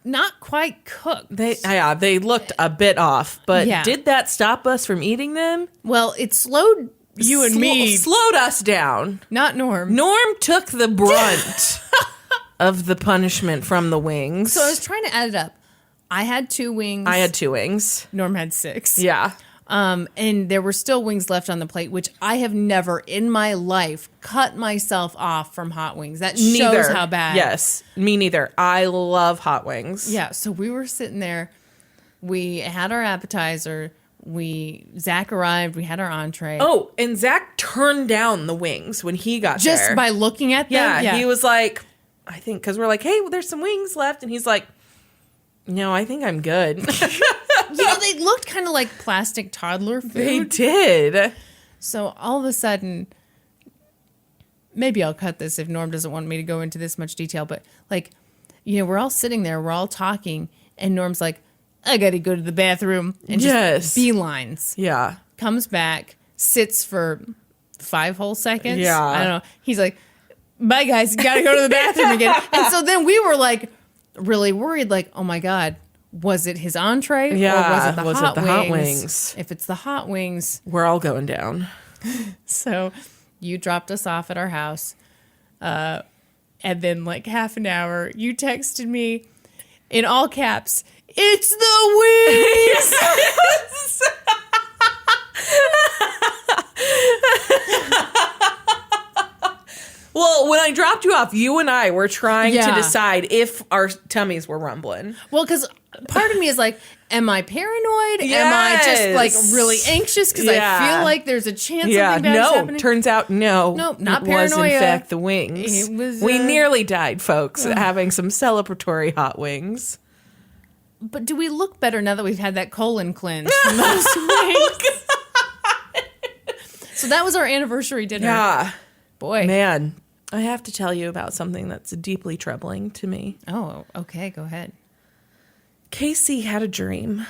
not quite cooked. They looked a bit off, but did that stop us from eating them? Well, it slowed you and me. Slowed us down. Not Norm. Norm took the brunt of the punishment from the wings. So I was trying to add it up. I had 2 wings. I had 2 wings. Norm had 6. Yeah. And there were still wings left on the plate, which I have never in my life cut myself off from hot wings. That shows how bad. Yes, me neither. I love hot wings. Yeah, so we were sitting there. We had our appetizer. Zach arrived. We had our entree. Oh, and Zach turned down the wings when he got there. Just by looking at them? Yeah, he was like, I think, because we're like, hey, well, there's some wings left. And he's like, no, I think I'm good. They looked kind of like plastic toddler food. They did. So all of a sudden, maybe I'll cut this if Norm doesn't want me to go into this much detail, but we're all sitting there, we're all talking, and Norm's like, I gotta go to the bathroom, and just beelines. Yeah. Comes back, sits for 5 whole seconds. Yeah. I don't know. He's like, bye guys, gotta go to the bathroom again. And so then we were like really worried, like, oh my God, was it his entree? Yeah. Or was it the hot wings? If it's the hot wings, we're all going down. So you dropped us off at our house. And then like half an hour, you texted me in all caps, it's the wings! Well, when I dropped you off, you and I were trying to decide if our tummies were rumbling. Well, because part of me is like, am I paranoid? Yes. Am I just like really anxious because I feel like there's a chance something bad is happening? Turns out no. Nope, not it paranoia. was in fact the wings. We nearly died, folks, having some celebratory hot wings. But do we look better now that we've had that colon cleanse from those wings? So that was our anniversary dinner. Yeah. Boy. Man, I have to tell you about something that's deeply troubling to me. Oh, okay. Go ahead. Casey had a dream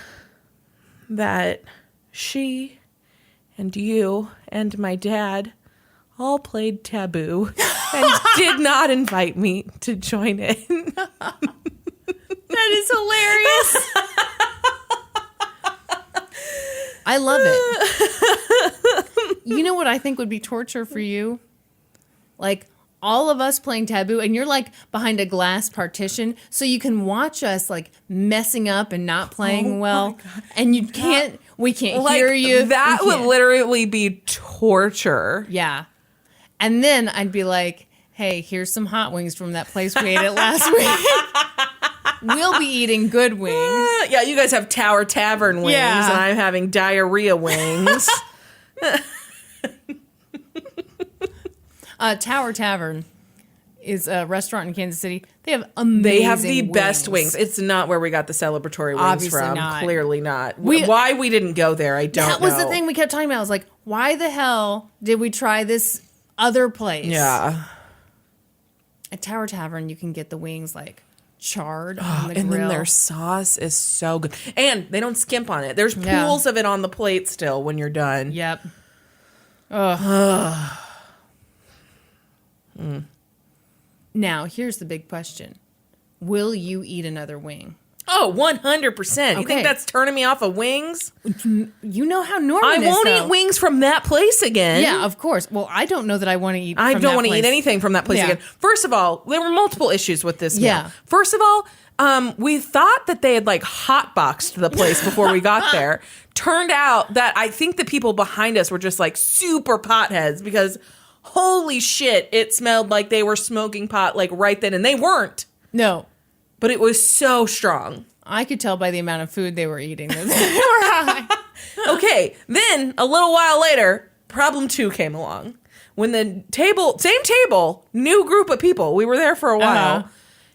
that she and you and my dad all played Taboo and did not invite me to join in. That is hilarious. I love it. You know what I think would be torture for you? Like all of us playing Taboo, and you're like behind a glass partition, so you can watch us like messing up and not playing well, and we can't hear you. That would literally be torture. Yeah. And then I'd be like, hey, here's some hot wings from that place we ate at last week. We'll be eating good wings. Yeah, you guys have Tower Tavern wings, and I'm having diarrhea wings. Tower Tavern is a restaurant in Kansas City. They have amazing best wings. It's not where we got the celebratory wings Obviously from. not. Clearly not. Why we didn't go there, I don't know. That was the thing we kept talking about. I was like, why the hell did we try this other place? Yeah. At Tower Tavern, you can get the wings like charred on the grill. And then their sauce is so good. And they don't skimp on it. There's pools of it on the plate still when you're done. Yep. Ugh. Now, here's the big question. Will you eat another wing? Oh, 100%. You think that's turning me off of wings? You know how Norman is, I won't eat wings from that place again. Yeah, of course. Well, I don't know that I want to eat I don't want to eat anything from that place again. First of all, there were multiple issues with this meal. Yeah. First of all, we thought that they had like hotboxed the place before we got there. Turned out that I think the people behind us were just like super potheads because holy shit, it smelled like they were smoking pot like right then, and they weren't. No. But it was so strong. I could tell by the amount of food they were eating that they were high. Okay, then a little while later, problem 2 came along. When the same table, new group of people, we were there for a while.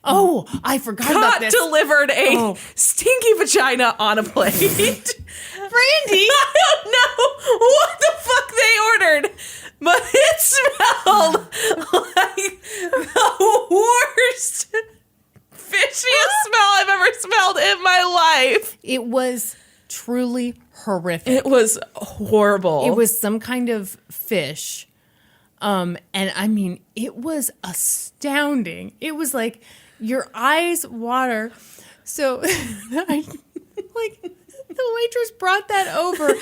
Oh, I forgot about this. Delivered a stinky vagina on a plate. Brandy! I don't know what the fuck they ordered, but it smelled like the worst fishiest smell I've ever smelled in my life. It was truly horrific. It was horrible. It was some kind of fish. And I mean, it was astounding. It was like your eyes water. So the waitress brought that over.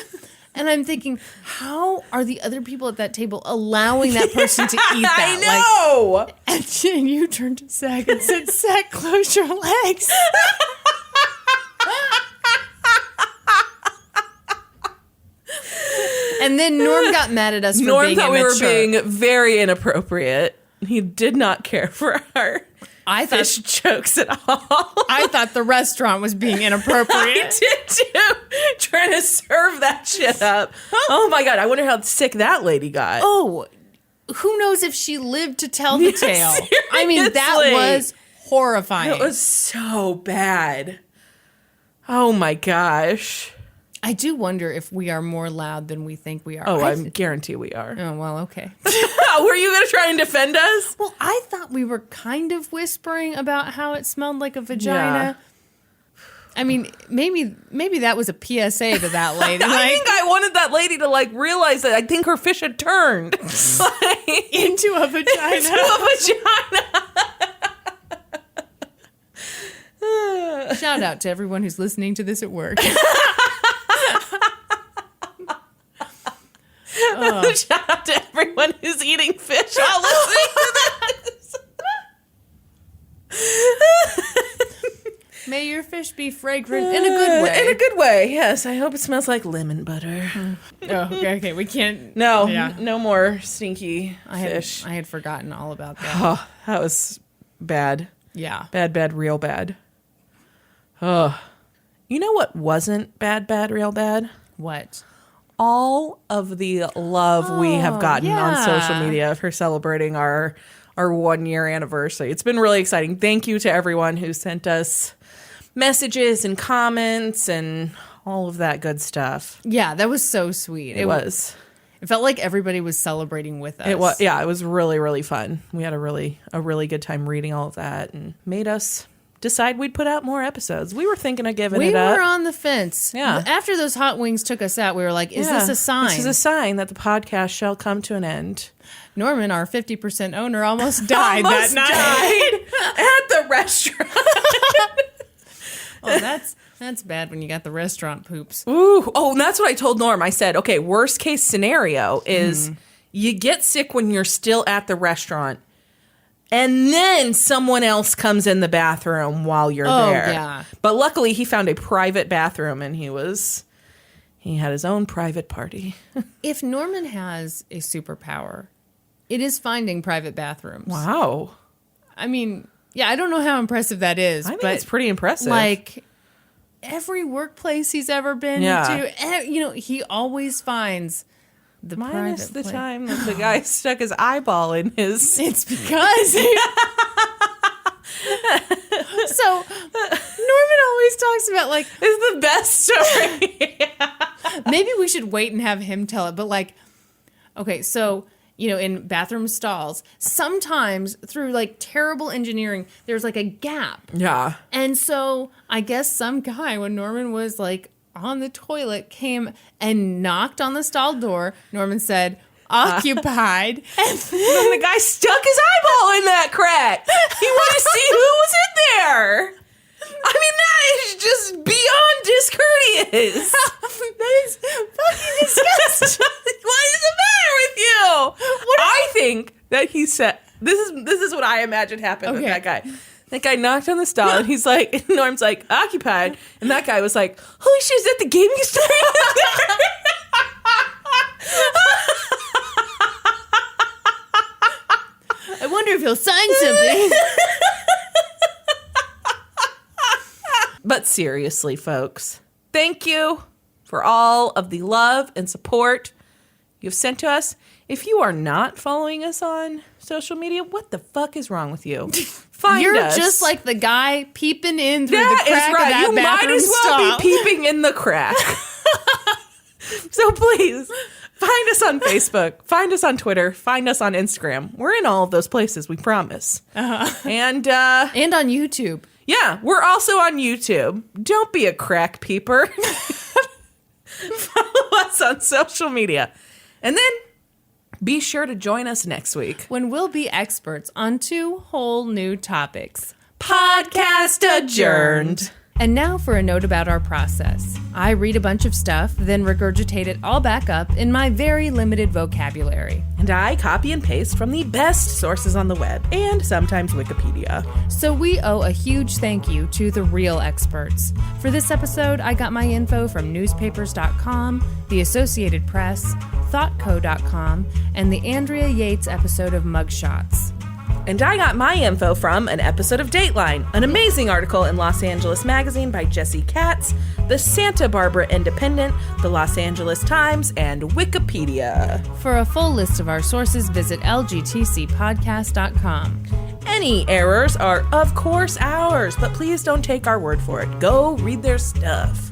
And I'm thinking, how are the other people at that table allowing that person to eat that? I know. And you turned to Zach and said, Zach, close your legs. And then Norm got mad at us for Norm being thought we were immature. being very inappropriate. He did not care for our fish jokes at all. I thought the restaurant was being inappropriate. I did too. Trying to serve that shit up. Oh my God. I wonder how sick that lady got. Oh, who knows if she lived to tell the tale. Seriously. I mean, that was horrifying. It was so bad. Oh my gosh. I do wonder if we are more loud than we think we are. Oh, I guarantee we are. Oh, well, okay. Were you going to try and defend us? Well, I thought we were kind of whispering about how it smelled like a vagina. Yeah. I mean, maybe that was a PSA to that lady. I think I wanted that lady to realize that I think her fish had turned into a vagina. Into a vagina. Shout out to everyone who's listening to this at work. Shout out to everyone who's eating fish while listening to this. May your fish be fragrant in a good way. In a good way, yes. I hope it smells like lemon butter. Oh, okay. We can't. No more stinky fish. I had forgotten all about that. Oh, that was bad. Yeah. Bad, real bad. Oh. You know what wasn't bad, real bad? What? All of the love we have gotten on social media for celebrating our 1 year anniversary. It's been really exciting. Thank you to everyone who sent us messages and comments and all of that good stuff. Yeah, that was so sweet. It was. It felt like everybody was celebrating with us. It was. Yeah, it was really, really fun. We had a really good time reading all of that and made us decide we'd put out more episodes. We were thinking of giving it up. We were on the fence. Yeah. After those hot wings took us out, we were like, is this a sign? This is a sign that the podcast shall come to an end. Norman, our 50% owner, almost died that night. At the restaurant. Oh, that's bad when you got the restaurant poops. Ooh. Oh, and that's what I told Norm. I said, okay, worst case scenario is you get sick when you're still at the restaurant. And then someone else comes in the bathroom while you're there. Yeah. But luckily he found a private bathroom and he had his own private party. If Norman has a superpower, it is finding private bathrooms. Wow. I mean, yeah, I don't know how impressive that is. I think but it's pretty impressive. Like every workplace he's ever been to, he always finds the minus private the place. time that the guy stuck his eyeball in his. It's because. So Norman always talks about it's the best story. Maybe we should wait and have him tell it. But okay, so in bathroom stalls, sometimes through terrible engineering, there's a gap. Yeah. And so I guess some guy, when Norman was on the toilet, came and knocked on the stall door. Norman said, occupied. And then the guy stuck his eyeball in that crack. He wanted to see who was in there. I mean, that is just beyond discourteous. That is fucking disgusting. What is the matter with you? I think that he said, this is what I imagine happened with that guy. That guy knocked on the stall and he's like, Norm's like, occupied. And that guy was like, holy shit, is that the gaming store? I wonder if he'll sign something. But seriously, folks, thank you for all of the love and support you've sent to us. If you are not following us on social media, what the fuck is wrong with you? You're us. Just like the guy peeping in through the crack is right. of that you bathroom might as well stall. be peeping in the crack. So please, find us on Facebook, find us on Twitter, find us on Instagram. We're in all of those places, we promise. And on YouTube. Yeah, we're also on YouTube. Don't be a crack peeper. Follow us on social media. And then be sure to join us next week when we'll be experts on 2 whole new topics. Podcast adjourned. And now for a note about our process. I read a bunch of stuff, then regurgitate it all back up in my very limited vocabulary. And I copy and paste from the best sources on the web, and sometimes Wikipedia. So we owe a huge thank you to the real experts. For this episode, I got my info from newspapers.com, the Associated Press, thoughtco.com, and the Andrea Yates episode of Mugshots. And I got my info from an episode of Dateline, an amazing article in Los Angeles Magazine by Jesse Katz, the Santa Barbara Independent, the Los Angeles Times, and Wikipedia. For a full list of our sources, visit lgtcpodcast.com. Any errors are, of course, ours, but please don't take our word for it. Go read their stuff.